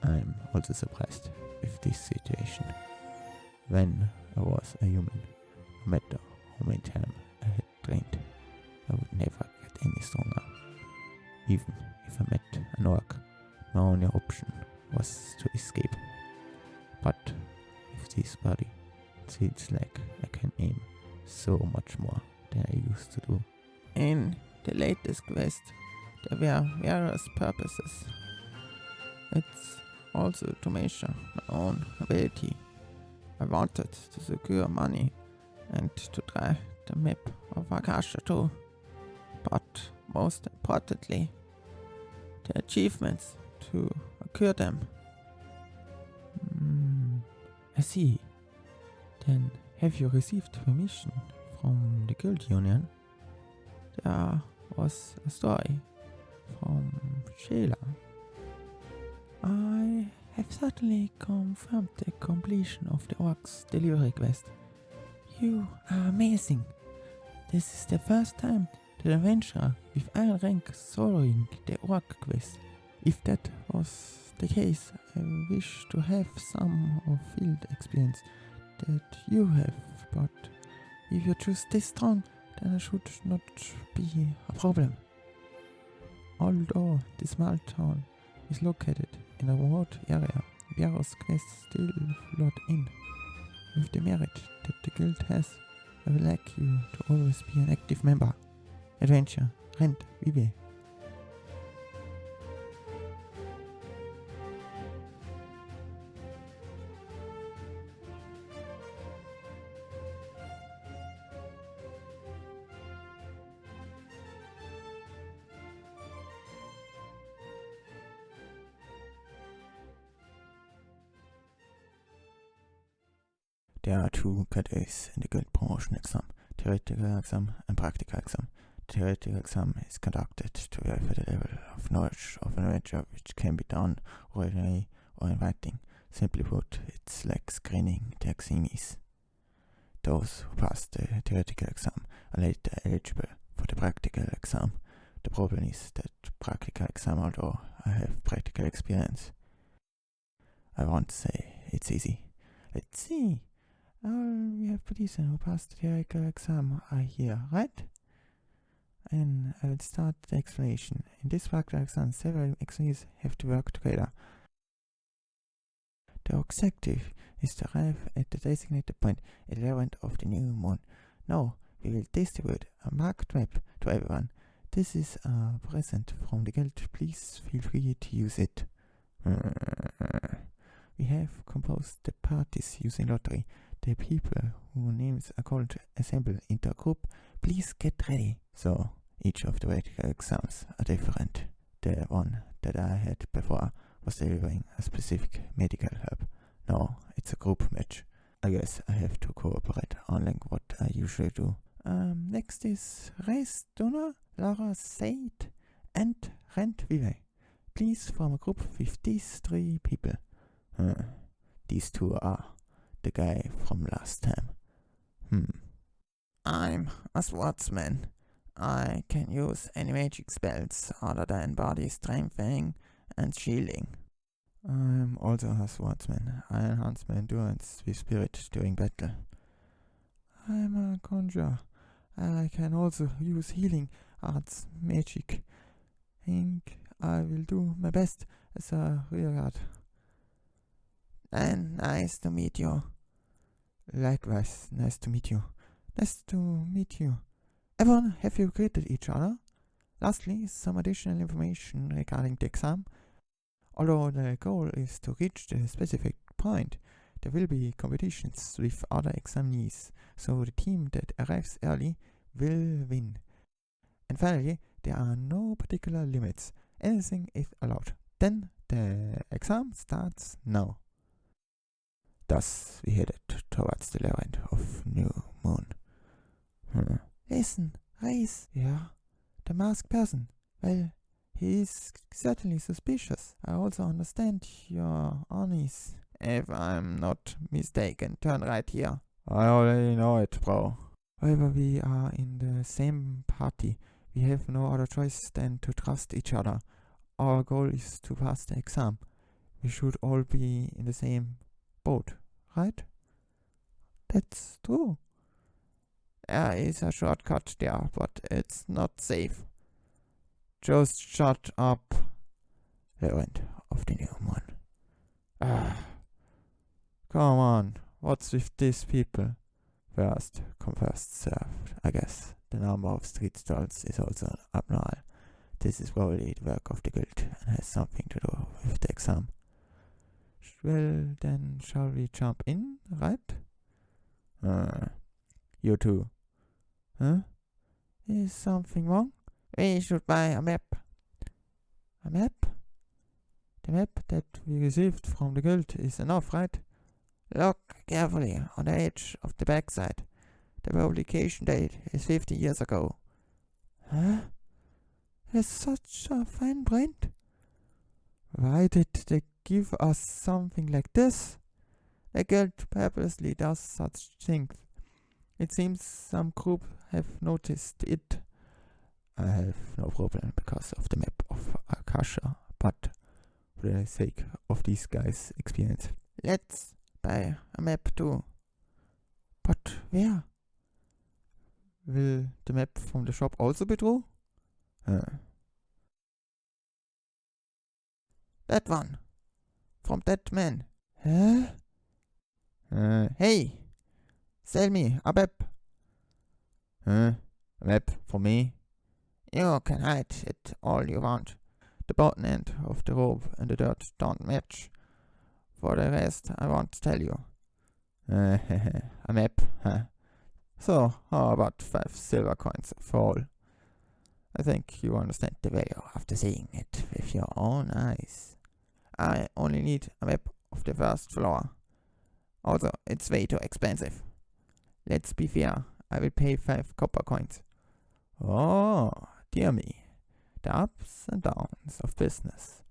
I'm also surprised with this situation. When I was a human, no matter how many times I had trained, I would never get any stronger. Even if I met an orc, my only option was to escape. But with this body, it seems like I can aim so much more than I used to do. In the latest quest, there were various purposes. It's also to measure my own ability. I wanted to secure money and to try the map of Akasha too. But most importantly, the achievements to occur them. I see. Then have you received permission from the guild union? There was a story from Sheila. I have certainly confirmed the completion of the orc's delivery quest. You are amazing. This is the first time that an adventurer with iron rank soloing the orc quest. If that was the case, I wish to have some of field experience that you have, but If you're just this strong, then it should not be a problem. Although the small town is located in a remote area, various quests still flood in. With the merit that the guild has, I would like you to always be an active member. Adventure, Rent, Vive. There are two categories in the guild promotion exam, theoretical exam and practical exam. The theoretical exam is conducted to verify the level of knowledge of an adventure which can be done orally or in writing. Simply put, it's like screening the examies. Those who pass the theoretical exam are later eligible for the practical exam. The problem is that practical exam, although I have practical experience, I won't say it's easy. Let's see. We have police who passed the theoretical exam are here, right? And I will start the explanation. In this practical exam, several examies have to work together. The objective is to arrive at the designated point at the 11th of the new moon. Now, we will distribute a marked map to everyone. This is a present from the guild. Please feel free to use it. We have composed the parties using lottery. The people whose names are called to assemble into a group, please get ready. So, each of the practical exams are different. The one that I had before was delivering a specific medical help. Now, it's a group match. I guess I have to cooperate, unlike what I usually do. Next is Race, Donna, Lara, Said, and Rent Vive. Please form a group with these three people. These two are the guy from last time. I'm a swordsman. I can use any magic spells other than body strengthening and shielding. I'm also a swordsman. I enhance my endurance with spirit during battle. I'm a conjurer. I can also use healing arts magic. Think I will do my best as a rear guard. And nice to meet you. Likewise, nice to meet you. Nice to meet you. Everyone, have you greeted each other? Lastly, some additional information regarding the exam. Although the goal is to reach the specific point, there will be competitions with other examinees, so the team that arrives early will win. And finally, there are no particular limits. Anything is allowed. Then the exam starts now. Thus, we headed towards the 11th of new moon. Listen, Reis. Yeah? The masked person. Well, he is certainly suspicious. I also understand your unease. If I'm not mistaken, turn right here. I already know it, bro. However, we are in the same party. We have no other choice than to trust each other. Our goal is to pass the exam. We should all be in the same boat, right? That's true. There is a shortcut there, but it's not safe. Just shut up. The end of the new moon. Come on, what's with these people? First come first served, I guess. The number of street stalls is also abnormal. This is probably the work of the guild and has something to do with the exam. Well, then shall we jump in, right? You too. Huh? Is something wrong? We should buy a map. A map? The map that we received from the guild is enough, right? Look carefully on the edge of the backside. The publication date is 50 years ago. Huh? There's such a fine print. Why did they give us something like this? The guild purposely does such things. It seems some group have noticed it. I have no problem because of the map of Akasha, but for the sake of these guys' experience, let's buy a map too. But where? Will the map from the shop also be true? That one. From that man. Huh? Hey! Sell me a map. A map for me? You can hide it all you want. The bottom end of the rope and the dirt don't match. For the rest, I won't tell you. A map, huh? So, how about 5 silver coins for all? I think you understand the value after seeing it with your own eyes. I only need a map of the first floor. Also, it's way too expensive. Let's be fair, I will pay 5 copper coins. Oh, dear me. The ups and downs of business.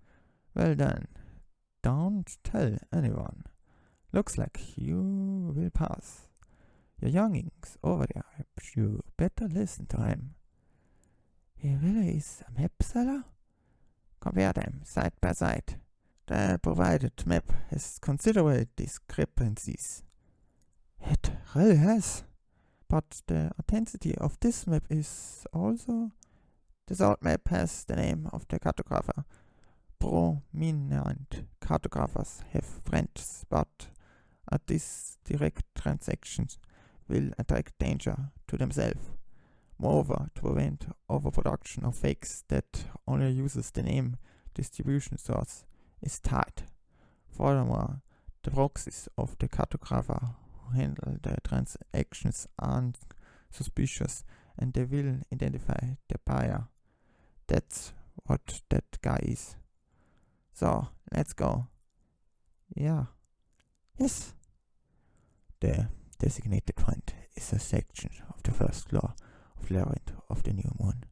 Well then, don't tell anyone. Looks like you will pass. Your youngings over there, you better listen to him. He really is a map seller? Compare them side by side. The provided map has considerable discrepancies. It really has. But the authenticity of this map is also... This old map has the name of the cartographer. Prominent cartographers have friends, but these direct transactions will attract danger to themselves. Moreover, to prevent overproduction of fakes that only uses the name distribution source is tight. Furthermore, the proxies of the cartographer who handle the transactions are suspicious and they will identify the buyer. That's what that guy is. So, let's go. Yeah. Yes. The designated point is a section of the first floor of Lorraine of the New Moon.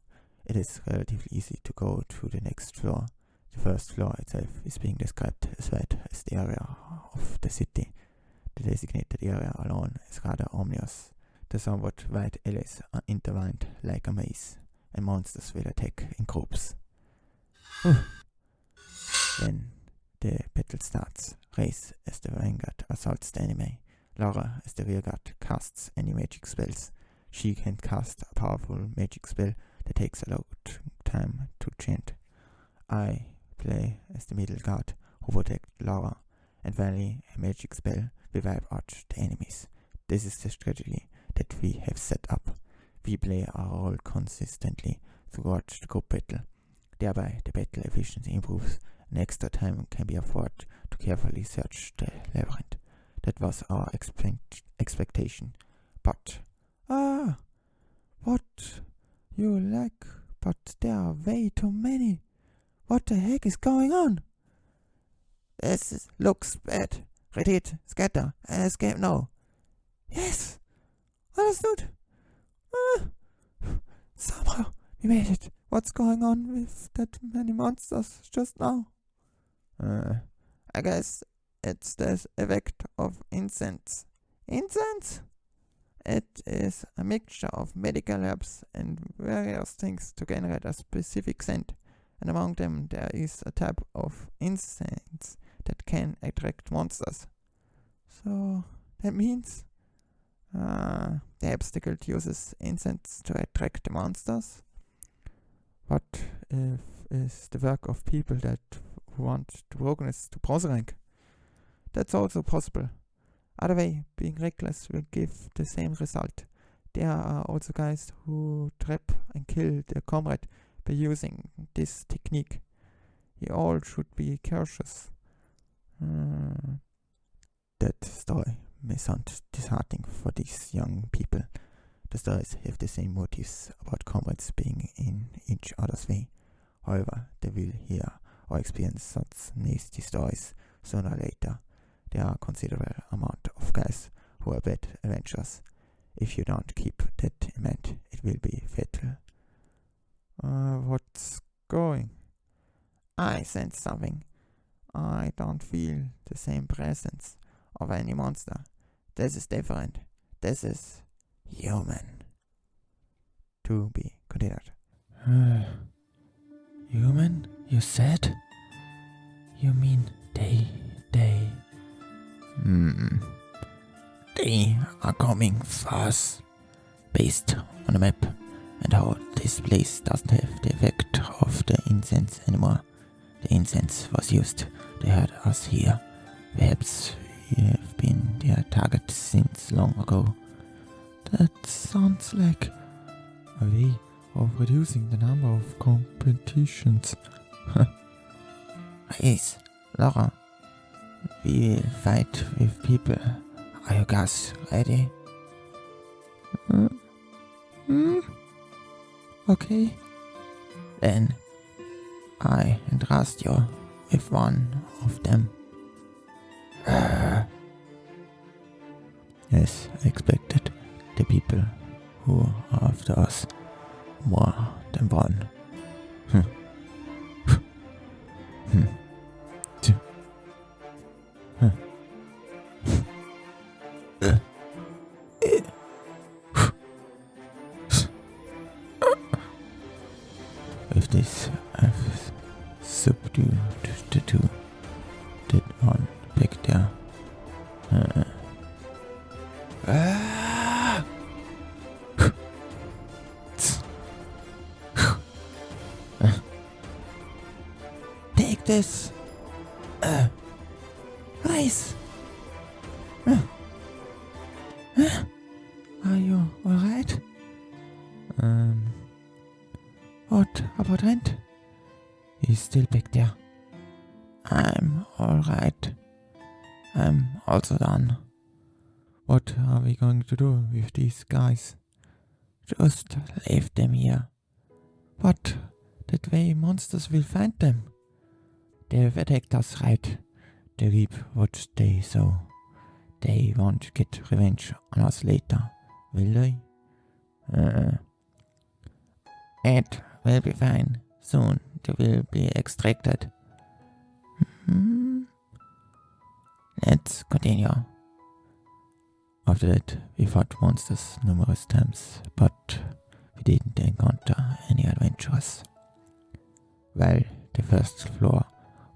It is relatively easy to go to the next floor. The first floor itself is being described as wide as the area of the city. The designated area alone is rather ominous. The somewhat wide alleys are intertwined like a maze, and monsters will attack in groups. Then the battle starts. Race as the vanguard assaults the enemy. Laura as the rearguard casts any magic spells. She can cast a powerful magic spell that takes a long time to chant. I play as the middle guard who protect Laura, and finally a magic spell will wipe out the enemies. This is the strategy that we have set up. We play our role consistently throughout the group battle. Thereby the battle efficiency improves and extra time can be afforded to carefully search the labyrinth. That was our expectation. But, what you like, but there are way too many. What the heck is going on? This looks bad. Retreat, scatter, and escape now. Yes! Understood. Somehow we made it. What's going on with that many monsters just now? I guess it's the effect of incense. Incense? It is a mixture of medical herbs and various things to generate a specific scent, and among them there is a type of incense that can attract monsters. So that means the obstacle uses incense to attract the monsters. What if it's the work of people that want to progress to bronze rank? That's also possible. Other way, being reckless will give the same result. There are also guys who trap and kill their comrade by using this technique. You all should be cautious. That story may sound disheartening for these young people. The stories have the same motives about comrades being in each other's way. However, they will hear or experience such nasty stories sooner or later. There are a considerable amount of guys who are bad adventurers. If you don't keep that in mind, it will be fatal. What's going? I sense something. I don't feel the same presence of any monster. This is different. This is human. To be continued. Human, you said? You mean they... They are coming fast. based on the map and how this place doesn't have the effect of the incense anymore. The incense was used to hurt us here. Perhaps we have been their target since long ago. That sounds like a way of reducing the number of competitions. Yes, Laura. We will fight with people. Are you guys ready? Okay. Then I entrust you with one of them. As expected, the people who are after us more than one. With this, I've subdued the two. Did one pick their take this. Nice. Are you alright? What about Rent? He's still back there. I'm alright. I'm also done. What are we going to do with these guys? Just leave them here. But that way monsters will find them. They've attacked us, right? They reap what they sow. They won't get revenge on us later, will they? It will be fine. Soon they will be extracted. Let's continue. After that, we fought monsters numerous times, but we didn't encounter any adventurers. Well, the first floor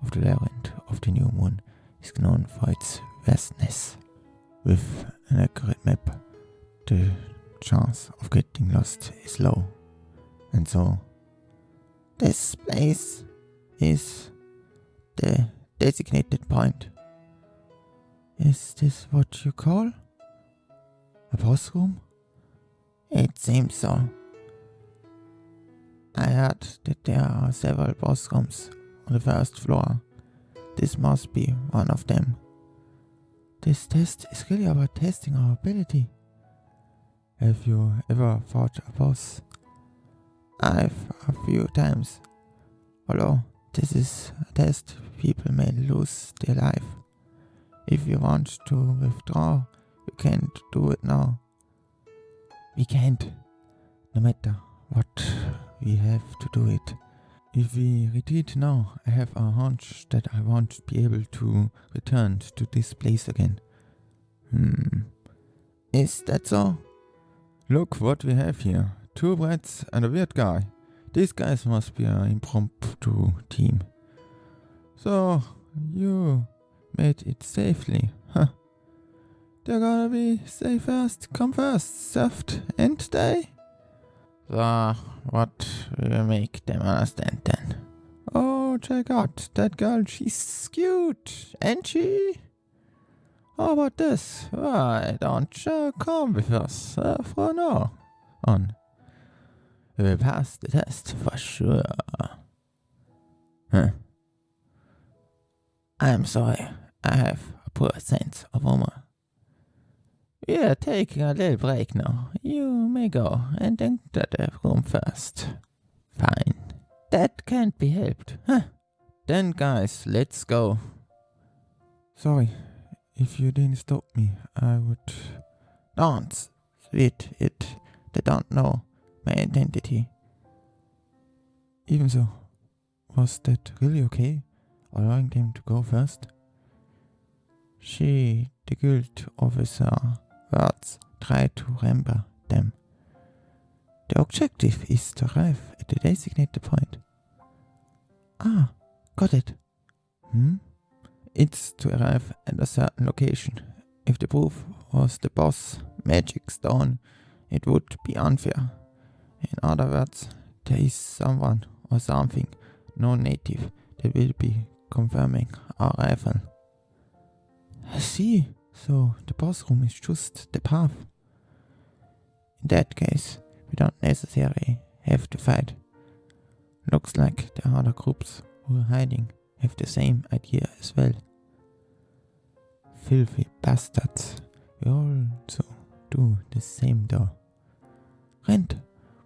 of the labyrinth of the new moon is known for its vastness. With an accurate map, the chance of getting lost is low. And so, this place is the designated point. Is this what you call a boss room? It seems so. I heard that there are several boss rooms on the first floor. This must be one of them. This test is really about testing our ability. Have you ever fought a boss? I've a few times. Although this is a test, people may lose their life. If you want to withdraw, you can't do it now. We can't. No matter what, we have to do it. If we retreat now, I have a hunch that I won't be able to return to this place again. Is that so? Look what we have here. 2 brats and a weird guy. These guys must be an impromptu team. So, you made it safely, huh? They're gonna be say first, come first, served and die? So, what will make them understand then? Oh, check out that girl, she's cute, ain't she? How about this? Why don't you come with us for now on? We will pass the test for sure. I'm sorry, I have a poor sense of humor. We are taking a little break now. You may go and enter the room first. Fine. That can't be helped. Then guys, let's go. Sorry, if you didn't stop me, I would... Don't sweet it. They don't know my identity. Even so, was that really okay? Allowing them to go first? She, the guild officer, words try to remember them. The objective is to arrive at the designated point. Ah, got it. It's to arrive at a certain location. If the proof was the boss magic stone, It would be unfair. In other words, there is someone or something non-native that will be confirming our arrival. I see. So the boss room is just the path. In that case, we don't necessarily have to fight. Looks like the other groups who are hiding have the same idea as well. Filthy bastards. We also do the same though. Rent,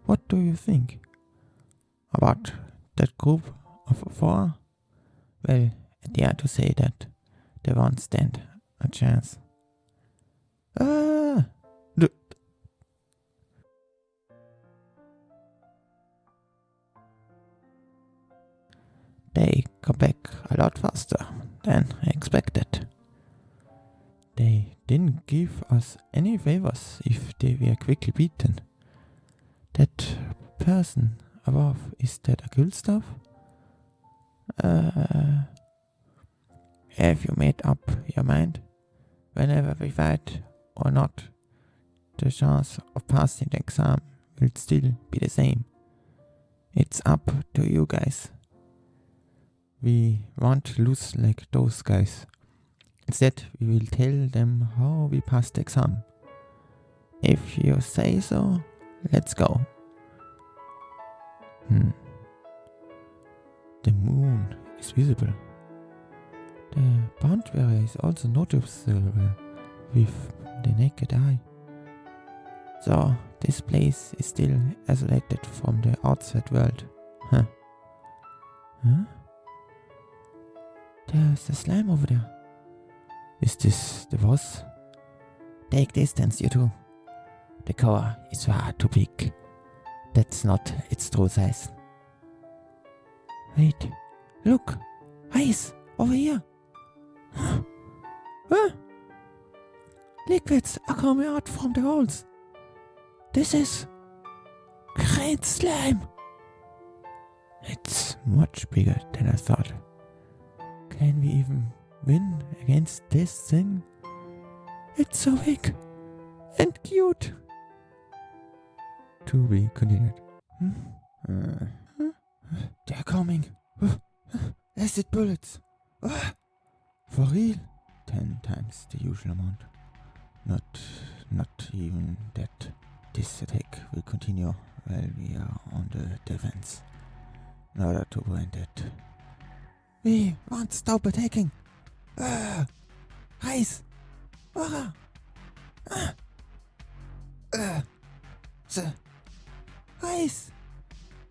what do you think about that group of 4? Well, I dare to say that they won't stand a chance. They come back a lot faster than I expected. They didn't give us any favors if they were quickly beaten. That person above, is that a ghoul stuff? Have you made up your mind? Whenever we fight or not, the chance of passing the exam will still be the same. It's up to you guys. We won't lose like those guys. Instead, we will tell them how we passed the exam. If you say so, let's go. The moon is visible. The boundary is also noticeable with the naked eye. So, this place is still isolated from the outside world. Huh? There's a slime over there. Is this the boss? Take distance, you two. The core is far too big. That's not its true size. Wait, look! Eyes! Over here! Huh? Liquids are coming out from the holes. This is great slime. It's much bigger than I thought. Can we even win against this thing? It's so big and cute. To be continued. They're coming. Acid bullets. For real? 10 times the usual amount. Not even that. This attack will continue while we are on the defense. In order to prevent it. We won't stop attacking. Ice. The ice.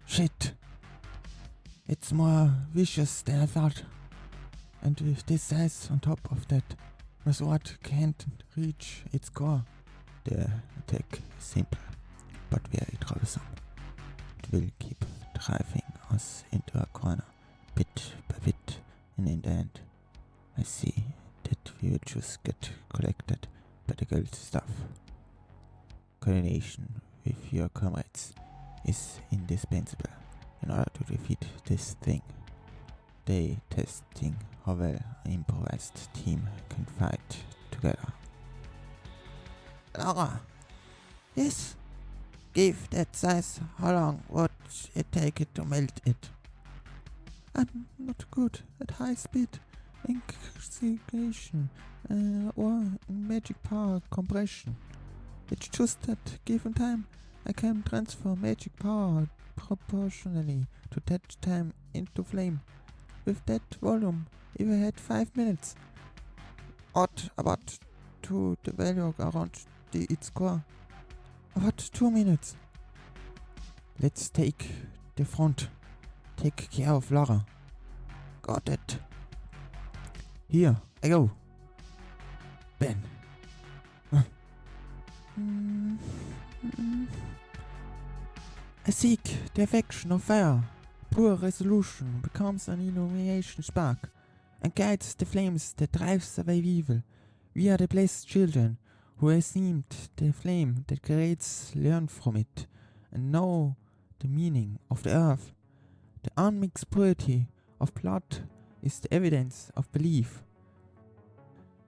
Shit. It's more vicious than I thought. And with this ice on top of that, my sword can't reach its core. The attack is simple, but very troublesome. It will keep driving us into a corner, bit by bit, and in the end, I see that we will just get collected by the gold stuff. Coordination with your comrades is indispensable in order to defeat this thing. They testing how well an improvised team can fight together. Laura! Yes? Give that size, how long would it take it to melt it? I'm not good at high speed integration or magic power compression. It's just that given time, I can transfer magic power proportionally to that time into flame. With that volume, if I had 5 minutes, what about to the value around its core? About 2 minutes. Let's take the front. Take care of Laura. Got it. Here, I go. Ben. I seek the affection of fire. Pure resolution becomes an illumination spark and guides the flames that drives away evil. We are the blessed children who esteemed the flame that charades learn from it and know the meaning of the earth. The unmixed purity of blood is the evidence of belief.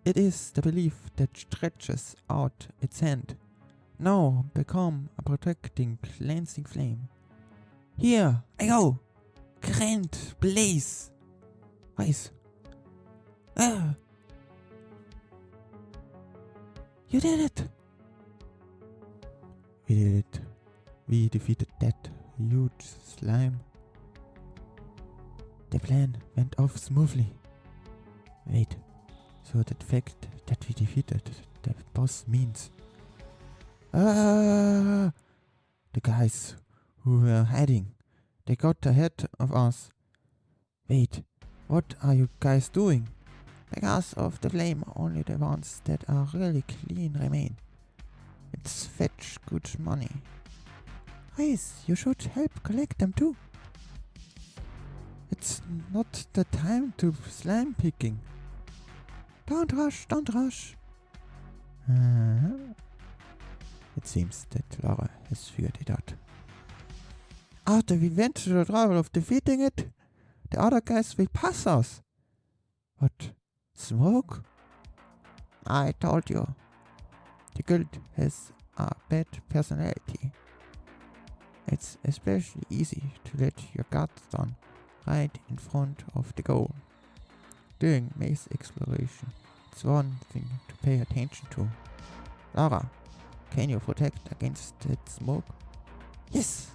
It is the belief that stretches out its hand. Now become a protecting, cleansing flame. Here I go! Grant, blaze! Rise! Ah! You did it! We did it. We defeated that huge slime. The plan went off smoothly. Wait, so the fact that we defeated the boss means... The guys who were hiding, they got ahead of us. Wait, what are you guys doing? Because of the flame, only the ones that are really clean remain. It's fetch good money. Guys, you should help collect them too. It's not the time to slime picking. Don't rush, don't rush. It seems that Laura has figured it out. After we went through the trouble of defeating it, the other guys will pass us. What? Smoke? I told you. The guild has a bad personality. It's especially easy to let your guards down right in front of the goal. During maze exploration, it's one thing to pay attention to. Lara, can you protect against that smoke? Yes,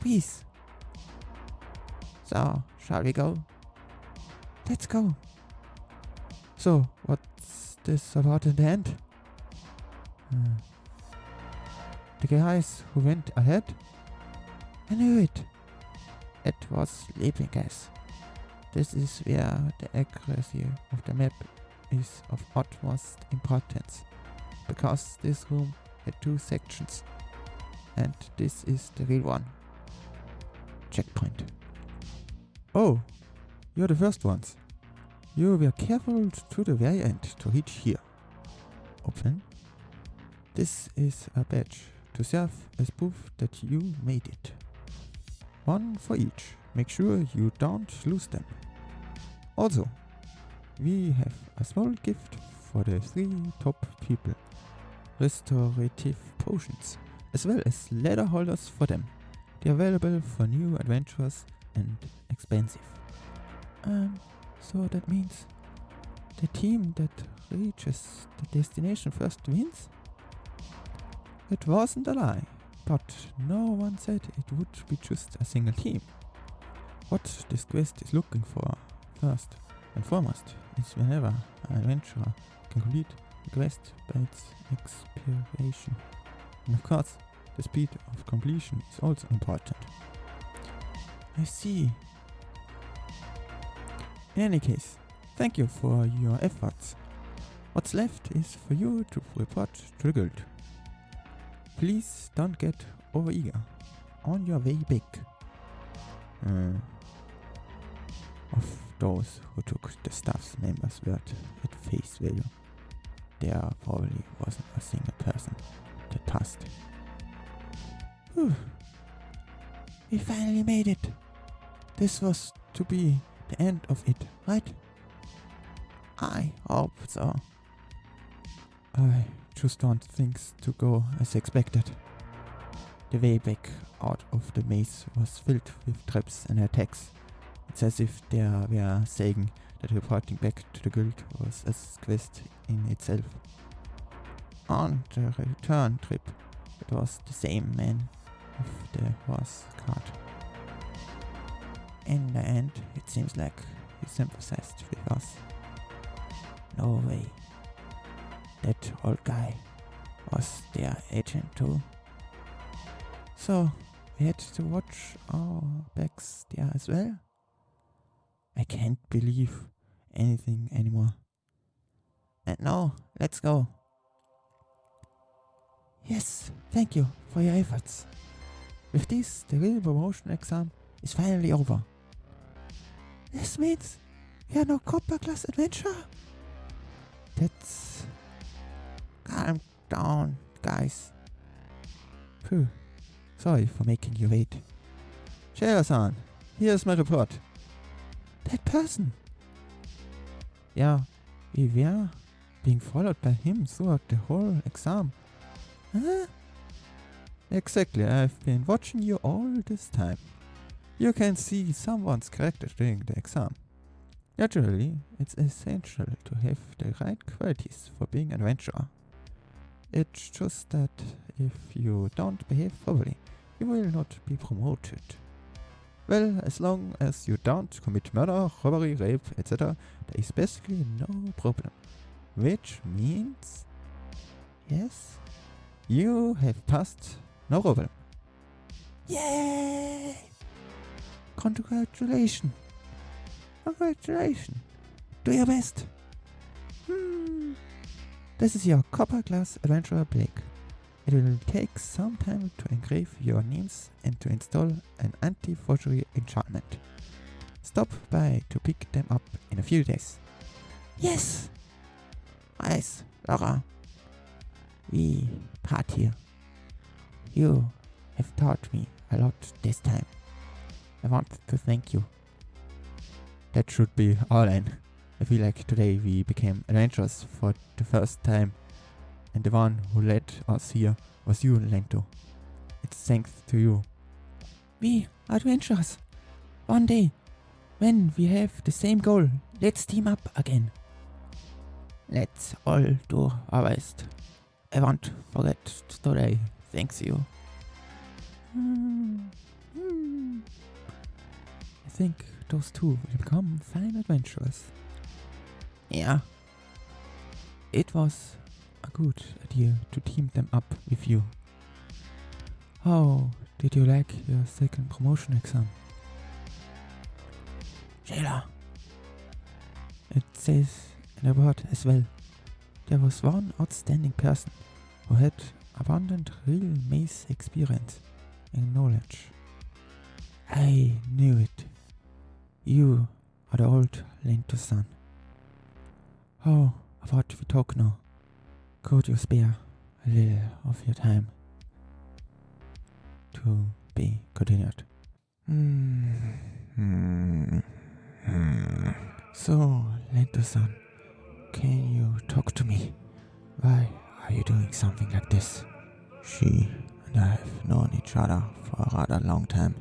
please. So, shall we go? Let's go. So, what's this about in the end? The guys who went ahead? I knew it. It was sleeping gas. This is where the accuracy of the map is of utmost importance, because this room had 2 sections, and this is the real one. Checkpoint. Oh, you're the first ones. You were careful to the very end to reach here. Open. This is a badge to serve as proof that you made it. 1 for each. Make sure you don't lose them. Also, we have a small gift for the 3 top people. Restorative potions, as well as ladder holders for them. They are available for new adventures and expensive. So that means the team that reaches the destination first wins? It wasn't a lie, but no one said it would be just a single team. What this quest is looking for first and foremost is whenever an adventurer can complete the quest by its expiration. And of course, the speed of completion is also important. I see. In any case, thank you for your efforts. What's left is for you to report to the guild. Please don't get overeager on your way back. Of those who took the staff's member's word at face value, there probably wasn't a single person that passed. Whew. We finally made it. This was to be the end of it, right? I hope so. I just want things to go as expected. The way back out of the maze was filled with traps and attacks. It's as if they were saying that reporting back to the guild was a quest in itself. On the return trip, it was the same man with the horse cart. In the end, it seems like he sympathized with us. No way. That old guy was their agent too. So, we had to watch our backs there as well. I can't believe anything anymore. And now, let's go. Yes, thank you for your efforts. With this, the real promotion exam is finally over. This means we are no copper class adventurer. That's... Calm down, guys. Phew. Sorry for making you wait. Share-san, here's my report. That person. Yeah, we were being followed by him throughout the whole exam. Huh? Exactly, I've been watching you all this time. You can see someone's character during the exam. Naturally, it's essential to have the right qualities for being an adventurer. It's just that if you don't behave properly, you will not be promoted. Well, as long as you don't commit murder, robbery, rape, etc., there is basically no problem. Which means... yes? You have passed, no problem. Yay! Congratulations! Congratulations! Do your best! This is your copper glass adventurer Blake. It will take some time to engrave your names and to install an anti-forgery enchantment. Stop by to pick them up in a few days. Yes! Nice, Laura. We part here. You have taught me a lot this time. I want to thank you. That should be all in. I feel like today we became adventurers for the first time. And the one who led us here was you, Lento. It's thanks to you. We are adventurers. One day, when we have the same goal, let's team up again. Let's all do our best. I won't forget today. Thanks you. I think those two will become fine adventurers. Yeah. It was a good idea to team them up with you. How did you like your second promotion exam? Jailer. It says in the report as well. There was one outstanding person who had abundant real maze experience and knowledge. I knew it. You are the old Lento son. How about we talk now? Could you spare a little of your time? To be continued. So, Lento-san, can you talk to me? Why are you doing something like this? She and I have known each other for a rather long time.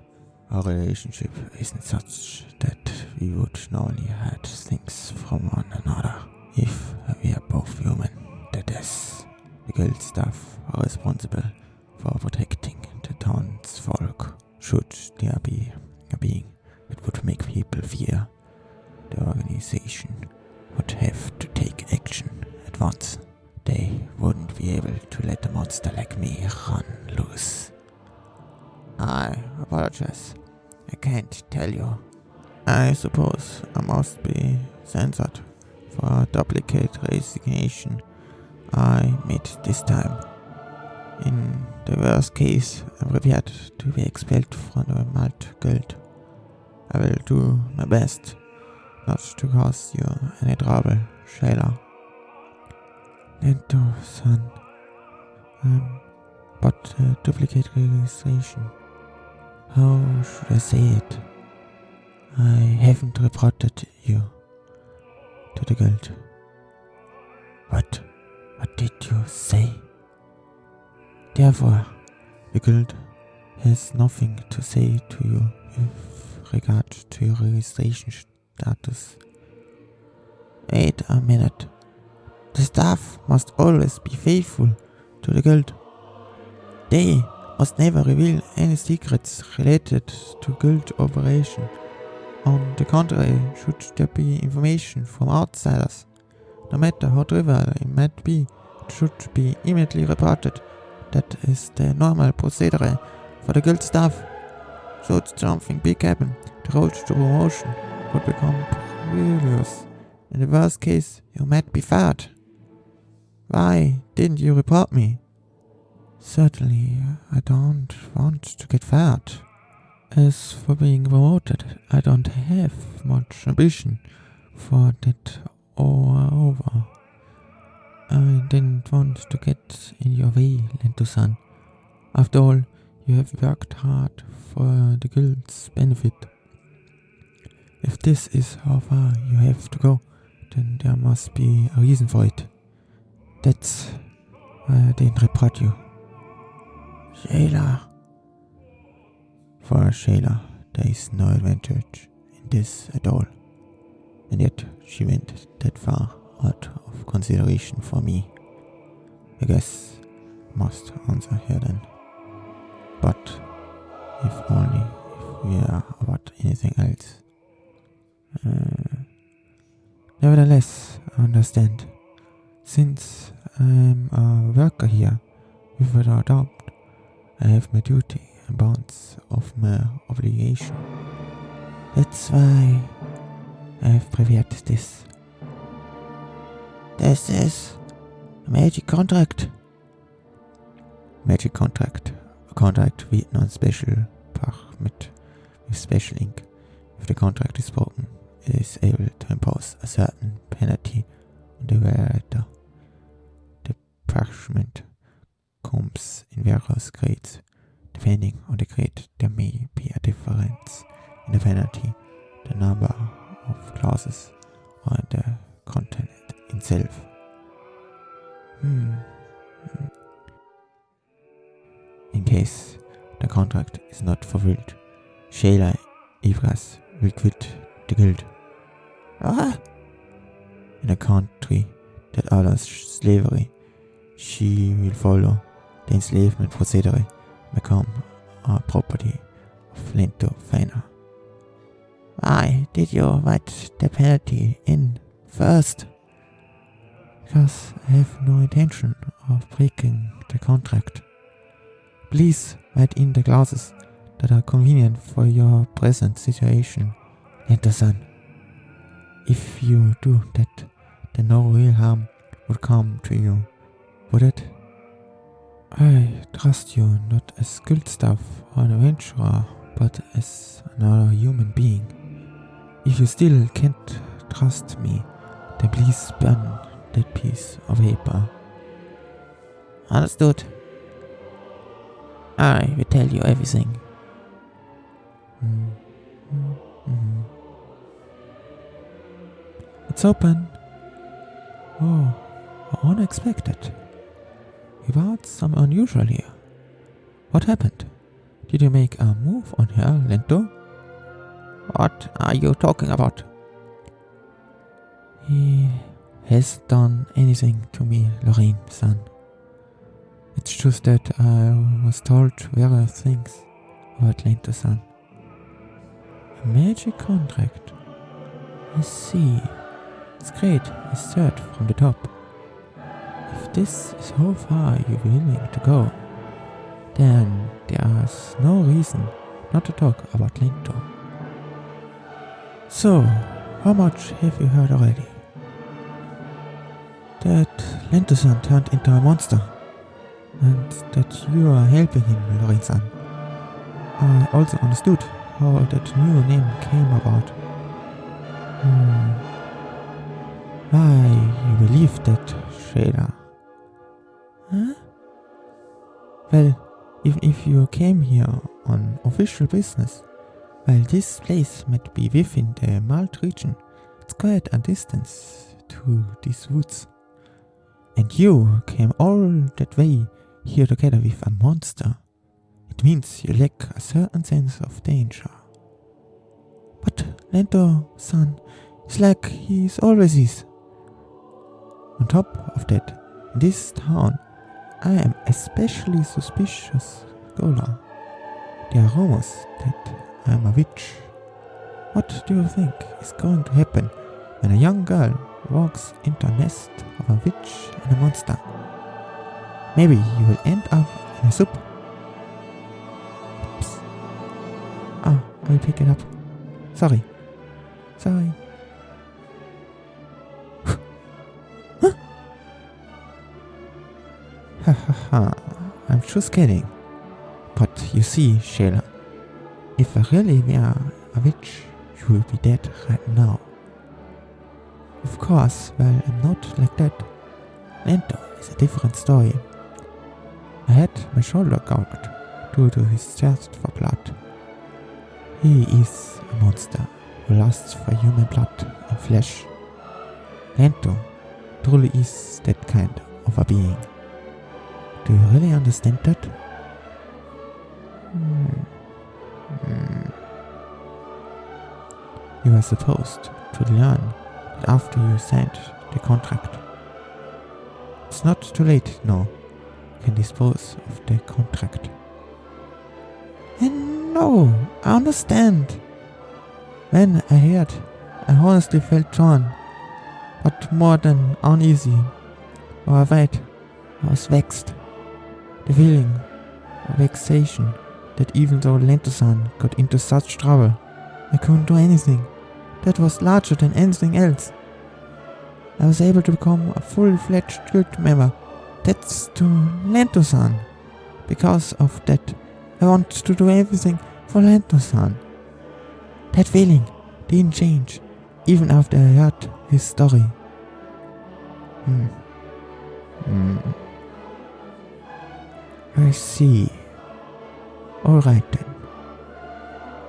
Our relationship isn't such that we would normally hide things from one another. If we are both human, that is, the guild staff are responsible for protecting the townsfolk. Should there be a being that would make people fear, the organization would have to take action at once. They wouldn't be able to let a monster like me run loose. I apologize. I can't tell you. I suppose I must be censored for a duplicate resignation I made this time. In the worst case, I'm prepared to be expelled from the Malt Guild. I will do my best not to cause you any trouble, Shayla. Lento-san. But duplicate registration. How should I say it? I haven't reported you to the guild. What did you say? Therefore, the guild has nothing to say to you with regard to your registration status. Wait a minute. The staff must always be faithful to the guild. They must never reveal any secrets related to guild operation. On the contrary, should there be information from outsiders, no matter how trivial it might be, it should be immediately reported. That is the normal procedure for the guild staff. Should something big happen, the road to promotion would become perilous. In the worst case, you might be fired. Why didn't you report me? Certainly, I don't want to get fired. As for being promoted, I don't have much ambition for that over. I didn't want to get in your way, Lento-san. After all, you have worked hard for the guild's benefit. If this is how far you have to go, then there must be a reason for it. That's why I didn't report you. Shayla. For Shayla, there is no advantage in this at all. And yet she went that far out of consideration for me. I guess I must answer her then. But if only if we are about anything else. Nevertheless, I understand. Since I'm a worker here, without a doubt, I have my duty and bounds of my obligation. That's why I have prepared this. This is a magic contract. Magic contract. A contract written on special parchment with special ink. If the contract is broken, it is able to impose a certain penalty on the violator. The parchment comes in various grades. Depending on the grade, there may be a difference in the penalty, the number of clauses, or in the content itself. In case the contract is not fulfilled, Shayla Ivras will quit the guild. In a country that allows slavery, she will follow the enslavement procedure and become a property of Lento Fana. Why did you write the penalty in first? Because I have no intention of breaking the contract. Please write in the clauses that are convenient for your present situation, Lento-san. If you do that, then no real harm would come to you, would it? I trust you not as guild staff or an adventurer, but as another human being. If you still can't trust me, then please burn that piece of paper. Understood. I will tell you everything. It's open. Oh, unexpected. You found some unusual here. What happened? Did you make a move on her, Lento? What are you talking about? He hasn't done anything to me, Lorraine-san. It's just that I was told various things about Lento-san. A magic contract. I see. It's great. It's third from the top. If this is how far you're willing to go, then there's no reason not to talk about Lento. So, how much have you heard already? That Lento-san turned into a monster, and that you are helping him, Lorraine-san. I also understood how that new name came about. Why you believe that, Shayla? Huh? Well, even if you came here on official business, while this place might be within the Malt region, it's quite a distance to these woods. And you came all that way here together with a monster. It means you lack a certain sense of danger. But Lento-san is like he always is. On top of that, in this town, I am especially suspicious Gola. There are rumors that I am a witch. What do you think is going to happen when a young girl walks into a nest of a witch and a monster? Maybe you will end up in a soup. Oops. Ah, I will pick it up. Sorry. I'm just kidding. But you see, Shayla, if I really were a witch, you will be dead right now. Of course, well, I'm not like that. Lento is a different story. I had my shoulder gouged due to his thirst for blood. He is a monster who lusts for human blood and flesh. Lento truly is that kind of a being. Do you really understand that? You are supposed to learn that after you signed the contract. It's not too late, no. You can dispose of the contract. And no, I understand. When I heard, I honestly felt torn, but more than uneasy or afraid. I was vexed. The feeling of vexation that even though Lento-san got into such trouble, I couldn't do anything. That was larger than anything else. I was able to become a full-fledged guild member. That's to Lento-san. Because of that, I want to do everything for Lento-san. That feeling didn't change, even after I heard his story. I see. Alright then.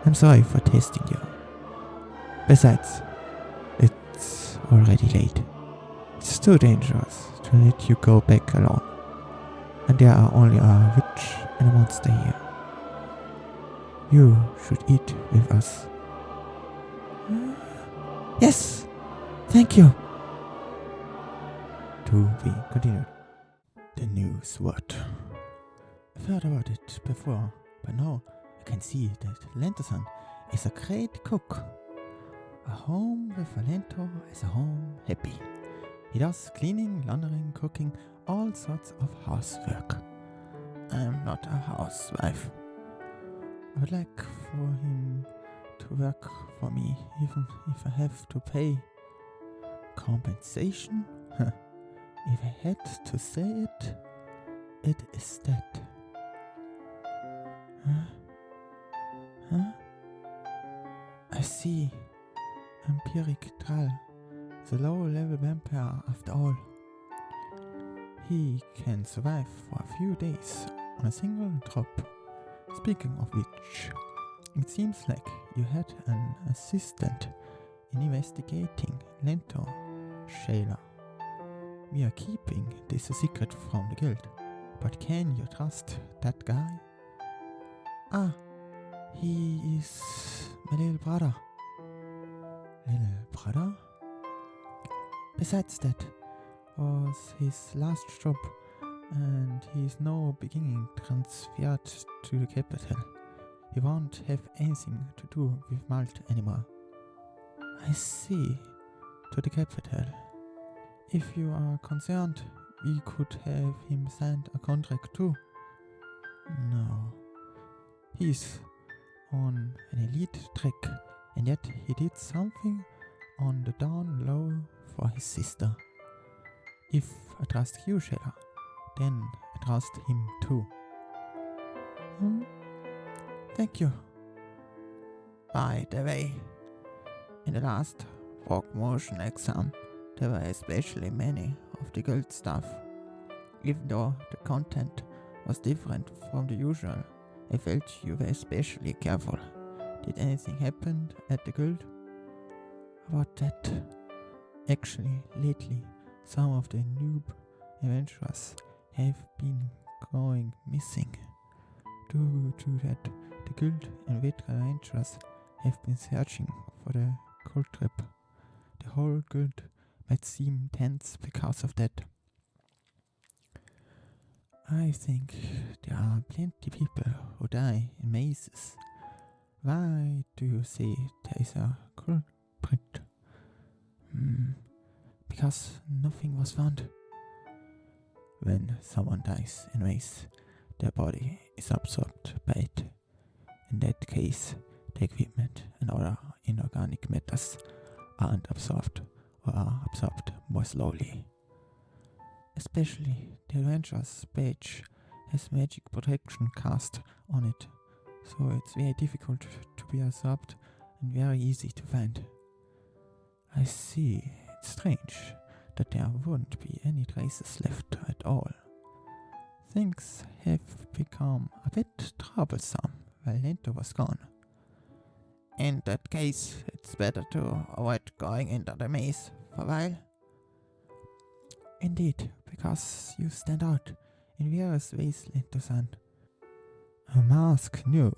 I'm sorry for testing you. Besides, it's already late. It's too dangerous to let you go back alone. And there are only a witch and a monster here. You should eat with us. Yes! Thank you! To be continued. The new sword. I've heard about it before, but now I can see that Lento-san is a great cook. A home with a Lento is a home happy. He does cleaning, laundering, cooking, all sorts of housework. I'm not a housewife. I would like for him to work for me, even if I have to pay compensation. If I had to say it, it is that. I see. Empiric Drall, the low-level vampire after all. He can survive for a few days on a single drop. Speaking of which, it seems like you had an assistant in investigating Lento, Shayla. We are keeping this a secret from the guild, but can you trust that guy? He is my little brother. Little brother? Besides that, was his last job, and he is now beginning transferred to the capital. He won't have anything to do with Malta anymore. I see. To the capital. If you are concerned, we could have him sign a contract too. No. He's on an elite track, and yet he did something on the down low for his sister. If I trust you, Shayla, then I trust him too. Thank you. By the way, in the last walk motion exam, there were especially many of the guild staff. Even though the content was different from the usual, I felt you were especially careful. Did anything happen at the guild? About that? Actually, lately, some of the noob adventurers have been going missing. Due to that, the guild and veteran adventurers have been searching for the cult trip. The whole guild might seem tense because of that. I think there are plenty people who die in mazes. Why do you say there is a culprit? Because nothing was found. When someone dies in a maze, their body is absorbed by it. In that case, the equipment and other inorganic matters aren't absorbed or are absorbed more slowly. Especially the adventurer's badge has magic protection cast on it, so it's very difficult to be absorbed and very easy to find. I see. It's strange that there wouldn't be any traces left at all. Things have become a bit troublesome while Lento was gone. In that case, it's better to avoid going into the maze for a while. Indeed, because you stand out in various ways, Lento-san. A masked noob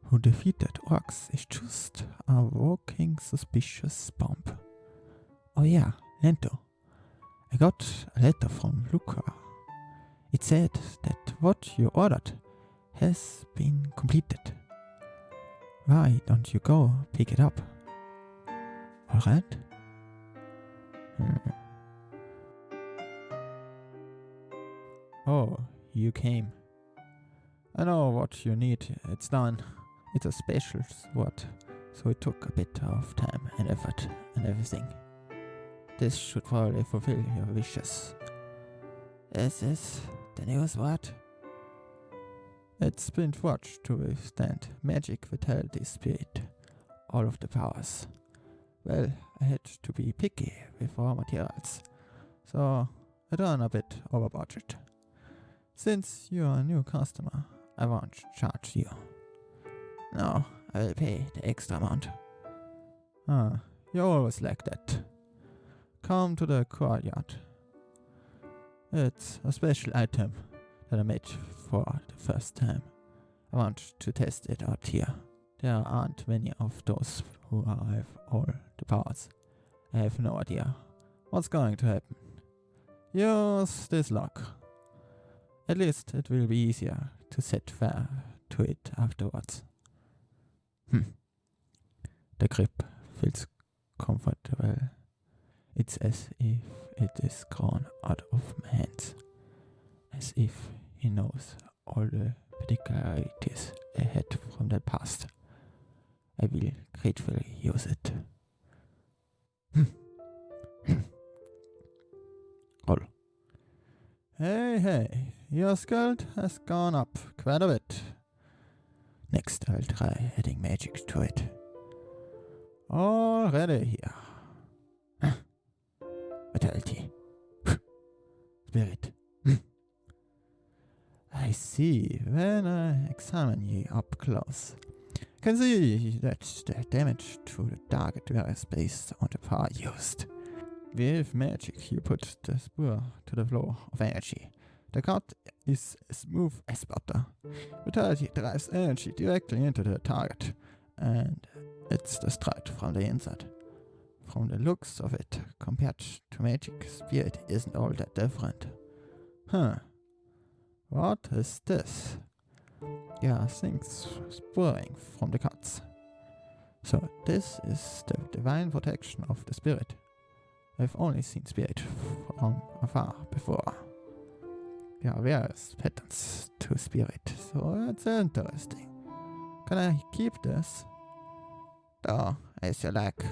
who defeated orcs is just a walking suspicious bomb. Oh yeah, Lento. I got a letter from Luca. It said that what you ordered has been completed. Why don't you go pick it up? Alright? Oh, you came. I know what you need. It's done. It's a special sword, so it took a bit of time and effort and everything. This should probably fulfill your wishes. Is this the new sword? It's been forged to withstand magic, vitality, spirit, all of the powers. Well, I had to be picky with raw materials, so I ran a bit over budget. Since you're a new customer, I won't charge you. No, I will pay the extra amount. You're always like that. Come to the courtyard. It's a special item that I made for the first time. I want to test it out here. There aren't many of those who have all the powers. I have no idea what's going to happen. Use this lock. At least it will be easier to set fire to it afterwards. The grip feels comfortable. It's as if it is grown out of my hands. As if he knows all the particularities I had from the past. I will gratefully use it. Roll. Hey, your skill has gone up quite a bit. Next I'll try adding magic to it. Already here. Vitality. Spirit. I see. When I examine ye up close, I can see that the damage to the target varies based on the power used. With magic, you put the spur to the flow of energy. The cut is as smooth as butter. Vitality drives energy directly into the target, and it's the strut from the inside. From the looks of it, compared to magic, spirit isn't all that different. What is this? There are things spurring from the cuts. So this is the divine protection of the spirit. I've only seen spirit from afar before. There are various patterns to spirit, so it's interesting. Can I keep this? Oh, as you like.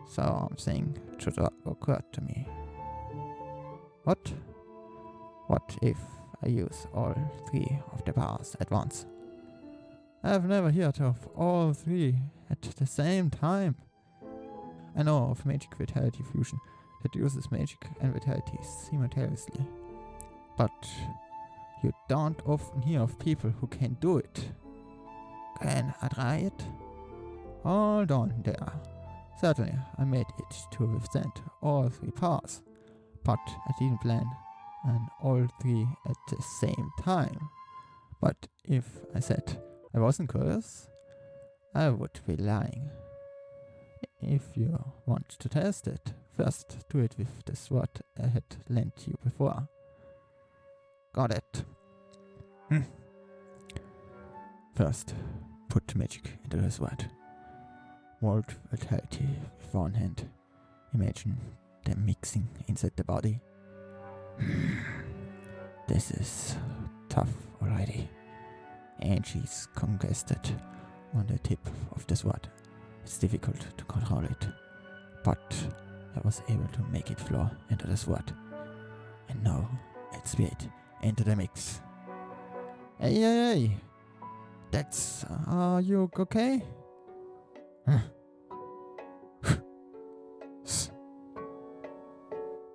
Something should occur to me. What? What if I use all three of the powers at once? I've never heard of all three at the same time. I know of magic vitality fusion that uses magic and vitality simultaneously. But you don't often hear of people who can do it. Can I try it? Hold on there. Certainly, I made it to withstand all three powers, but I didn't plan on all three at the same time. But if I said I wasn't curious, I would be lying. If you want to test it, first do it with the sword I had lent you before. Got it. First, put magic into the sword. Mold vitality with one hand. Imagine them mixing inside the body. This is tough already. Angie's congested on the tip of the sword. It's difficult to control it, but I was able to make it flow into the sword. And now it's spirit into the mix. Hey! That's... are you okay?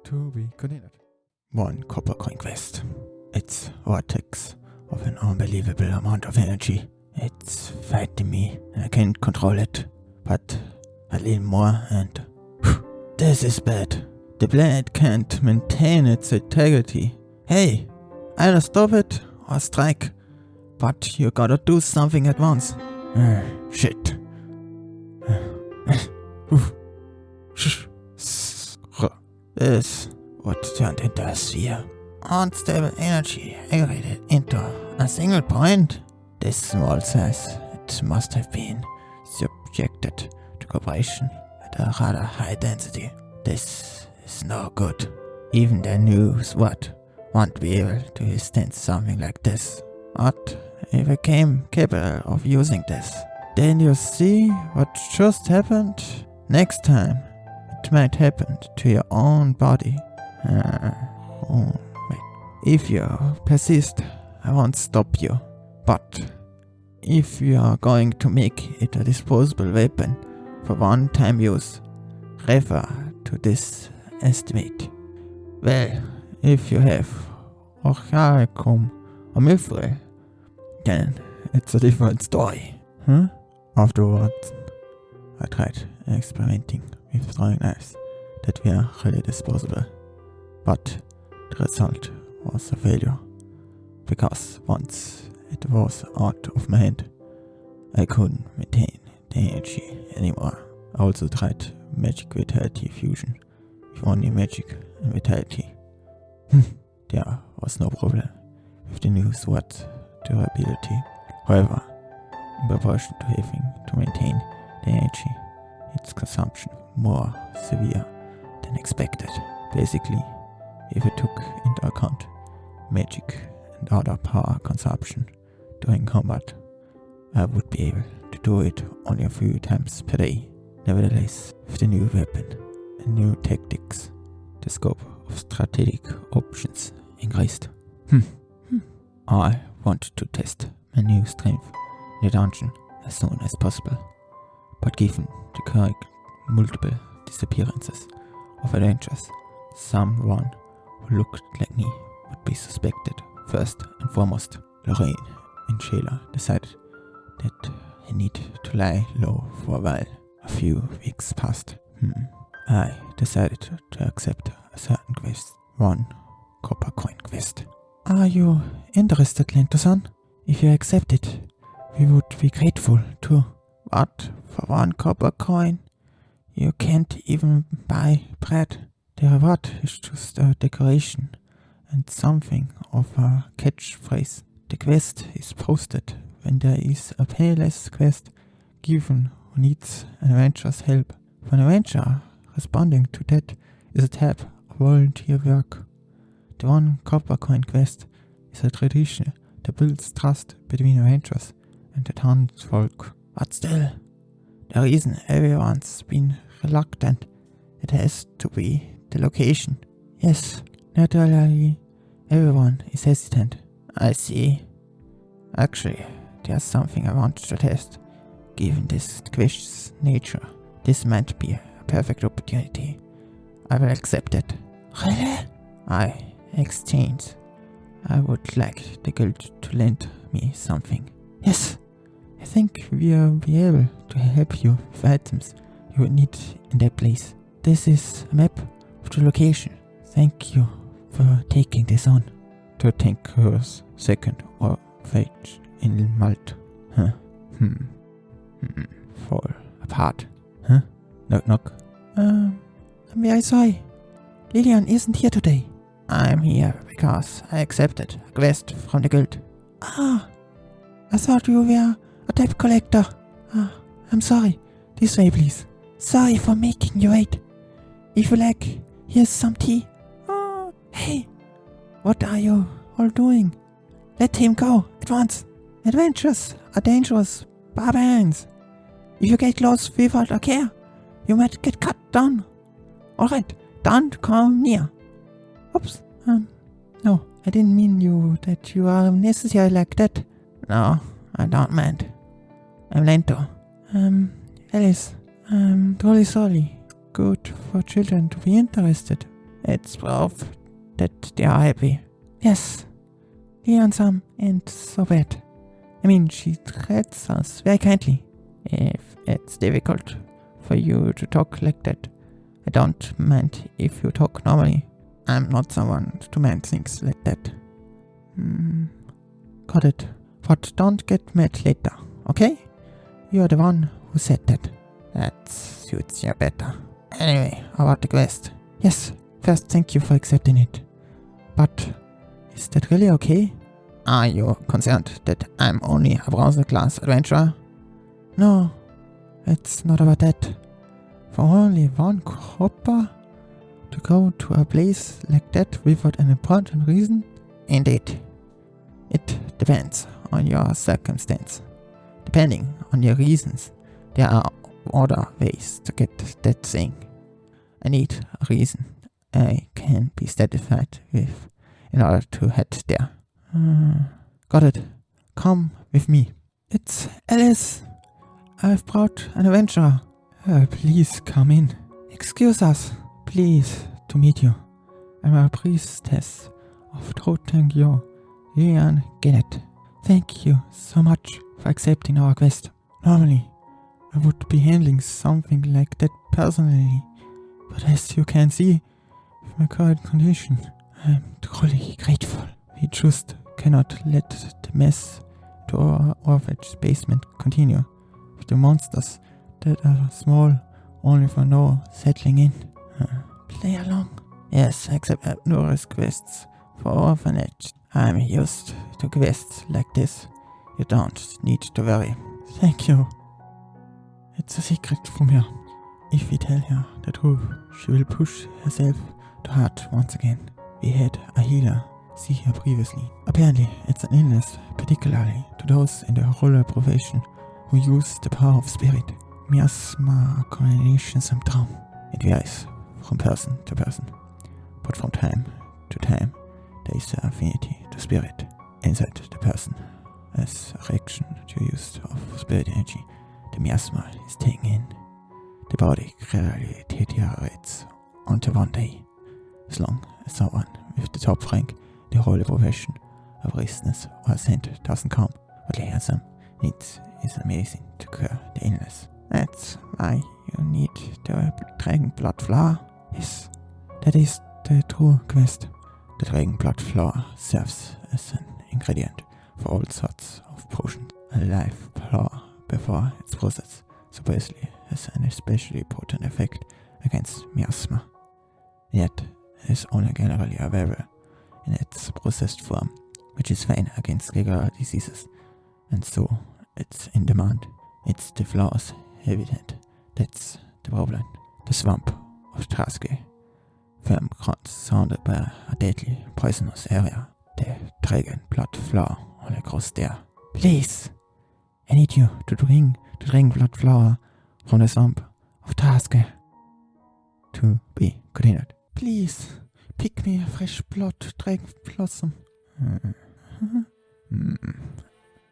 To be continued. One copper coin quest. It's vortex of an unbelievable amount of energy. It's fighting me and I can't control it. But a little more and... this is bad. The blade can't maintain its integrity. Hey, either stop it or strike. But you gotta do something at once. Shit. This what turned into a sphere. Unstable energy aggregated into a single point. This small size, it must have been subjected to compression at a rather high density. This is no good. Even the new SWAT won't be able to withstand something like this. But if I came capable of using this, then you see what just happened? Next time, it might happen to your own body. If you persist, I won't stop you. But if you are going to make it a disposable weapon for one-time use, refer to this estimate. Well, if you have Orcharium or Milfrey, then it's a different story. Afterwards, I tried experimenting with throwing knives that were really disposable, but the result was a failure, because once it was out of my hand, I couldn't maintain the energy anymore. I also tried magic vitality fusion with only magic and vitality. There was no problem with the new sword durability. However, in proportion to having to maintain the energy, its consumption more severe than expected. Basically, if I took into account magic and other power consumption during combat, I would be able to do it only a few times per day. Nevertheless, with the new weapon and new tactics, the scope of strategic options increased. I wanted to test my new strength in the dungeon as soon as possible, but given the current multiple disappearances of adventurers, someone who looked like me would be suspected. First and foremost, Lorraine and Shayla decided that I needed to lie low for a while. A few weeks passed. I decided to accept a certain quest. 1 copper coin quest. Are you interested, Lento-san? If you accept it, we would be grateful too. But for 1 copper coin, you can't even buy bread. The reward is just a decoration and something of a catchphrase. The quest is posted when there is a penniless quest given who needs an adventurer's help. For an adventurer, responding to that is a tab of volunteer work. The 1 copper coin quest is a tradition that builds trust between adventurers and the townsfolk. But still, the reason everyone's been reluctant, it has to be the location. Yes, naturally, everyone is hesitant. I see. Actually, there's something I wanted to test. Given this quest's nature, this might be a perfect opportunity. I will accept it. Really? I exchange. I would like the guild to lend me something. Yes, I think we'll be able to help you with items you would need in that place. This is a map of the location. Thank you for taking this on. To think who's second or fate in Malt. Fall apart. Knock knock. I'm very sorry. Lillian isn't here today. I'm here because I accepted a quest from the guild. I thought you were a debt collector. I'm sorry. This way, please. Sorry for making you wait. If you like, here's some tea. Hey, what are you all doing? Let him go at once. Adventures are dangerous. Barbarians. If you get close without a care, you might get cut down. Alright, don't come near. Oops. No, I didn't mean that you are necessary like that. No, I don't mind. I'm Lento. Alice, I'm truly sorry. Good for children to be interested. It's proof that they are happy. Yes, handsome and so bad. I mean, she treats us very kindly. If it's difficult for you to talk like that, I don't mind if you talk normally. I'm not someone to mind things like that. Got it. But don't get mad later, okay? You're the one who said that. That suits you better. Anyway, about the quest. Yes, first thank you for accepting it. But is that really okay? Are you concerned that I'm only a bronze class adventurer? No, it's not about that. For only one copper to go to a place like that without an important reason? Indeed. It depends on your circumstance. Depending on your reasons, there are other ways to get that thing. I need a reason I can be satisfied with in order to head there. Got it. Come with me. It's Alice. I've brought an adventurer. Please come in. Excuse us. Pleased to meet you. I'm a priestess of Trotengyo, Lilian Gennett. Thank you so much for accepting our quest. Normally, I would be handling something like that personally, but as you can see, with my current condition, I'm truly grateful. We just cannot let the mess to our orphanage basement continue, with the monsters that are small only for now settling in. Play along. Yes, except numerous quests for orphanage. I'm used to quests like this. You don't need to worry. Thank you. It's a secret from her. If we tell her the truth, she will push herself to heart once again. We had a healer see her previously. Apparently, it's an illness, particularly to those in the horror profession who use the power of spirit. Miasma coordination syndrome. It varies from person to person, but from time to time there is an affinity to spirit inside the person. As a reaction to use of spirit energy, the miasma is taken in. The body gradually deteriorates until one day, as long as someone with the top rank, the holy profession of priestess or saint doesn't come, what Lehansam needs is a medicine to cure the illness. That's why you need the dragon blood flower. Yes, that is the true quest. The dragon blood flower serves as an ingredient for all sorts of potions. A live flower before its process supposedly has an especially potent effect against miasma. Yet it is only generally available in its processed form, which is fine against regular diseases, and so it's in demand. It's the flower's evident. That's the problem. The swamp of Traske, firm ground surrounded by a deadly poisonous area. The dragon blood flower only grows there. Please, I need you to bring the dragon blood flower from the swamp of Traske. To be continued. Please, pick me a fresh blood dragon blossom.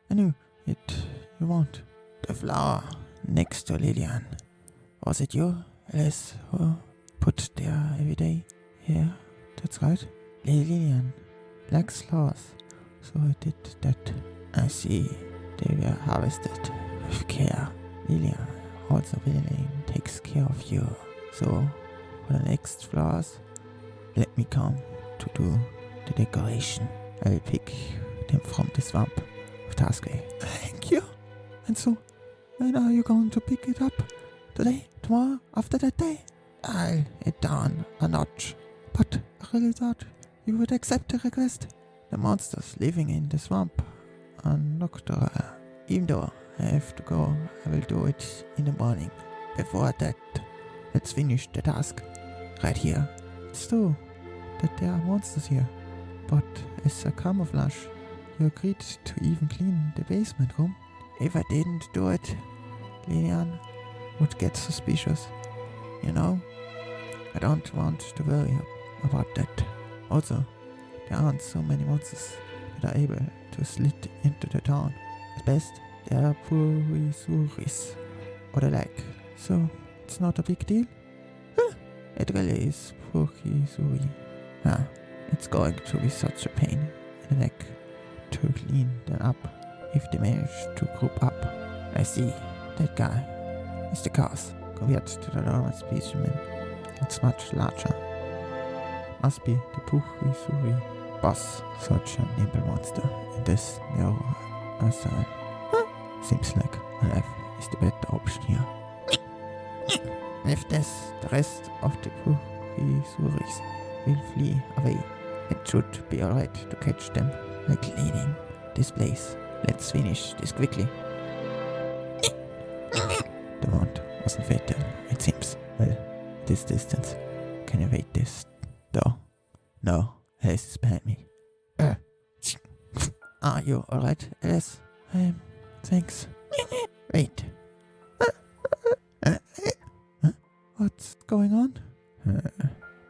I knew it. You want the flower next to Lilian. Was it you, Alice, who put there every day? Yeah, that's right. Lilian likes flowers, so I did that. I see. They were harvested with care. Lilian also really takes care of you. So, for the next flowers, let me come to do the decoration. I will pick them from the swamp of Taskay. Thank you. And so, when are you going to pick it up? Today? Tomorrow? After that day? I'll it down a notch. But I really thought you would accept the request. The monsters living in the swamp are nocturnal. Even though I have to go, I will do it in the morning. Before that, let's finish the task. Right here. It's true that there are monsters here, but as a camouflage, you agreed to even clean the basement room. If I didn't do it, Lilian would get suspicious. You know, I don't want to worry about that. Also, there aren't so many monsters that are able to slip into the town. At best, they are Purisuris or the like. So, it's not a big deal. It really is Purisuri. It's going to be such a pain in the neck to clean them up if they manage to group up. I see. That guy is the cause. Compared to the normal specimen, it's much larger. Must be the Purisuri boss, such a nimble monster in this narrow outside. Seems like alive is the better option here. With this, the rest of the Purisuris will flee away. It should be alright to catch them by cleaning this place. Let's finish this quickly. The wound wasn't fatal, it seems. Well, this distance. Can you wait this door? No, Alice is behind me. Are you alright, Alice? Thanks. Wait. What's going on?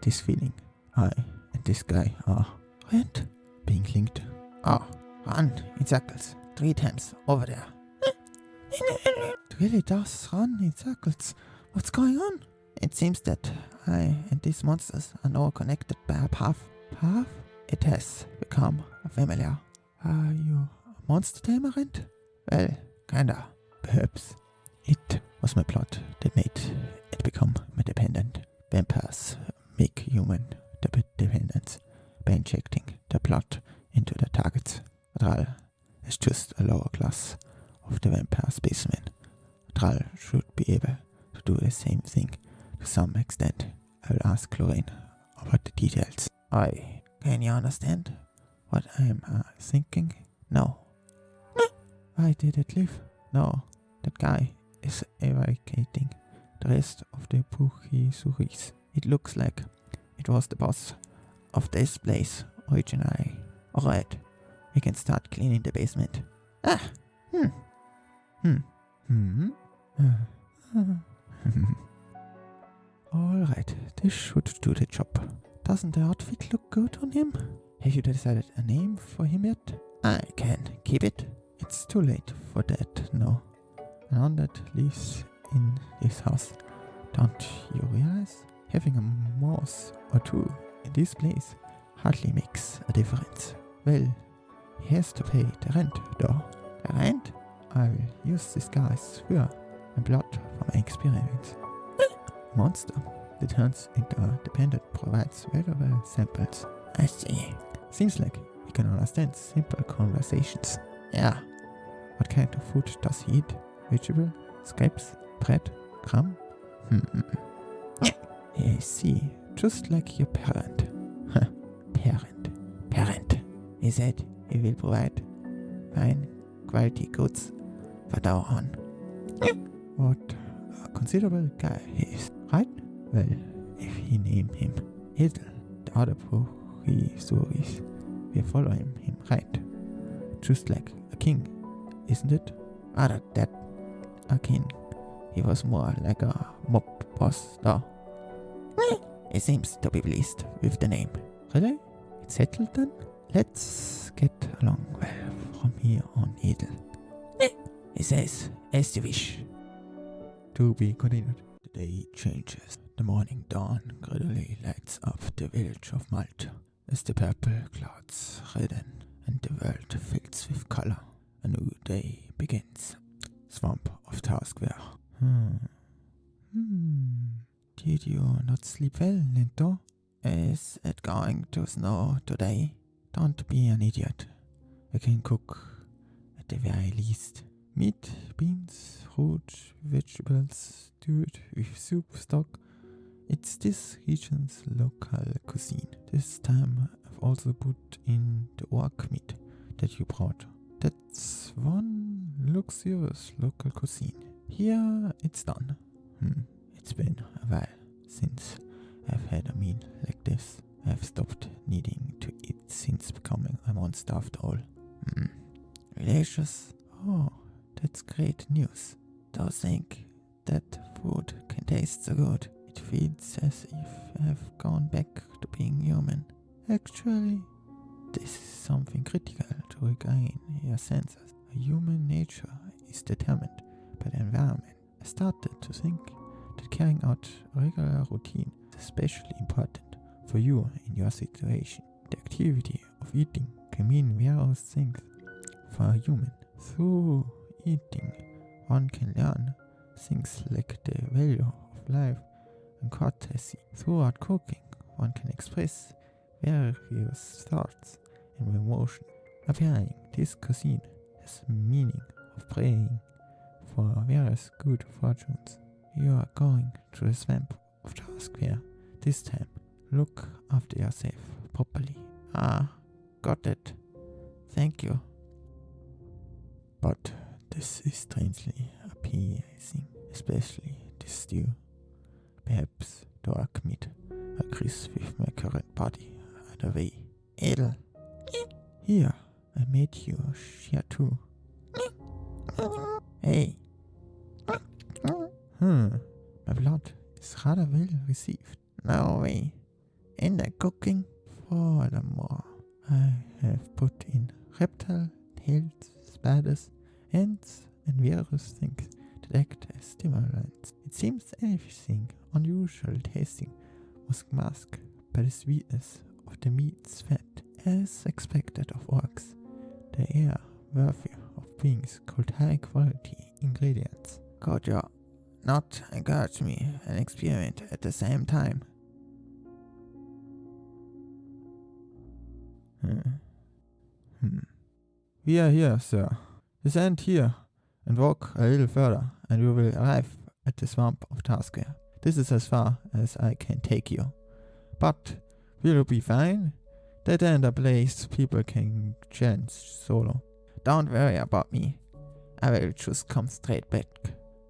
This feeling, I and this guy are Rent? being linked. Run in circles 3 times over there. It really does run in circles. What's going on? It seems that I and these monsters are now connected by a path. Path? It has become familiar. Are you a monster tamer, Rent? Well, kinda. Perhaps it was my plot that made it become my dependent. Vampires make human dependents by injecting the plot into the targets. Thrall is just a lower class of the vampire spaceman. Thrall should be able to do the same thing to some extent. I will ask Lorraine about the details. Can you understand what I'm thinking? No. Why did it leave? No, that guy is eradicating the rest of the Purisuris. It looks like it was the boss of this place originally. Alright, we can start cleaning the basement. Alright, this should do the job. Doesn't the outfit look good on him? Have you decided a name for him yet? I can keep it. It's too late for that, no. An undead lives in this house. Don't you realize? Having a mouse or two in this place hardly makes a difference. Well, he has to pay the rent, though. The rent? I will use this guy's fear and blood from my experience. Monster that turns into a dependent provides valuable samples. I see. Seems like he can understand simple conversations. Yeah. What kind of food does he eat? Vegetable? Scraps? Bread? Crumb? I see. Just like your parent. Parent. He said he will provide fine quality goods for now on. What a considerable guy he is, right? Well, if he name him Edel, the other Purisuris will follow him right. Just like a king, isn't it? Rather than a king. He was more like a mob boss, though. He seems to be pleased with the name. Really? It's settled then? Let's get along well from here on, Edel. He says, as you wish. To be continued. The day changes. The morning dawn gradually lights up the village of Malta as the purple clouds redden and the world fills with color. A new day begins. Swamp of Tower Square. Did you not sleep well, Lento? Is it going to snow today? Don't be an idiot. I can cook at the very least. Meat, beans, fruit, vegetables, stewed with soup stock. It's this region's local cuisine. This time I've also put in the orc meat that you brought. That's one luxurious local cuisine. Here it's done. It's been a while since I've had a meal like this. I've stopped needing to eat since becoming a monster after all. Delicious. Oh, that's great news. Don't think that food can taste so good. It feels as if I've gone back to being human. Actually, this is something critical to regain your senses. A human nature is determined by the environment. I started to think that carrying out a regular routine is especially important for you in your situation. The activity of eating can mean various things for a human. Through eating, one can learn things like the value of life and courtesy. Throughout cooking, one can express various thoughts and emotions. Preparing this cuisine as a meaning of praying for various good fortunes. You are going to the swamp of Taskwear this time. Look after yourself properly. Ah, got it. Thank you. But this is strangely appeasing, especially this stew. Perhaps dark meat agrees with my current body either way. Edel. Here, I made you share too. Hey. My blood is rather well received. No way. In the cooking, furthermore, I have put in reptile tails, spiders, ants, and various things that act as stimulants. It seems anything unusual tasting was masked by the sweetness of the meat's fat. As expected of orcs, they are worthy of being called high quality ingredients. Could you not encourage me and experiment at the same time? We are here, sir. Descend here and walk a little further, and you will arrive at the swamp of Taskwear. This is as far as I can take you. But will you be fine? That ain't a place people can chance solo. Don't worry about me. I will just come straight back.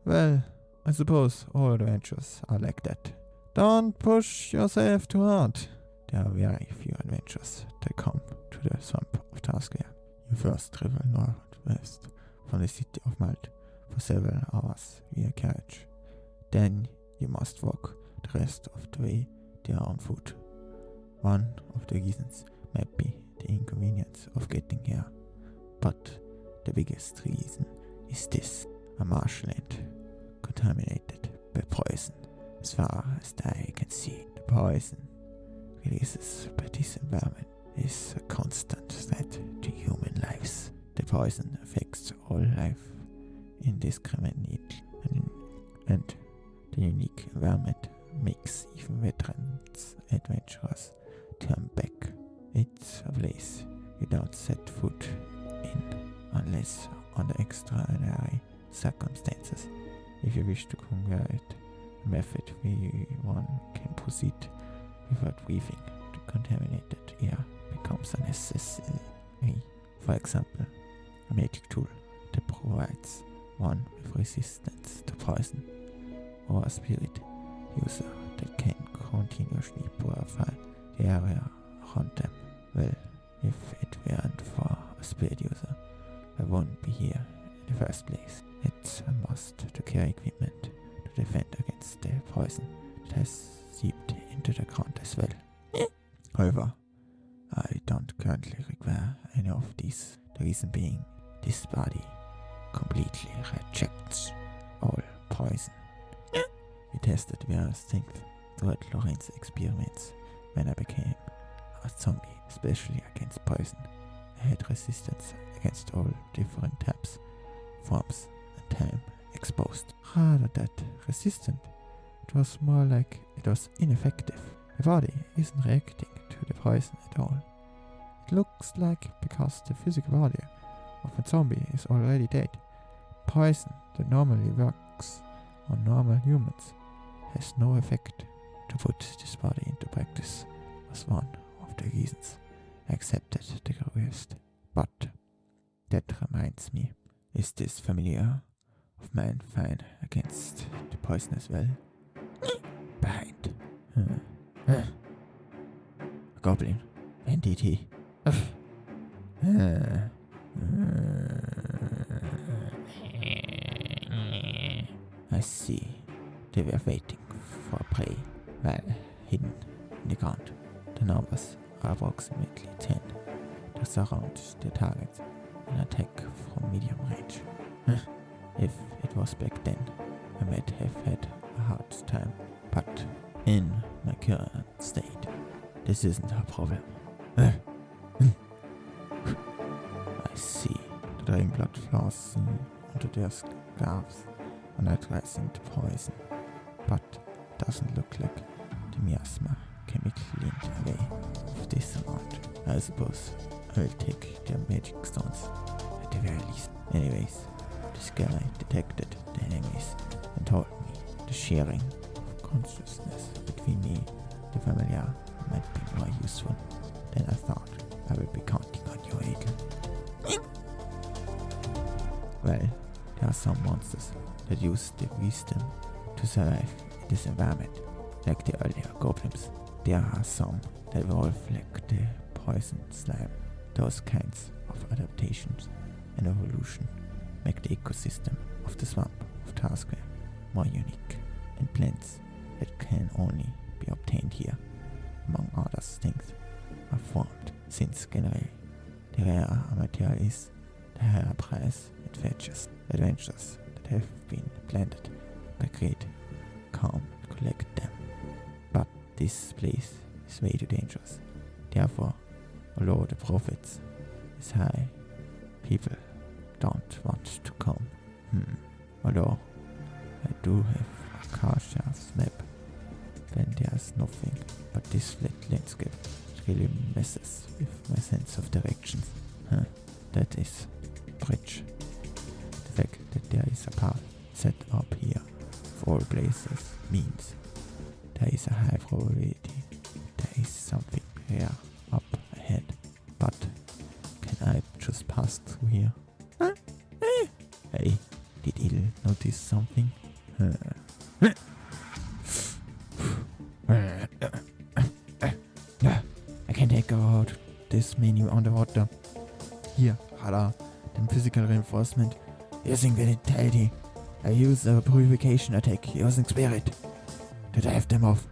Well, I suppose all adventures are like that. Don't push yourself too hard. There are very few adventures that come to the swamp of Taskwear. You first travel northwest from the city of Malt for several hours via carriage. Then you must walk the rest of the way there on foot. One of the reasons might be the inconvenience of getting here, but the biggest reason is this: a marshland contaminated by poison. As far as the eye can see, the poison releases by this environment is a constant threat to human lives. The poison affects all life indiscriminately, and the unique environment makes even veterans adventurers turn back. It's a place you don't set foot in unless under extraordinary circumstances. If you wish to convert a method where one can proceed without breathing, the contaminated air becomes a necessity. For example, a magic tool that provides one with resistance to poison, or a spirit user that can continuously purify the area around them. Well, if it weren't for a spirit user, I wouldn't be here in the first place. It's a must to carry equipment to defend against the poison that has seeped into the ground as well. However, I don't currently require any of these. The reason being, this body completely rejects all poison. We tested various things throughout Lorraine's experiments. When I became a zombie, especially against poison, I had resistance against all different types, forms, and time exposed. Rather than resistant, it was more like it was ineffective. The body isn't reacting to the poison at all. It looks like because the physical body of a zombie is already dead, poison that normally works on normal humans has no effect. To put this body into practice was one of the reasons I accepted the request. But that reminds me, is this familiar of mine fine against the poison as well? Behind. A goblin. NDT. I see. They were waiting for prey, well hidden in the ground. The numbers are approximately 10 to surround the target and attack from medium range. If it was back then, I might have had a hard time, but in my current state, this isn't a problem. I see. The dragon blood flows into their scarves, neutralizing the poison, but it doesn't look like the miasma can be cleaned away with this amount. I suppose I will take their magic stones at the very least. Anyways, this guy detected the enemies and told me the sharing of consciousness between me and the familiar might be more useful than I thought. I will be counting on your aid. Well, there are some monsters that use the wisdom to survive in this environment, like the earlier goblins. There are some that evolve like the poison slime. Those kinds of adaptations and evolution make the ecosystem of the swamp of Taskware more unique, and plants that can only be obtained here, among other things, are formed since generally the rarer a material is, the higher price it fetches. Adventures that have been planted by great can't collect them. But this place is way too dangerous. Therefore, although the profits is high, people don't want to come. Although I do have a cautious map, then there's nothing but this flat landscape. It really messes with my sense of directions. That is bridge. The fact that there is a path set up here of all places means there is a high probability there is something rare up ahead. But can I just pass through here? Hey, did Il notice something? I can take out this menu underwater. Here, radar, then physical reinforcement. Using vitality. I use a purification attack using spirit to drive them off.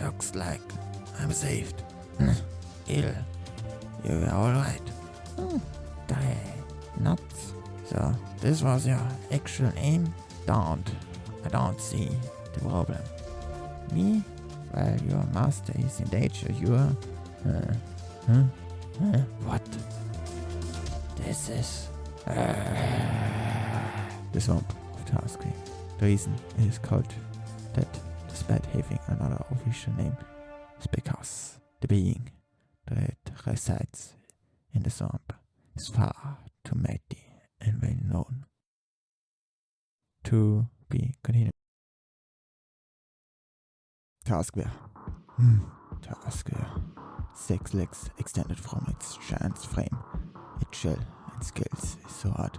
Looks like I'm saved. Il, you are alright. Die nuts. So, this was your actual aim? I don't see the problem. Me? While your master is in danger, you are... What? This is... the swamp of Taskware. The reason it is called that, despite having another official name, is because the being that resides in the swamp is far too mighty and well known. To be continued. Taskware. Taskware. 6 legs extended from its giant frame. Its shell and scales is so hard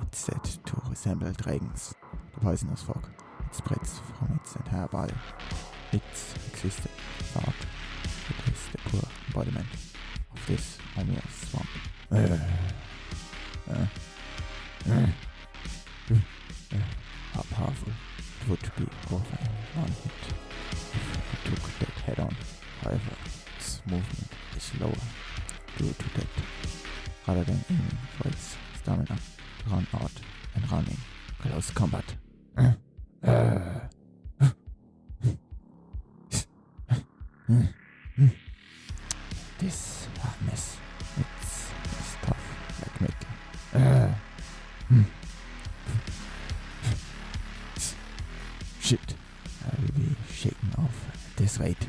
it's said to resemble dragons. The poisonous fog it spreads from its entire body. Its existence thought it is the poor embodiment of this ominous swamp. How powerful it would be over one hit if it took that head on. However, its movement is slower due to that. Rather than aiming for its stamina to run out and run in close combat. This hardness, it's tough like metal. Shit, I will be shaken off at this rate.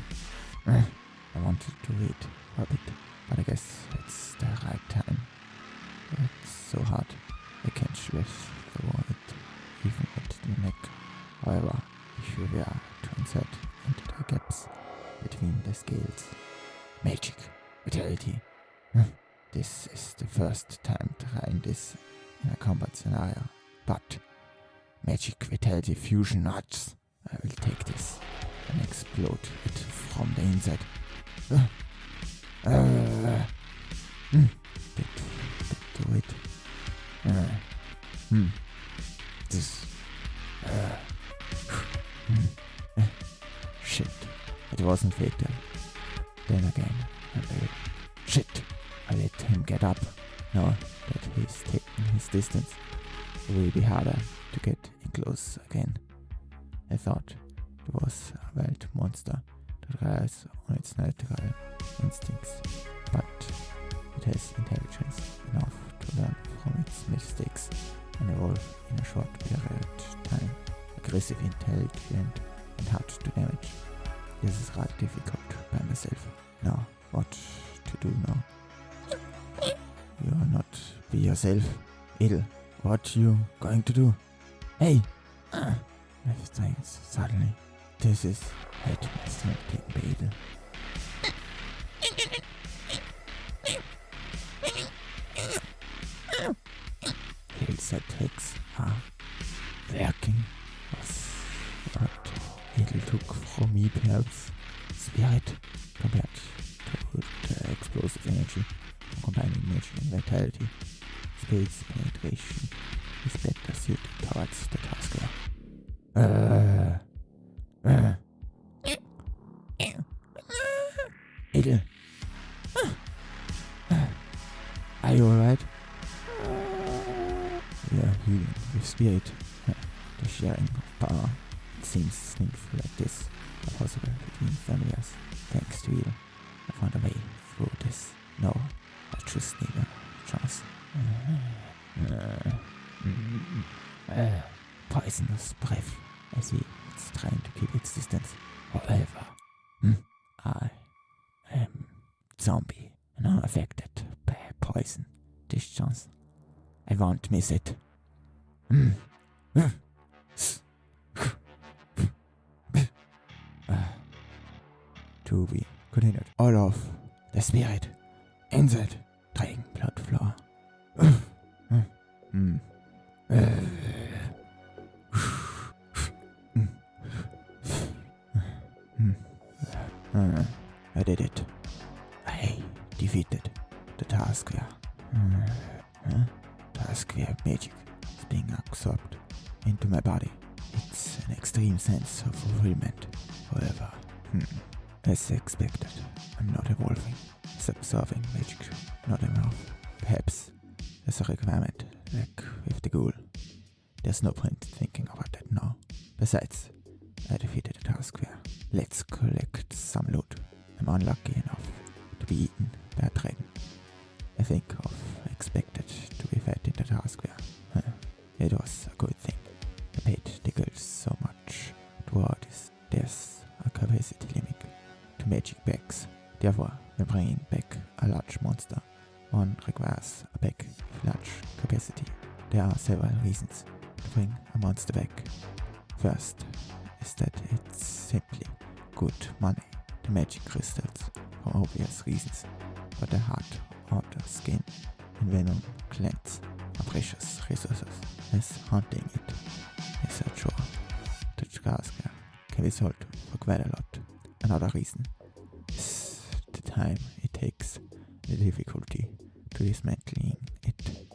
I wanted to wait for a bit, but I guess it's the right time. It's so hard, I can't slash through it, even at the neck. However, if you were to insert into the gaps between the scales, magic, vitality. This is the first time trying this in a combat scenario, but magic vitality fusion nuts. I will take this and explode it from the inside. Do it. This. Shit. It wasn't fatal. Then again, shit. I let him get up. Now that he's taken his distance, it will be harder to get in close again. I thought it was a wild monster that relies on its natural instincts, but it has intelligence enough to learn from its mistakes and evolve in a short period of time. Aggressive, intelligent, and hard to damage. This is rather difficult by myself. Now, what to do now? not be yourself. Idle, what you going to do? Hey! Left things suddenly. This is headmaster Idle. Hills tricks are working. What Idle took from me perhaps spirit compared to the explosive energy combining nature and vitality. Space penetration is better suited towards the task. Idle. Are you alright? We are healing with spirit. The sharing of power. It seems things like this are possible between familiars. Thanks to you, I found a way through this. No, I just need a chance. Poisonous breath. I see it's trying to keep its distance. However, I am zombie and I'm affected by poison. This chance, I won't miss it. To be continued. All of the spirit inside dragon blood floor. I did it. I defeated the task where task where magic is being absorbed into my body. It's an extreme sense of fulfillment. However, as expected, I'm not evolving. It's absorbing magic, not enough. Perhaps there's a requirement, like with the ghoul. There's no point thinking about that now. Besides, I defeated the task where let's collect some loot. I'm unlucky enough to be eaten by a dragon. I think of expected to be fed in the task where it was a good thing. I paid the girls so much toward this. There's a capacity limit to magic bags. Therefore, when bringing back a large monster, one requires a bag with large capacity. There are several reasons to bring a monster back. First is that it's simply good money. The magic crystals, for obvious reasons, but the heart, outer skin, and venom glands are precious resources, as hunting it is a chore. The task can be sold for quite a lot. Another reason is the time it takes, the difficulty to dismantling it.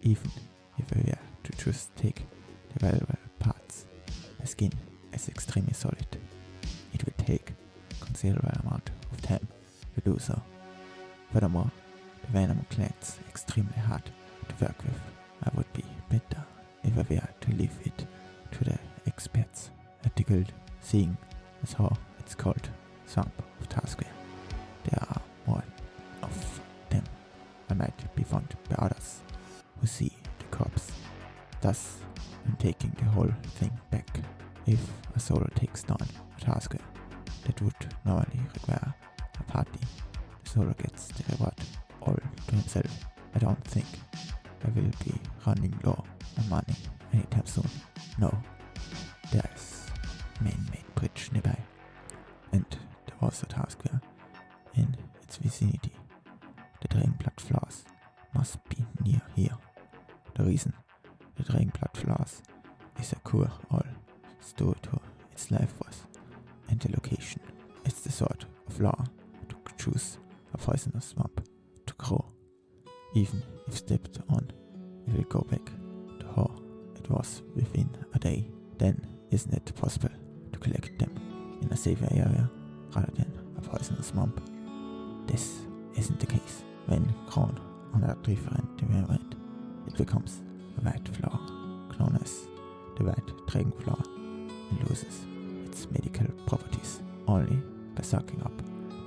Even if I were to just take the valuable parts, the skin is extremely solid. It would take a considerable amount of time to do so. Furthermore, the venom glands extremely hard to work with. I would be better if I were to leave it to the experts at the guild, seeing as how it's called Swamp of Taskware. There are more of them. I might be found by others who see the corpse. Thus, I'm taking the whole thing back. If a solo takes down a tasker that would normally require a party, the solo gets the reward all to himself. I don't think I will be running low on money anytime soon. No, there's a man-made bridge nearby, and there was a tasker in its vicinity. The dragon blood floors must be near here. The reason the dragon blood floors is a core all stored to its life force, and the location. It's the sort of law to choose a poisonous swamp to grow. Even if stepped on, it will go back to how it was within a day. Then isn't it possible to collect them in a safer area rather than a poisonous swamp? This isn't the case. When grown on a different environment, it becomes a white flower, known as the white dragon flower, and loses its medical properties only by sucking up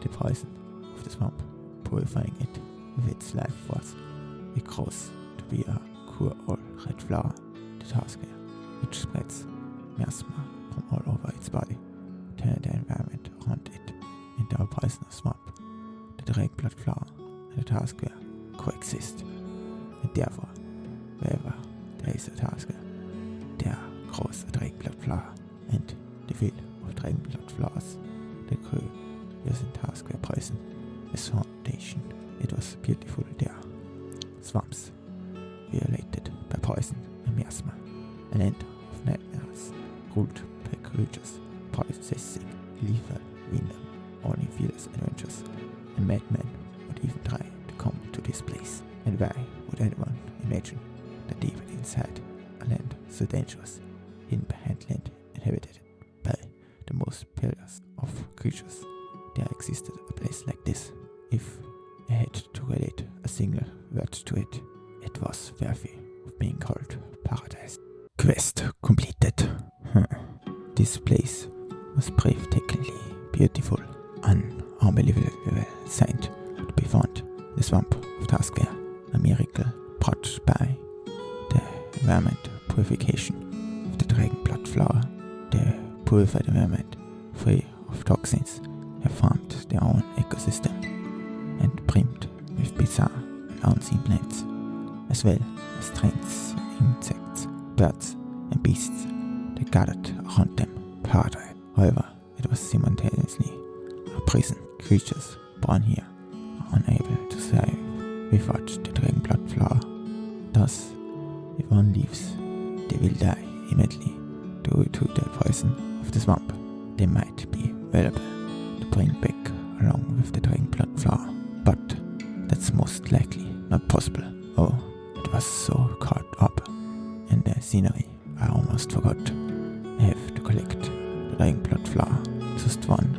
the poison of the swamp, purifying it with its life force. It grows to be a pure all red flower, the tasker, which spreads miasma from all over its body, turning the environment around it into a poisonous swamp. The dragon blood flower and the tasker coexist and therefore, wherever there is a task, there grows a dragon blood flower, and the field of dragon blood flowers that grew using task where poison is foundation. It was beautiful there. Swamps violated by poison and miasma, a land of nightmares ruled by creatures possessing lethal venom. Only fearless adventurers and madmen would even try to come to this place. And why would anyone imagine that deep inside a land so dangerous, hidden behind land inhabited by the most perilous of creatures, there existed a place like this? If I had to relate a single word to it, it was worthy of being called paradise. Quest completed. This place was breathtakingly beautiful, an unbelievable sight to be found in the swamp of Taskware, a miracle brought by the environment purification of the dragon blood flower. The purified environment, free of toxins, have formed their own ecosystem and brimmed with bizarre and unseen plants, as well as strange insects, birds, and beasts that gathered around them. Paradise, however, it was simultaneously a prison. Creatures born here are unable to survive without the dragon blood flower. Thus, if one leaves, they will die immediately due to the poison of the swamp. They might be valuable to bring back along with the dragon blood flower, but that's most likely not possible. Oh, it was so caught up in the scenery I almost forgot. I have to collect the dragon blood flower. Just one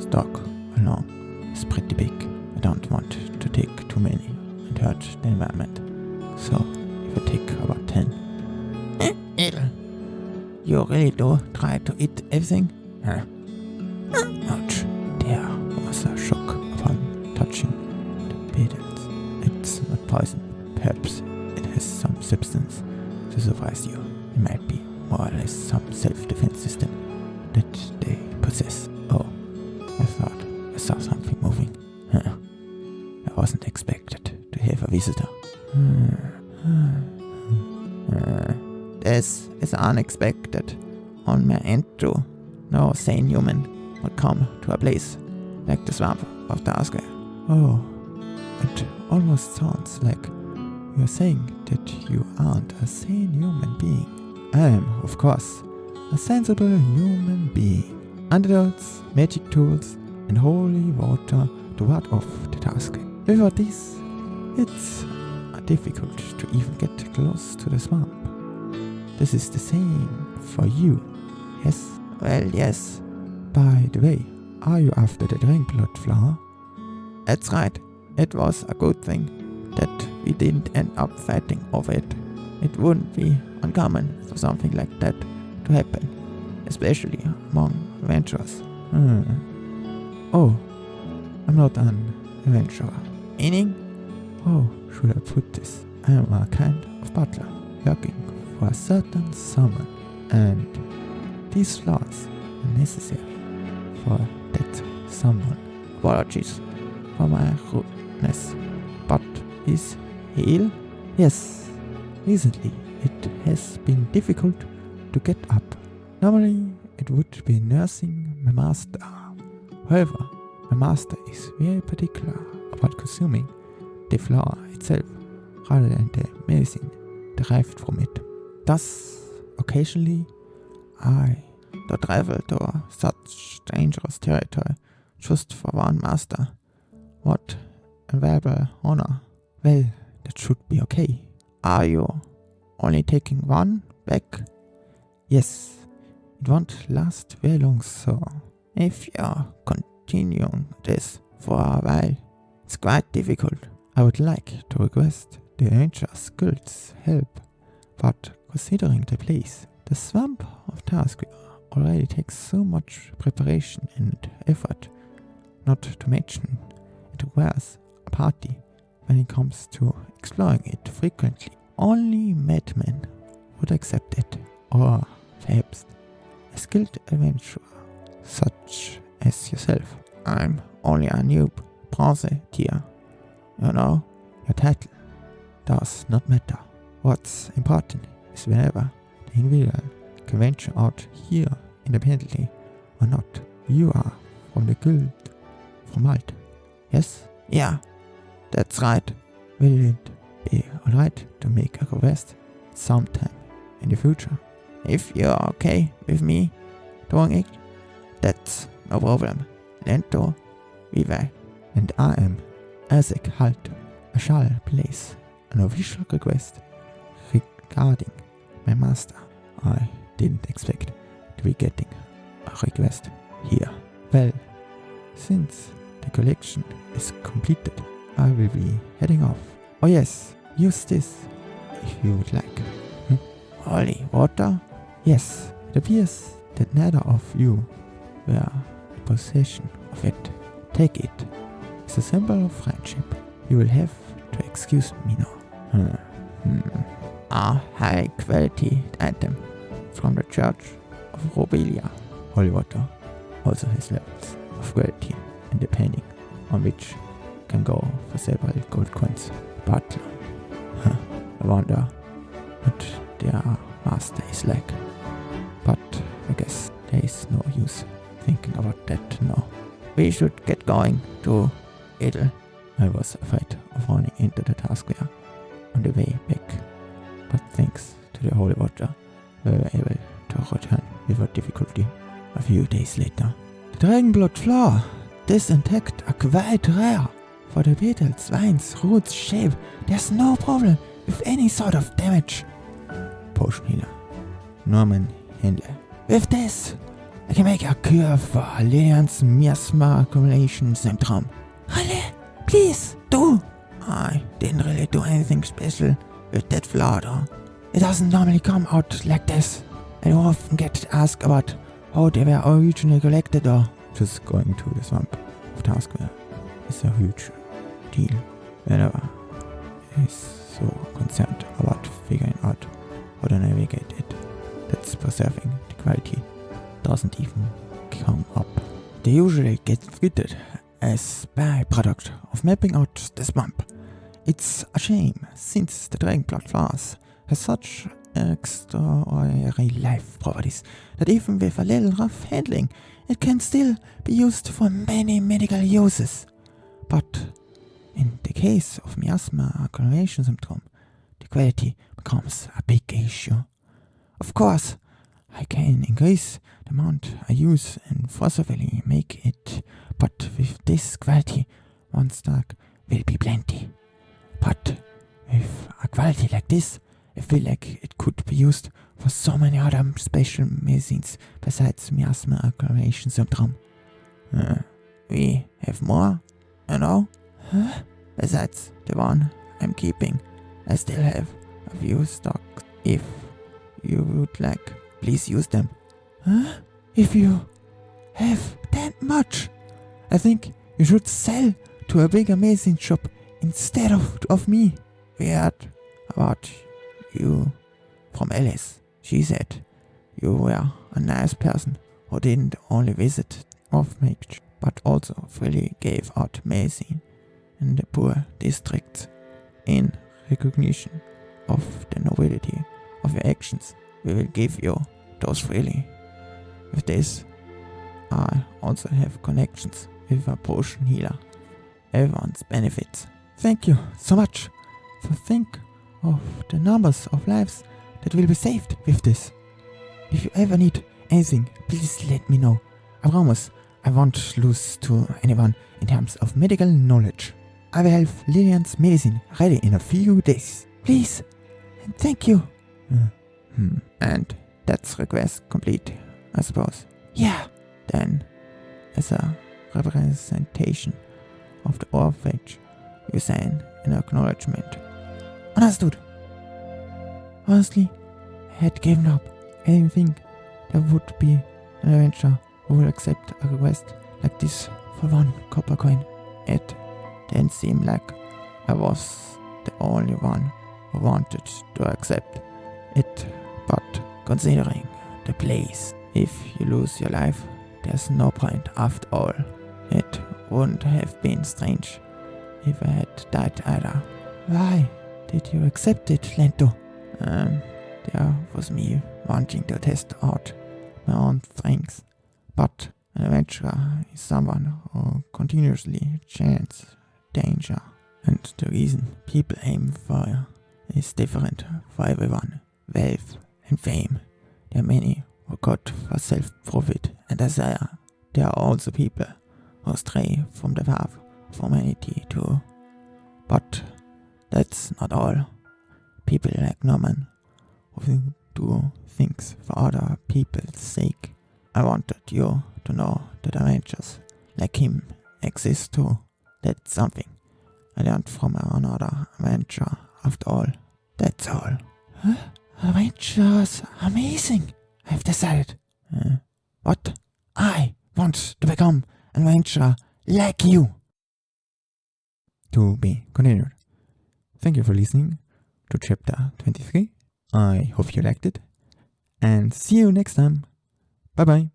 stalk along is pretty big. I don't want to take too many and hurt the environment. So if I take about 10. You really do try to eat everything? Ouch. There was a shock upon touching the petals. It's not poison. Perhaps it has some substance to surprise you. It might be more or less some self-defense system that they possess. Oh, I thought I saw something moving. I wasn't expected to have a visitor. This is unexpected on my end too. No sane human would come to a place like the swamp of Taskware. Oh, it almost sounds like you're saying that you aren't a sane human being. I am, of course, a sensible human being. Antidotes, magic tools, and holy water to ward off the task. Without this, it's difficult to even get close to the swamp. This is the same for you, yes? Well, yes. By the way, are you after the dragon blood flower? That's right. It was a good thing that we didn't end up fighting over it. It wouldn't be uncommon for something like that to happen, especially among adventurers. Oh, I'm not an adventurer. Meaning? How should I put this? I am a kind of butler, working for a certain someone, and these flowers are necessary for that someone. Apologies for my rudeness, but is he ill? Yes, recently it has been difficult to get up. Normally it would be nursing my master. However, my master is very particular about consuming the flower itself rather than the medicine derived from it. Thus, occasionally, I do travel to such dangerous territory just for one master. What a valuable honor. Well, that should be okay. Are you only taking one back? Yes, it won't last very long, so if you're continuing this for a while, it's quite difficult. I would like to request the Ranger's guild's help, but considering the place, the swamp of Taskware already takes so much preparation and effort, not to mention it requires a party when it comes to exploring it frequently. Only madmen would accept it, or perhaps a skilled adventurer such as yourself. I'm only a noob, bronze tier. You know, your title does not matter. What's important is whenever the individual can venture out here independently or not. You are from the guild from Malta. Yes? Yeah, that's right. Will it be alright to make a request sometime in the future? If you're okay with me doing it, that's no problem. Lento, vive. And I am Isaac Halt. I shall place an official request regarding my master. I didn't expect to be getting a request here. Well, since the collection is completed, I will be heading off. Oh yes, use this if you would like. Holy water? Yes, it appears that neither of you were in possession of it. Take it. It's a symbol of friendship. You will have to excuse me now. A high quality item from the Church of Robelia. Holy water also has levels of quality, and depending on which can go for several gold coins. But I wonder what their master is like. But I guess there is no use thinking about that now. We should get going to Edel. I was afraid of running into the taskware on the way back, but thanks to the holy water, we were able to return without difficulty. A few days later, the dragonblood flower, this intact are quite rare. For the petals, vines, roots, shape, there's no problem with any sort of damage. Potion healer, Norman Handler. With this, I can make a cure for Lillian's miasma accumulation syndrome. Really? Please, do! I didn't really do anything special with that flower though. It doesn't normally come out like this. I often get asked about how they were originally collected or just going to the swamp of Taskware is a huge deal. Whenever is so concerned about figuring out how to navigate it, that's preserving the quality doesn't even come up. They usually get treated as byproduct of mapping out the swamp. It's a shame, since the dragonblood flowers has such extraordinary life properties that even with a little rough handling, it can still be used for many medical uses. But in the case of miasma accumulation syndrome, the quality becomes a big issue. Of course, I can increase the amount I use and forcibly make it, but with this quality, one stack will be plenty. But with a quality like this, I feel like it could be used for so many other special medicines besides miasma accumulation syndrome. We have more, you know? Besides the one I'm keeping, I still have a few stocks. If you would like, please use them. If you have that much, I think you should sell to a big amazing shop instead of me. We heard about you from Alice. She said you were a nice person who didn't only visit orphanage but also freely gave out medicine in the poor districts. In recognition of the nobility of your actions, we will give you those freely. With this, I also have connections with a potion healer. Everyone's benefits. Thank you so much. So think of the numbers of lives that will be saved with this. If you ever need anything, please let me know. I promise I won't lose to anyone in terms of medical knowledge. I will have Lillian's medicine ready in a few days. Please, and thank you. And that's request complete, I suppose. Yeah. Then, as a representation of the orphanage, you sign an acknowledgement. Understood. Honestly, I had given up. I didn't think there would be an adventurer who would accept a request like this for 1 copper coin. It didn't seem like I was the only one who wanted to accept it, but considering the place, if you lose your life, there's no point after all. It wouldn't have been strange if I had died either. Why did you accept it, Lento? There was me wanting to test out my own strengths, but an adventurer is someone who continuously chances danger, and the reason people aim for is different for everyone. Wealth and fame. There are many who got for self-profit and desire. There are also people who stray from the path of humanity too. But that's not all. People like Norman who do things for other people's sake. I wanted you to know that adventures like him exist too. That's something I learned from another adventure after all. That's all. Adventures, amazing, I've decided. What? I want to become an adventurer like you. To be continued. Thank you for listening to chapter 23. I hope you liked it. And see you next time. Bye bye.